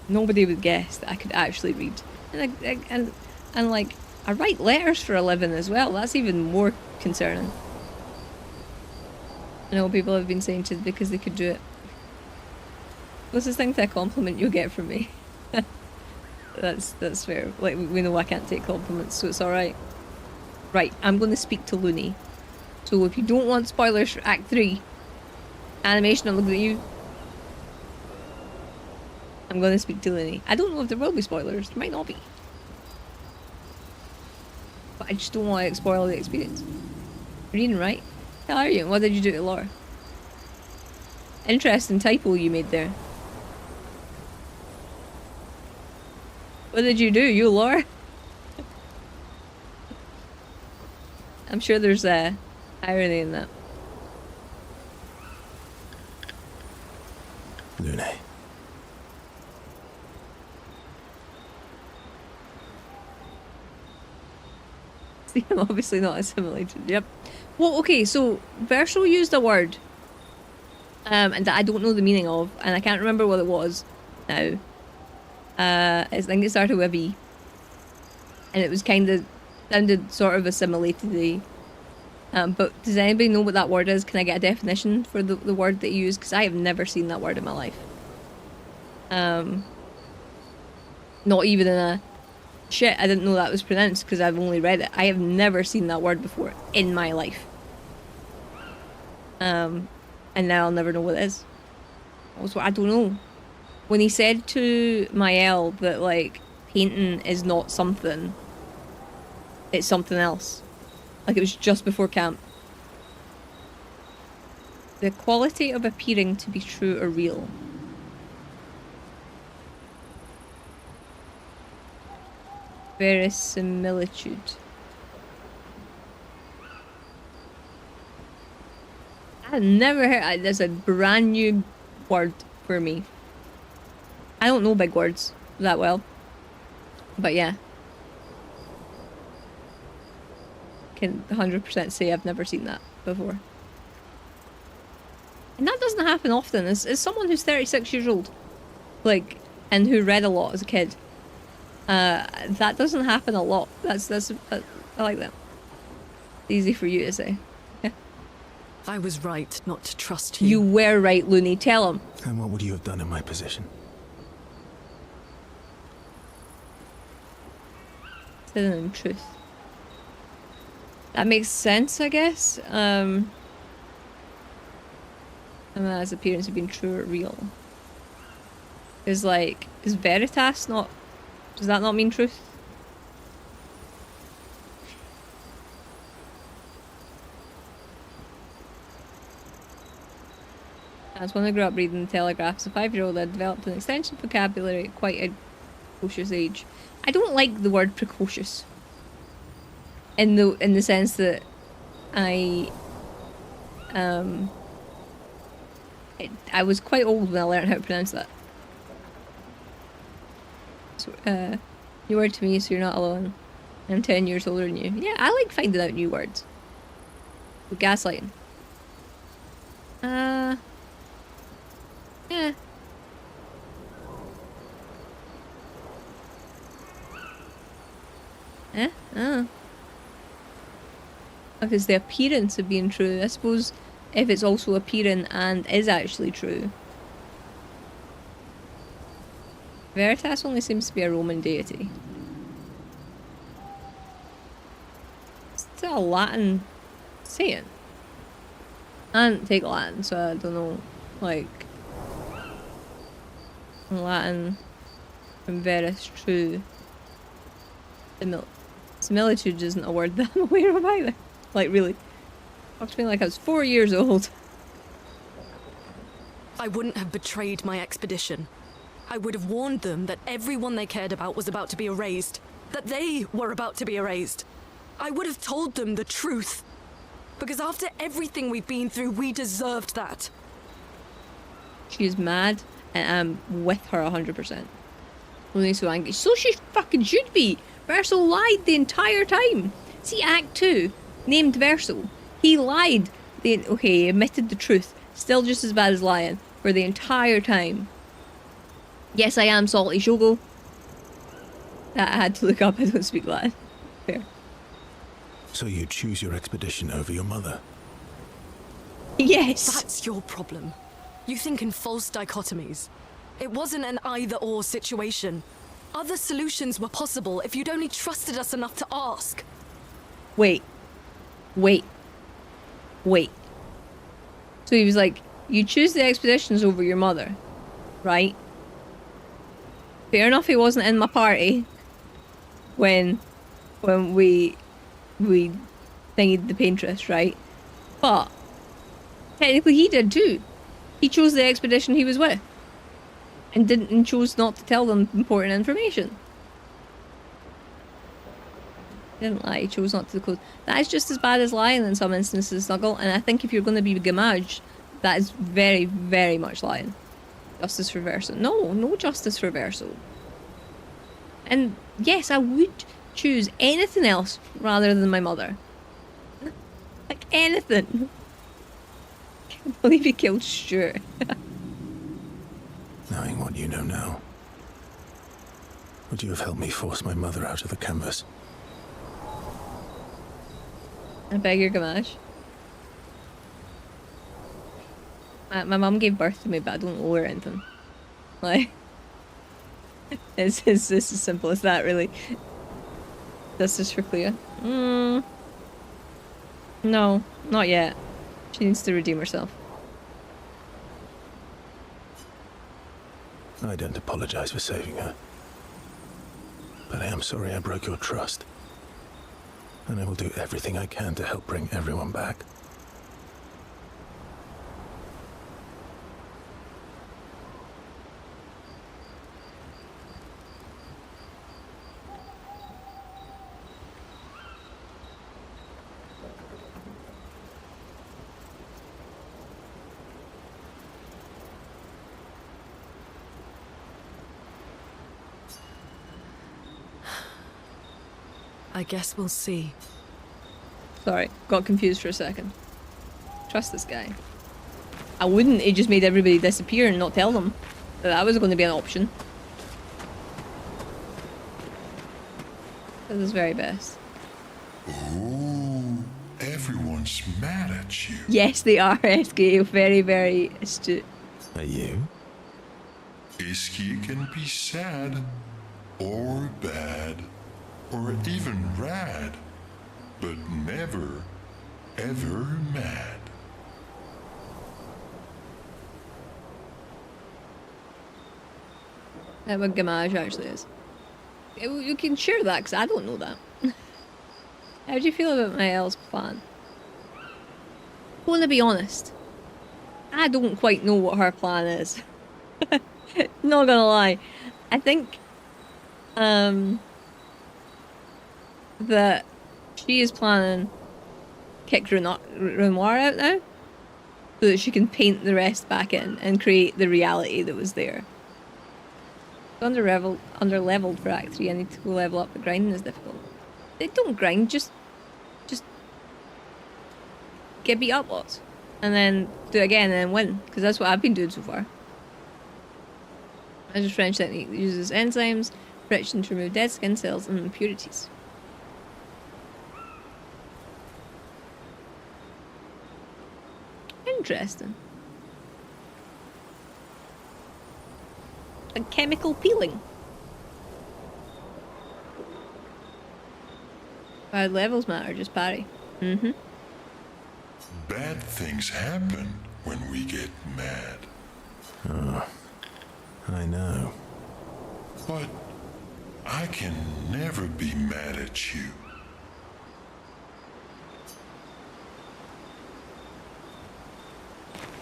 Nobody would guess that I could actually read. And like, I write letters for a living as well. That's even more concerning. I know people have been saying to because they could do it. Closest thing to a compliment you'll get from me. That's fair. Like, we know I can't take compliments, so it's alright. Right, I'm going to speak to Looney. So if you don't want spoilers for Act 3, animation, I'm looking at you. I'm going to speak to Looney. I don't know if there will be spoilers. There might not be. But I just don't want to spoil the experience. Reading, right? How are you? What did you do to Laura? Interesting typo you made there. What did you do, you Laura? I'm sure there's irony in that. Lune. See, I'm obviously not assimilated. Yep. Well, okay, so Verso used a word and that I don't know the meaning of, and I can't remember what it was now. I think it started with a V, and it was kind of sounded sort of assimilated-y. But does anybody know what that word is? Can I get a definition for the word that you used? Because I have never seen that word in my life. Not even in a shit, I didn't know that was pronounced because I've only read it. I have never seen that word before in my life. And now I'll never know what it is. Also, I don't know. When he said to Mael that, like, painting is not something, it's something else. Like, it was just before camp. The quality of appearing to be true or real. Verisimilitude. I've never heard. There's a brand new word for me. I don't know big words that well, but yeah, can 100% say I've never seen that before, and that doesn't happen often. As someone who's 36 years old, like, and who read a lot as a kid, that doesn't happen a lot. That's I like that. Easy for you to say. I was right not to trust you. You were right, Looney. Tell him. And what would you have done in my position? In truth. That makes sense, I guess. And his appearance of being true or real. Is like, is veritas not, does that not mean truth? As when I grew up reading the Telegraph as a 5-year-old, I developed an extensive vocabulary at quite a precocious age. I don't like the word precocious. In the sense that I was quite old when I learned how to pronounce that. So, new word to me, so you're not alone. I'm 10 years older than you. Yeah, I like finding out new words. So, gaslighting. Yeah. Oh. If it's the appearance of being true, I suppose if it's also appearing and is actually true. Veritas only seems to be a Roman deity. that a Latin saying? I didn't take Latin, so I don't know, like, Latin from veris true. Similitude isn't a word that I'm aware of either. Like, really. Talk to me like I was 4 years old. I wouldn't have betrayed my expedition. I would have warned them that everyone they cared about was about to be erased. That they were about to be erased. I would have told them the truth. Because after everything we've been through, we deserved that. She's mad, and I'm with her 100%. Only so angry. So she fucking should be! Verso lied the entire time! See Act 2, named Verso. He lied. Okay, he admitted the truth. Still just as bad as lying. For the entire time. Yes, I am salty Shogo. That I had to look up, I don't speak Latin. Fair. So you choose your expedition over your mother? Yes! That's your problem. You think in false dichotomies. It wasn't an either-or situation. Other solutions were possible if you'd only trusted us enough to ask. Wait. Wait. Wait. So he was like, you choose the expeditions over your mother, right? Fair enough he wasn't in my party when we thingied the Paintress, right? But technically he did too. He chose the expedition he was with. And chose not to tell them important information. He didn't lie, he chose not to disclose. That is just as bad as lying in some instances, Snuggle, and I think if you're going to be Gamage, that is very, very much lying. Justice for Verso. No justice for Verso. And yes, I would choose anything else rather than my mother. Like anything. I can't believe he killed Stuart. Knowing what you know now, would you have helped me force my mother out of the canvas? I beg your Gamash. My mum gave birth to me, but I don't owe her anything. Like, it's as simple as that, really. That's just for Claire. No, not yet. She needs to redeem herself. I don't apologize for saving her. But I am sorry I broke your trust. And I will do everything I can to help bring everyone back. I guess we'll see. Sorry, got confused for a second. Trust this guy. I wouldn't, he just made everybody disappear and not tell them that was going to be an option. That is very best. Oh, everyone's mad at you. Yes, they are, SK. Very, very astute. Are you? Iski can be sad, or bad, or even rad, but never, ever mad. That's what Gamage actually is. You can share that, because I don't know that. How do you feel about my Elle's plan? I'm going to be honest. I don't quite know what her plan is. Not gonna lie. I think that she is planning kick Renoir out now so that she can paint the rest back in and create the reality that was there. Under leveled for Act 3. I need to go level up, but grinding is difficult. They don't grind, just get beat up lots and then do it again and then win, because that's what I've been doing so far. As a French technique that uses enzymes, friction to remove dead skin cells and impurities. Interesting. Like chemical peeling. Bad levels matter, just parry. Mm-hmm. Bad things happen when we get mad. Oh, I know. But I can never be mad at you.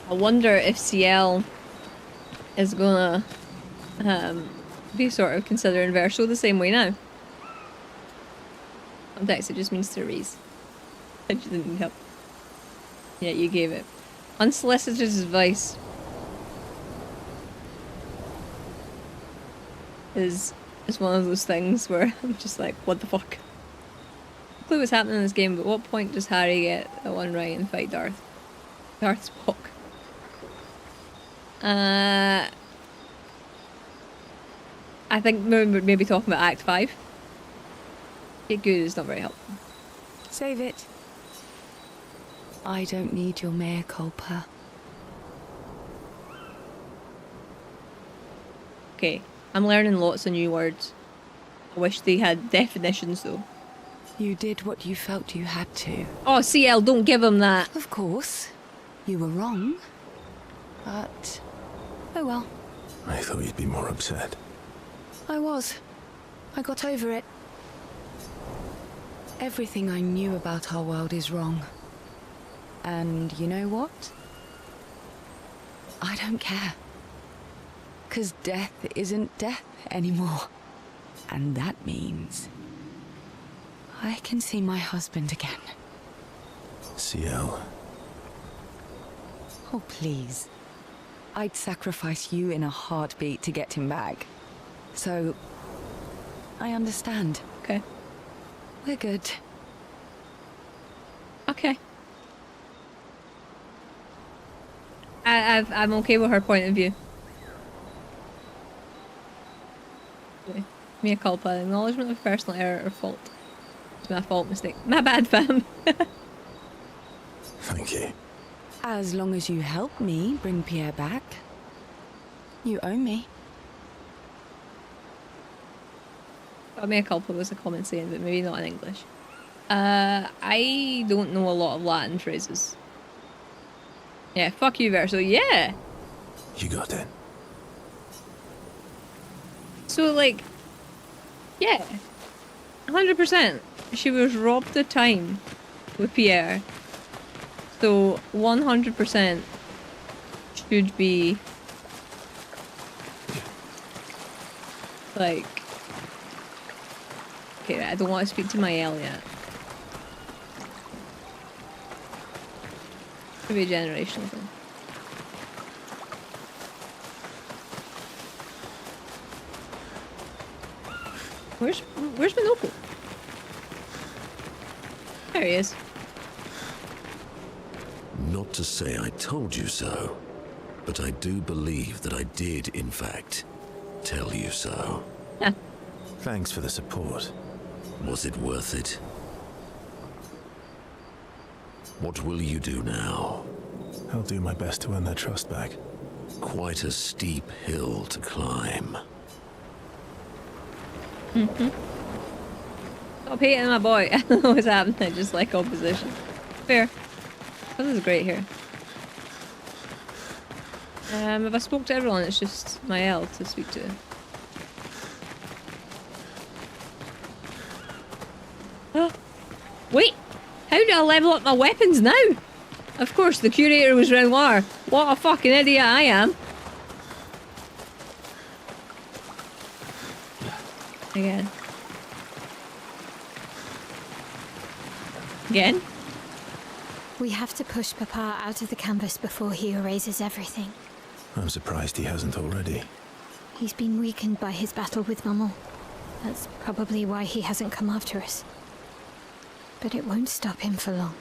I wonder if CL is gonna be sort of considering Verso the same way now. Context, it just means to raise. I just didn't need help. Yeah, you gave it. Unsolicited advice is one of those things where I'm just like, what the fuck? No clue what's happening in this game, but at what point does Harry get that one right and fight Darth? Darth's Spock. I think maybe talking about Act 5. Get good is not very helpful. Save it. I don't need your mea culpa. Okay, I'm learning lots of new words. I wish they had definitions though. You did what you felt you had to. Oh, CL, don't give him that. Of course. You were wrong. But... oh well. I thought you'd be more upset. I was. I got over it. Everything I knew about our world is wrong. And you know what? I don't care. 'Cause death isn't death anymore. And that means I can see my husband again. CL. Oh, please. I'd sacrifice you in a heartbeat to get him back. So, I understand. Okay. We're good. Okay. I'm okay with her point of view. Mea culpa, acknowledgement of personal error or fault. It's my fault, mistake. My bad, fam. Thank you. As long as you help me bring Pierre back, you owe me. Mea culpa was a common saying, but maybe not in English. I don't know a lot of Latin phrases. Yeah, fuck you, Verso. Yeah! You got it. So, like, yeah. 100%. She was robbed of time with Pierre. So, 100% should be, like... Okay, I don't want to speak to my L yet. Could be a generational thing. Where's Minopo? There he is. Not to say I told you so, but I do believe that I did, in fact, tell you so. Yeah. Thanks for the support. Was it worth it? What will you do now? I'll do my best to earn their trust back. Quite a steep hill to climb. Mm-hmm. Stop hating my boy. I don't know what's happening. I just like opposition. Fair. This is great here. If I spoke to everyone, it's just my L to speak to. Oh. Wait! How do I level up my weapons now? Of course, the curator was Renoir. What a fucking idiot I am. Again. Again? We have to push Papa out of the canvas before he erases everything. I'm surprised he hasn't already. He's been weakened by his battle with Maman. That's probably why he hasn't come after us. But it won't stop him for long.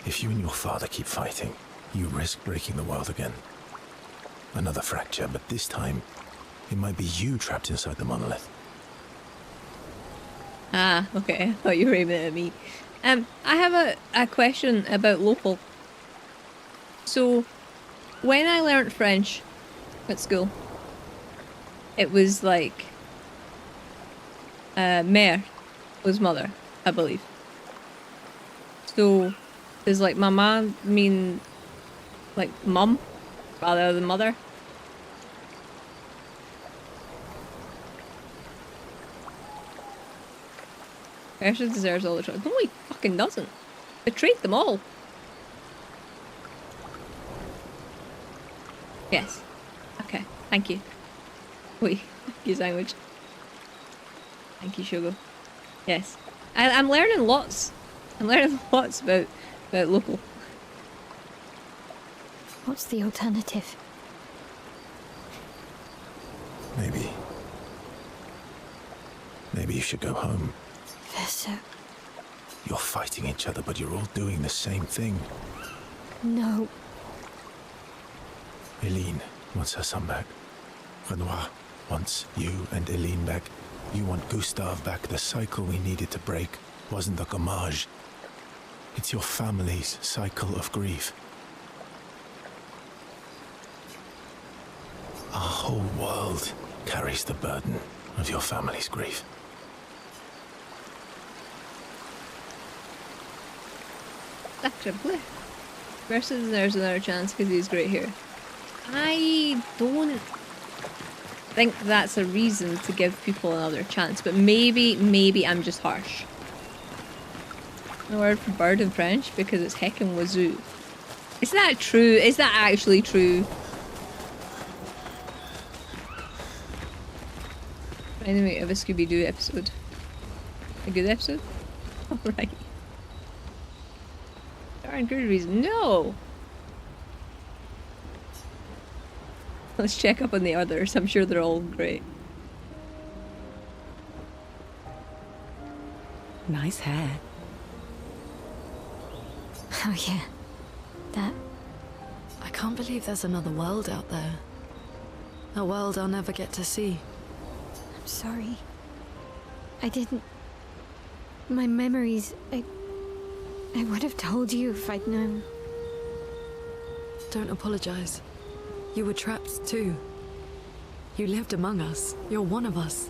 If you and your father keep fighting, you risk breaking the world again. Another fracture, but this time, it might be you trapped inside the monolith. Ah, okay. I thought you were aiming at me. I have a question about local. So, when I learnt French at school, it was like, mère was mother, I believe. So, does like mama mean like mum rather than mother? Paintress deserves all the trust. No, he fucking doesn't. Betrayed them all. Yes. Okay. Thank you. Wait. Thank you, sandwich. Thank you, sugar. Yes. I'm learning lots. I'm learning lots about local. What's the alternative? Maybe you should go home. Professor. You're fighting each other, but you're all doing the same thing. No. Eileen wants her son back. Renoir wants you and Eileen back. You want Gustave back. The cycle we needed to break wasn't the gommage. It's your family's cycle of grief. Our whole world carries the burden of your family's grief. Actively. Versus there's another chance because he's great here. I don't think that's a reason to give people another chance, but maybe I'm just harsh. The word for bird in French because it's heckin' wazoo. Is that true? Is that actually true? Anyway, of a Scooby-Doo episode. A good episode? Alright. Darn good reason. No! Let's check up on the others. I'm sure they're all great. Nice hair. Oh yeah. That. I can't believe there's another world out there. A world I'll never get to see. I'm sorry. I didn't... My memories... I would have told you if I'd known. Don't apologize. You were trapped too. You lived among us. You're one of us.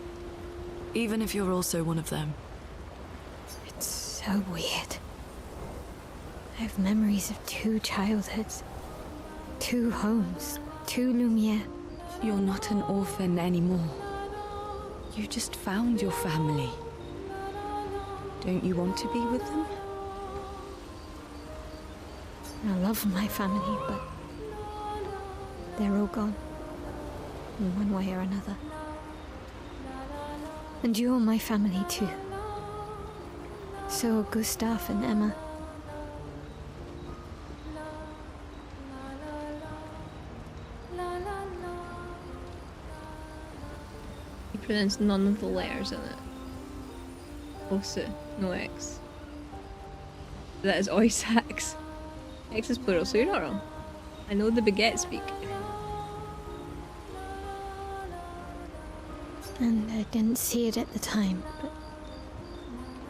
Even if you're also one of them. It's so weird. I have memories of 2 childhoods. 2 homes. 2 Lumiere. You're not an orphan anymore. You just found your family. Don't you want to be with them? I love my family, but they're all gone. In one way or another. And you're my family too. So are Gustave and Emma. You pronounced none of the letters in it. Also, no X. That is Oisax. X is plural, so you're not wrong. I know the baguette speak. And I didn't see it at the time, but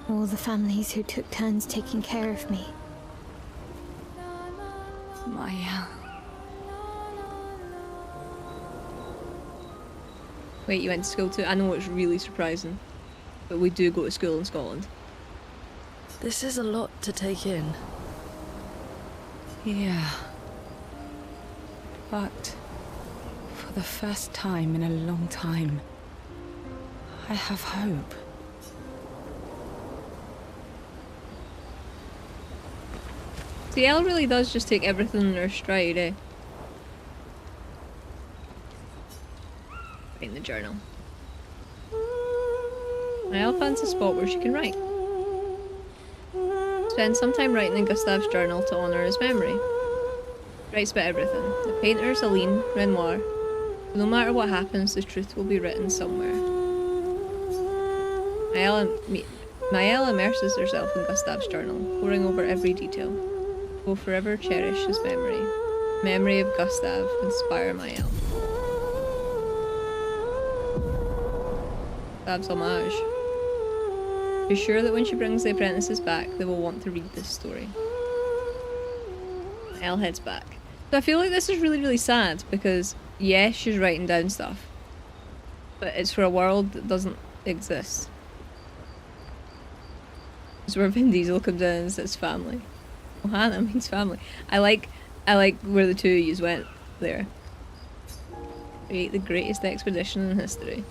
all the families who took turns taking care of me. Maya. Wait, you went to school too? I know it's really surprising, but we do go to school in Scotland. This is a lot to take in. Yeah. But for the first time in a long time, I have hope. See, Elle really does just take everything in her stride, eh? Write in the journal. Elle finds a spot where she can write. Spend some time writing in Gustave's journal to honour his memory. Writes about everything. The painters, Aline, Renoir. No matter what happens, the truth will be written somewhere. Maëlle immerses herself in Gustave's journal, poring over every detail. Will forever cherish his memory. Memory of Gustave, inspire Maëlle. Gustave's homage. Be sure that when she brings the apprentices back, they will want to read this story. Maëlle heads back. So I feel like this is really, really sad because, yes, she's writing down stuff, but it's for a world that doesn't exist. It's where Vin Diesel comes in and says family. Ohana means family. I like where the two of yous went there. Create the greatest expedition in history.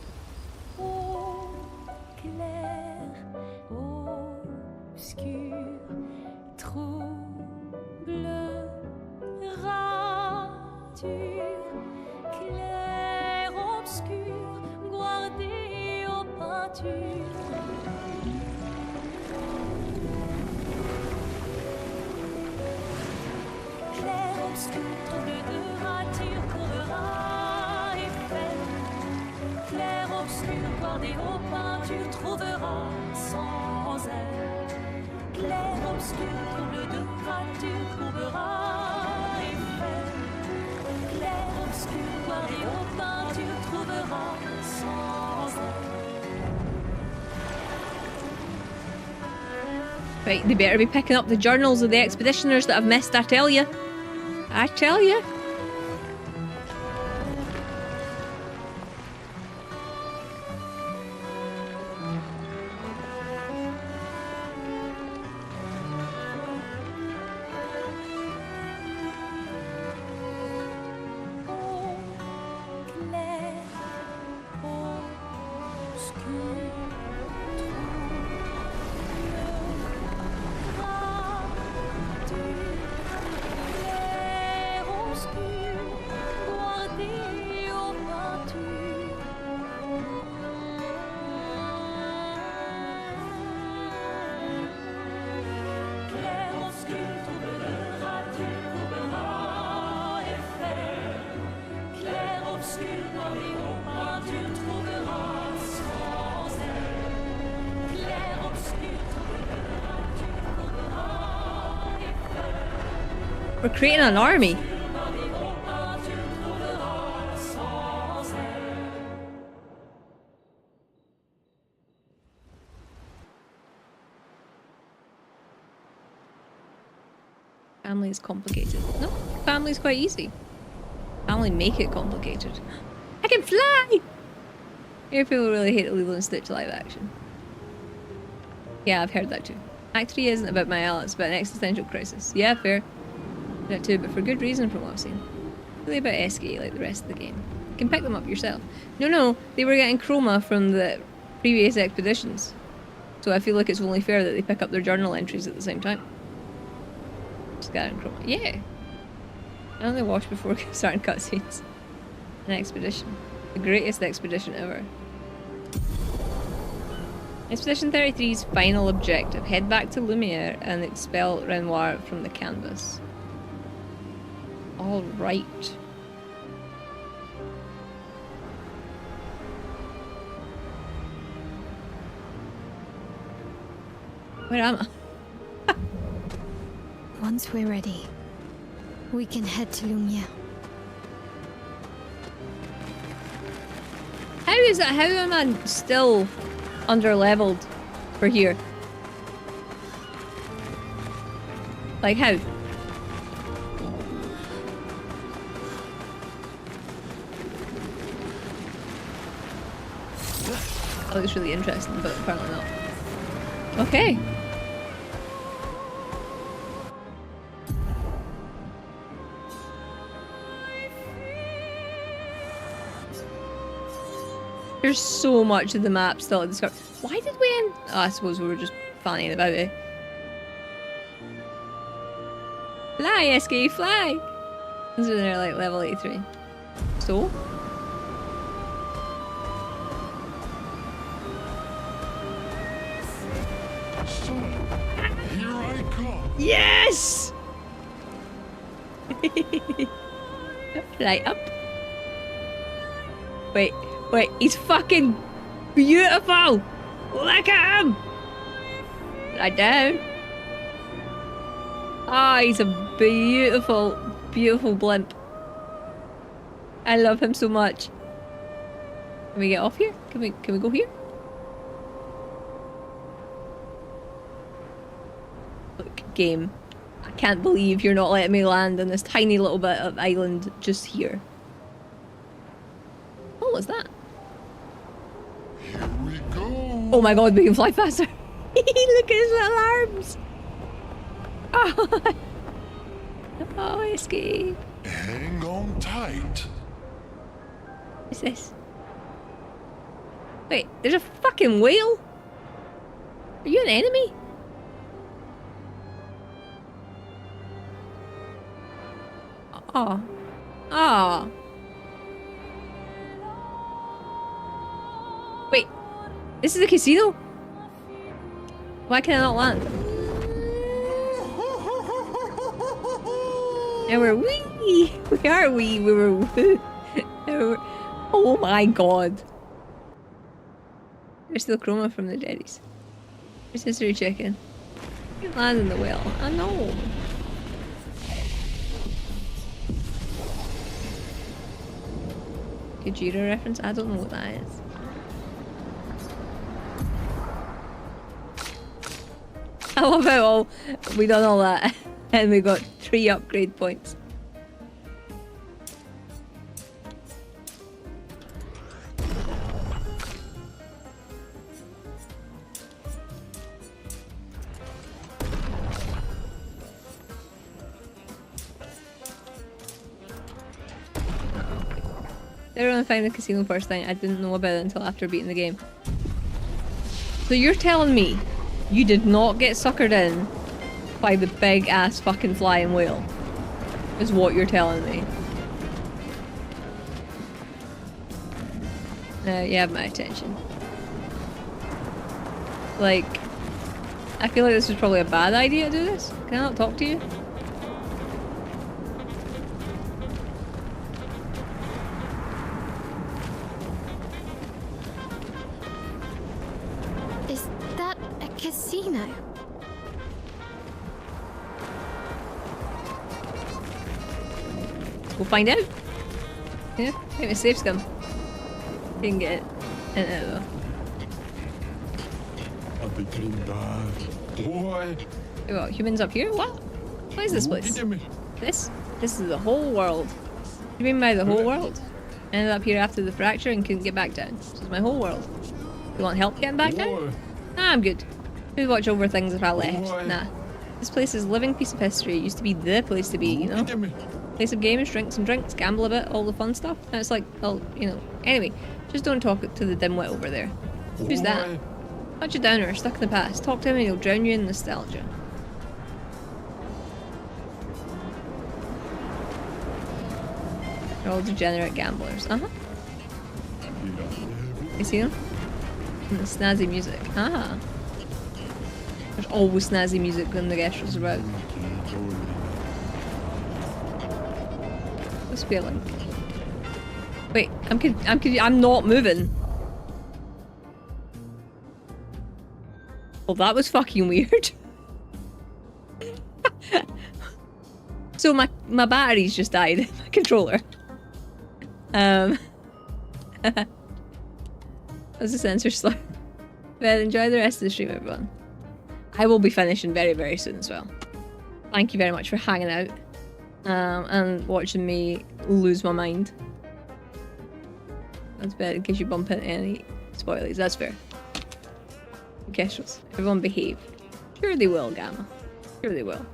Clair obscur rature, clair obscur guardé aux peintures. Clair obscur trouble de rature courera et fait. Clair obscur guardé aux peintures trouvera sans aide. Clair obscur trouble de rature trouvera et fait. Clair obscur guardé aux peintures trouvera sans aide. Right, they better be picking up the journals of the expeditioners that I've missed, I tell you. I tell you. We're creating an army. Family is complicated. No, family is quite easy. Family make it complicated. I can fly! Here people really hate Lilo and Stitch live action. Yeah, I've heard that too. Act 3 isn't about Maella, it's about an existential crisis. Yeah, fair. That too, but for good reason from what I've seen. Really about Escape like the rest of the game. You can pick them up yourself. No, they were getting chroma from the previous expeditions. So I feel like it's only fair that they pick up their journal entries at the same time. Just got it in chroma. Yeah. I only watched before starting cutscenes. An expedition. The greatest expedition ever. Expedition 33's final objective. Head back to Lumiere and expel Renoir from the canvas. All right. Where am I? Once we're ready, we can head to Lumiere. How is that? How am I still under-leveled for here? Like how? That looks really interesting, but apparently not. Okay. There's so much of the map still to discover. Why did we end? Oh, I suppose we were just fanning about it. Fly, SK, fly! This is like level 83. So? Here I come. Yes! Fly up. Wait, he's fucking beautiful! Look at him! Fly down. Ah, he's a beautiful, beautiful blimp. I love him so much. Can we get off here? Can we go here? Look, game. I can't believe you're not letting me land on this tiny little bit of island just here. What was that? Here we go. Oh my god, we can fly faster. Look at his little arms. Oh, oh, Esky. Hang on tight. What's this? Wait, there's a fucking whale? Are you an enemy? Oh. Oh. Wait, this is a casino? Why can I not land? And we're wee! We are wee, we were woo. Oh my god. There's still chroma from the Deddies. There's history chicken. You land in the well. I know. Gajira reference? I don't know what that is. I love how all we done all that and we got 3 upgrade points. Everyone find the casino first thing. I didn't know about it until after beating the game. So you're telling me you did not get suckered in by the big ass fucking flying whale? Is what you're telling me. You have my attention. Like, I feel like this was probably a bad idea to do this. Can I not talk to you? Casino. We'll find out. Yeah, maybe a safe scum. You can get it in it though. What, humans up here? What? What is this place? This is the whole world. What do you mean by the whole world? Ended up here after the fracture and couldn't get back down. This is my whole world. You want help getting back down? Nah, I'm good. Who'd watch over things if I left? Nah. This place is a living piece of history. It used to be the place to be, you know? Play some games, drink some drinks, gamble a bit, all the fun stuff. And it's like, well, you know. Anyway, just don't talk to the dimwit over there. Who's that? Bunch of downer, stuck in the past. Talk to him and he'll drown you in nostalgia. They're all degenerate gamblers. Uh-huh. You see them? And the snazzy music. Ah. There's always snazzy music when the Gestrel's about. Must be a link. Wait, I'm not moving. Well, that was fucking weird. So my batteries just died. My controller. That was a sensor slur. Well, enjoy the rest of the stream, everyone. I will be finishing very, very soon as well. Thank you very much for hanging out and watching me lose my mind. That's bad in case you bump into any spoilers. That's fair. Kestrels, everyone behave. Sure they will, Gamma. Sure they will.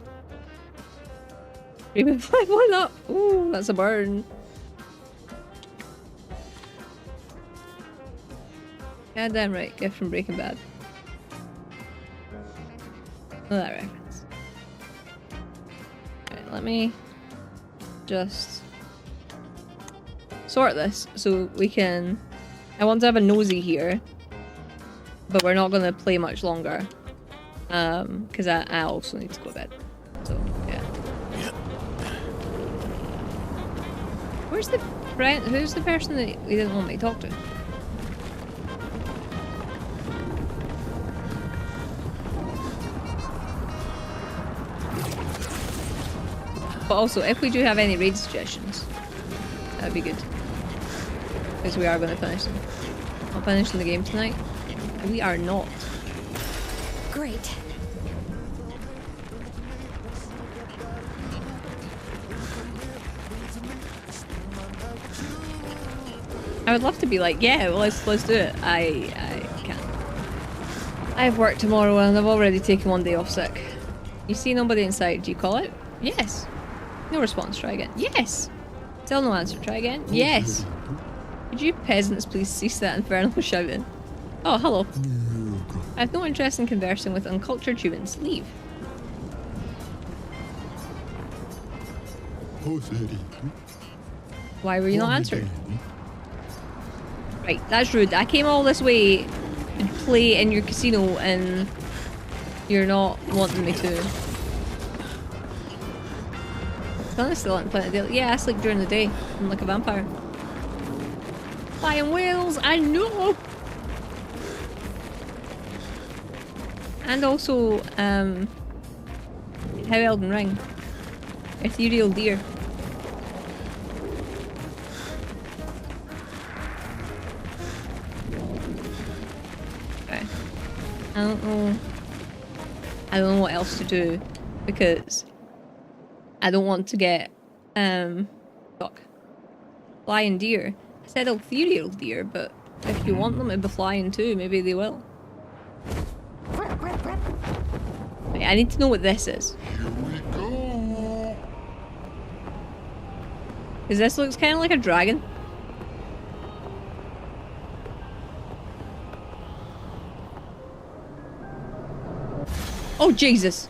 3.5, why not? Ooh, that's a burn. Goddamn right, gift from Breaking Bad. Know that reference. Alright, let me just sort this so we can... I want to have a nosy here, but we're not going to play much longer because I also need to go to bed. So, yeah. Where's the friend? Who's the person that we didn't want me to talk to? But also, if we do have any raid suggestions, that would be good. Because we are going to finish them. Not finishing the game tonight. We are not. Great. I would love to be like, yeah, well, let's do it. I can't. I have work tomorrow and I've already taken 1 day off sick. You see nobody inside, do you call it? Yes. No response, try again. Yes. Still no answer, try again. Yes. Could you peasants please cease that infernal shouting? Oh, hello. I have no interest in conversing with uncultured humans. Leave. Why were you not answered? Right, that's rude. I came all this way to play in your casino and you're not wanting me to. Honestly, I playing a deal. Yeah, I sleep during the day. I'm like a vampire. Flying whales, I know! And also, how Elden Ring. Ethereal deer. Okay. I don't know what else to do because I don't want to get fuck. Flying deer. I said ethereal deer, but if you want them to be flying too, maybe they will. Wait, I need to know what this is. Here we go. Because this looks kind of like a dragon. Oh Jesus!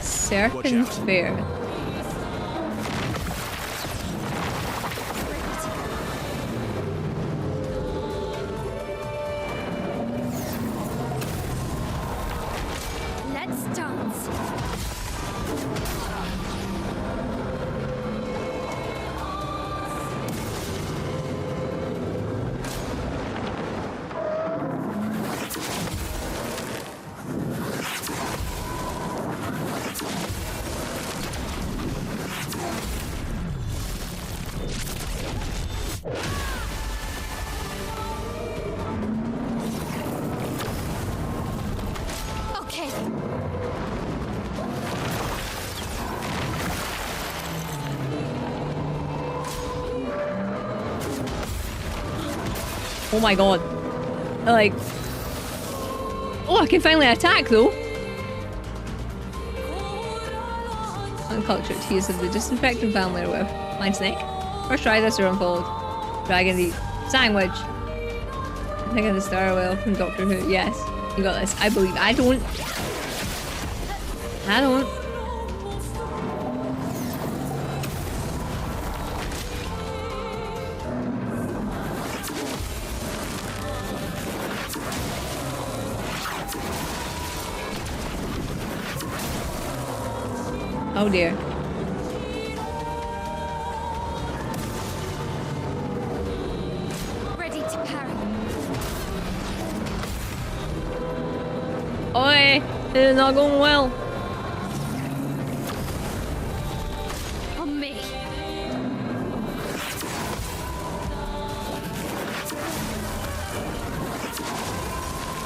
Serpent Fair. Let's dance. Okay. Oh my god. Like... Oh, I can finally attack though! Uncultured. He is of the disinfectant family or whatever. Mind snake. First try this or unfold. Dragon eat. Sandwich. I think of the Star Whale from Doctor Who. Yes. You got this. I believe. I don't. I don't. Oh dear. Ready to parry. Oi! This is not going well. On me.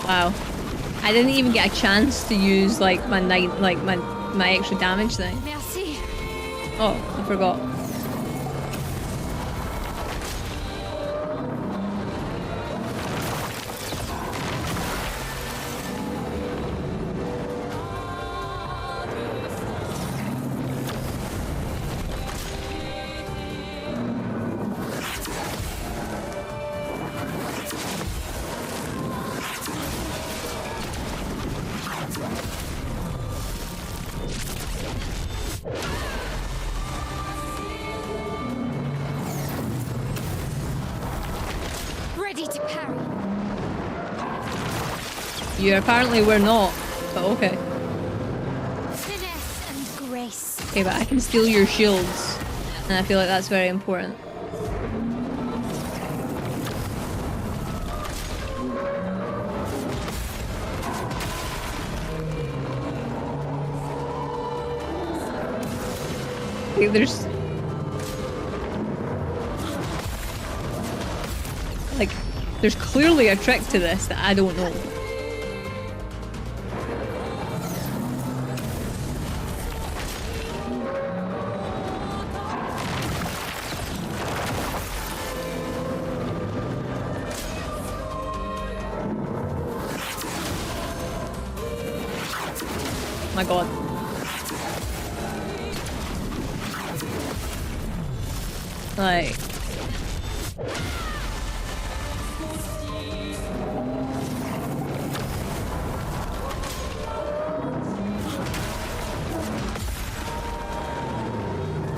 Wow. I didn't even get a chance to use like my my extra damage thing. Merci. Oh, I forgot. Ready to parry. You apparently were not, but okay. Finesse and grace. Okay, but I can steal your shields, and I feel like that's very important. Okay, there's... like, there's clearly a trick to this that I don't know. My god. Like...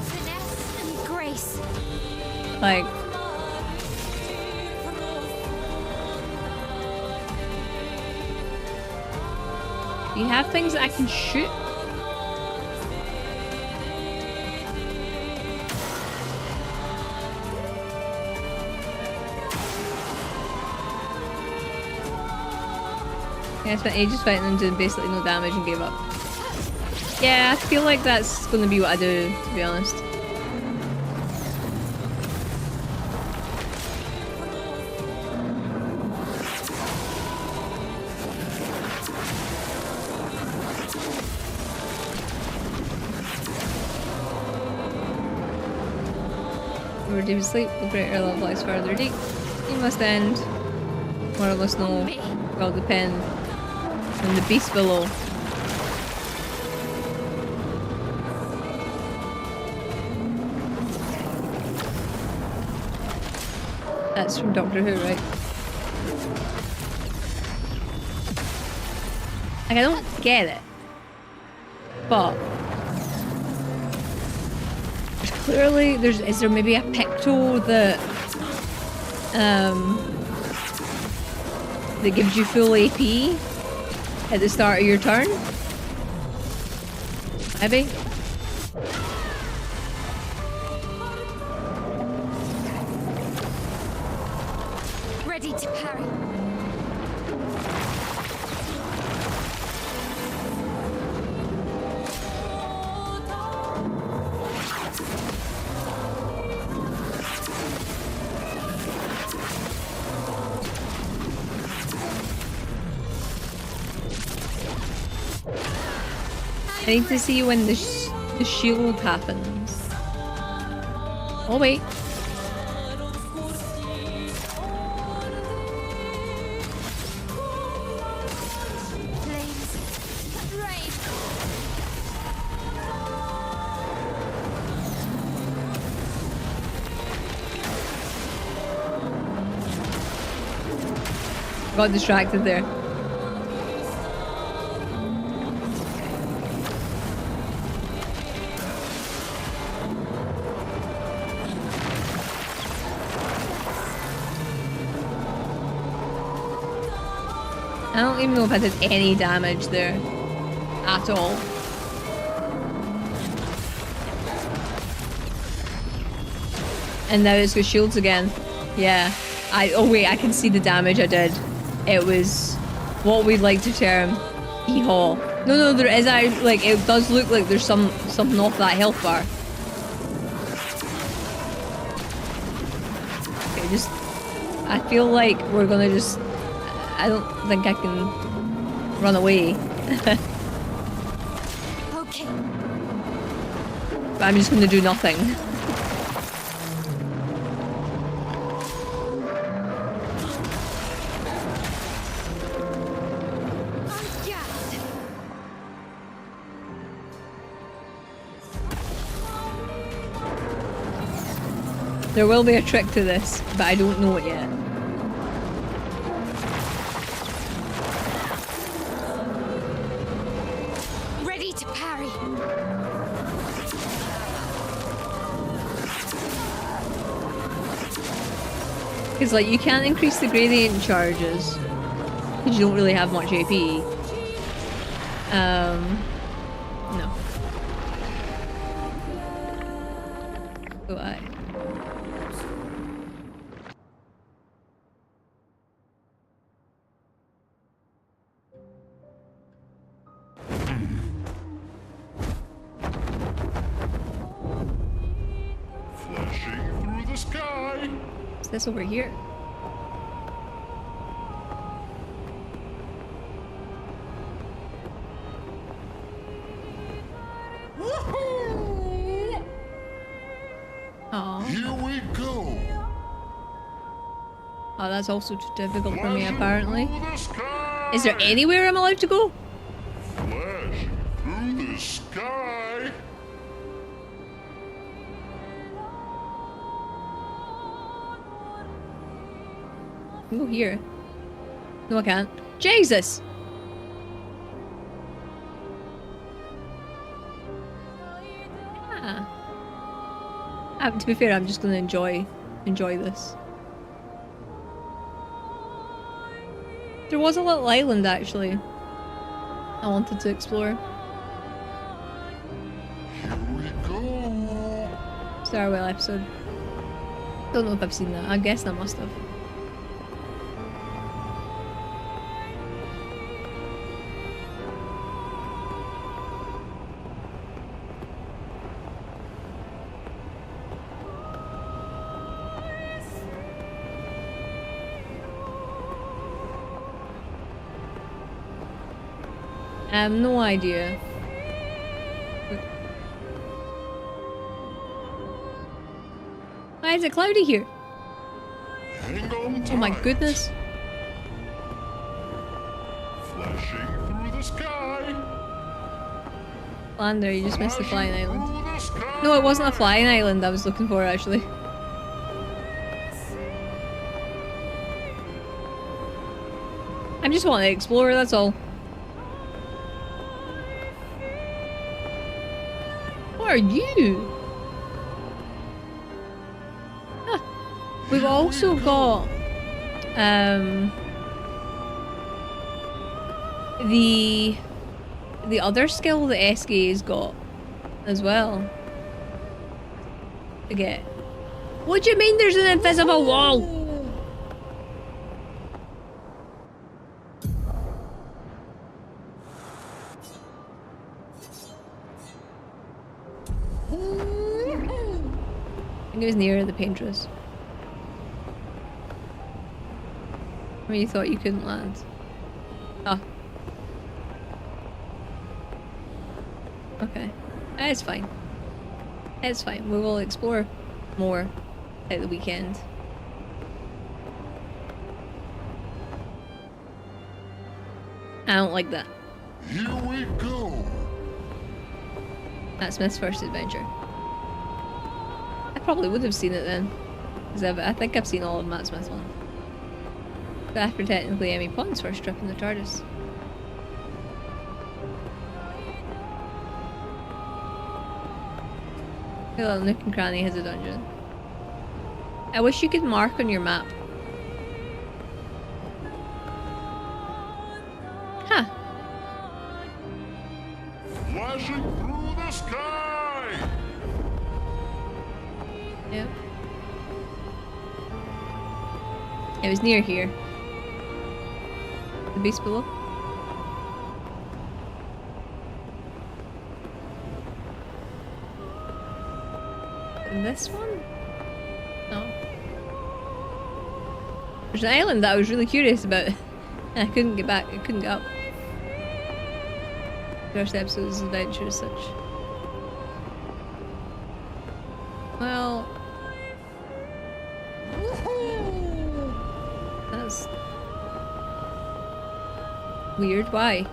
Finesse and grace. Like... Do you have things that I can shoot? Yeah, I spent ages fighting them, did basically no damage and gave up. Yeah, I feel like that's gonna be what I do, to be honest. The more deep you sleep, the greater love lies further deep. You must end. More or less no. Will depend on the beast below. That's from Doctor Who, right? Like, I don't get it. But there's clearly is there maybe a picto that that gives you full AP at the start of your turn? Maybe? Ready to parry. I need to see when the shield happens. Oh wait. Got distracted there. I don't even know if I did any damage there at all. And now it's got shields again. Yeah. Oh wait, I can see the damage I did. It was what we'd like to term hee-haw. No, there is like it does look like there's something off that health bar. Okay, I feel like we're gonna just. I don't think I can run away. Okay. But I'm just gonna do nothing. There will be a trick to this, but I don't know it yet. Ready to parry. Because like you can't increase the gradient charges because you don't really have much AP. No. So Flashing through the sky. What's this over here? Oh. Here we go. Oh, that's also too difficult for me, apparently. Is there anywhere I'm allowed to go? Flashing through can go here. No, I can't. Jesus! To be fair, I'm just gonna enjoy this. There was a little island actually I wanted to explore. Here we go. Starwell episode. Don't know if I've seen that. I guess I must have. I have no idea. Why is it cloudy here? Oh my goodness. Flashing through the sky. Lander, you just missed the flying island. No, it wasn't a flying island I was looking for actually. I'm just wanting to explore, that's all. What are you? Huh. We've also got the other skill that SK's got as well. Forget. What do you mean there's an invisible wall? I think it was near the Paintress. Where you thought you couldn't land. Oh. Okay. It's fine. It's fine. We will explore more at the weekend. I don't like that. Here we go. That's Smith's first adventure. I probably would have seen it then. Because I think I've seen all of Matt Smith's one. But after technically Emmy Pond's first trip in the TARDIS. A little nook and cranny has a dungeon. I wish you could mark on your map. Huh. Flashing through the sky. Yep. It was near here. The beast below. And this one? No. There's an island that I was really curious about. And I couldn't get back. I couldn't get up. First episode's adventure as such. Well, that's weird. Why?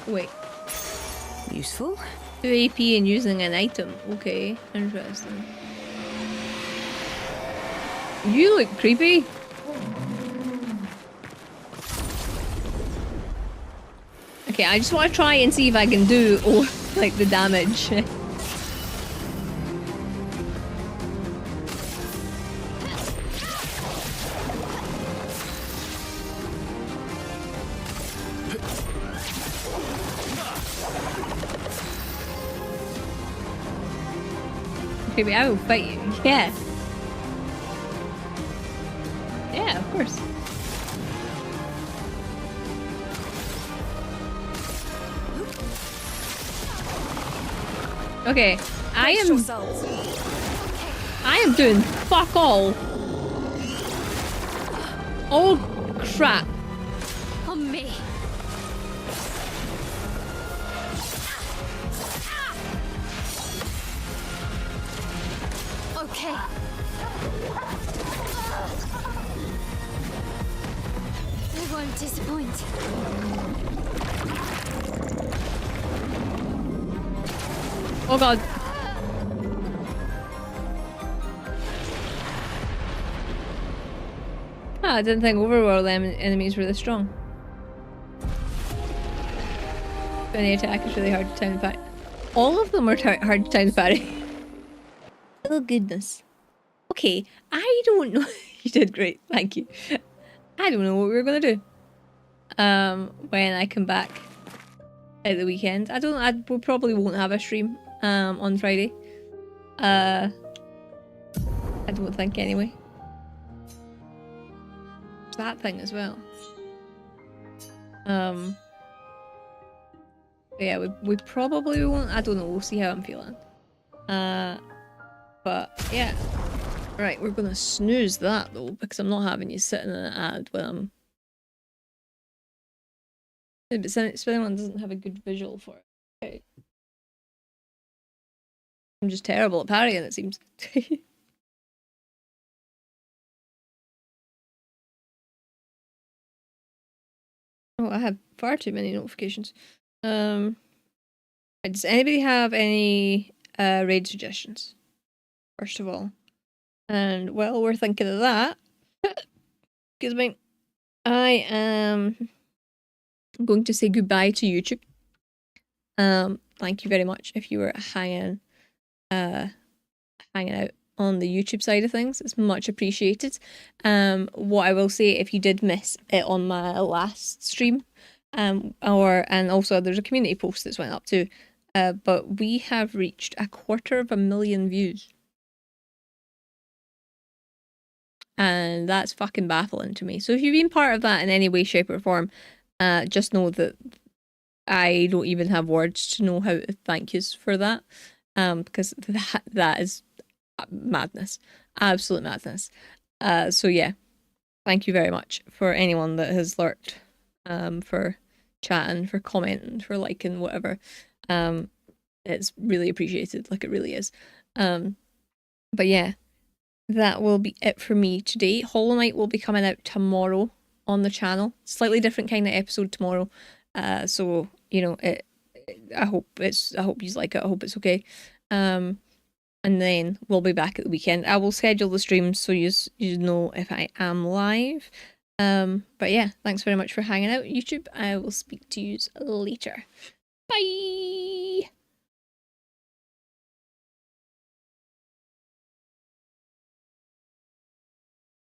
Wait. Useful. 2 AP and using an item. Okay, interesting. You look creepy. Okay, I just want to try and see if I can do like the damage. Maybe I will fight you. Yeah. Yeah, of course. Okay, I am doing fuck all. Oh crap. on me. Okay. I won't disappoint. Oh god. I didn't think overworld enemies were this strong. Any attack is really hard to time to parry. All of them are hard to time to parry. Oh goodness. Okay, I don't know. You did great, thank you. I don't know what we're gonna do. When I come back at the weekend. We probably won't have a stream on Friday. I don't think anyway. That thing as well. Yeah, we probably won't. I don't know. We'll see how I'm feeling. But yeah. Right, we're gonna snooze that though, because I'm not having you sitting in an ad when I'm. But Spinning doesn't have a good visual for it. Okay. I'm just terrible at parrying, it seems. Oh, I have far too many notifications. Does anybody have any raid suggestions? First of all. And while we're thinking of that, excuse me, I am going to say goodbye to YouTube. Thank you very much if you were hanging out on the YouTube side of things. It's much appreciated. What I will say, if you did miss it on my last stream, and also there's a community post that's went up too, but we have reached 250,000 views. And that's fucking baffling to me. So if you've been part of that in any way, shape or form, just know that I don't even have words to know how to thank you for that. Because that is madness. Absolute madness. So yeah, thank you very much for anyone that has lurked, for chatting, for commenting, for liking, whatever. It's really appreciated, like it really is. But yeah, that will be it for me today. Hollow Knight will be coming out tomorrow on the channel. Slightly different kind of episode tomorrow. So you know, I hope you like it. I hope it's okay. And then we'll be back at the weekend. I will schedule the streams so you know if I am live. But yeah, thanks very much for hanging out, YouTube. I will speak to you later. Bye.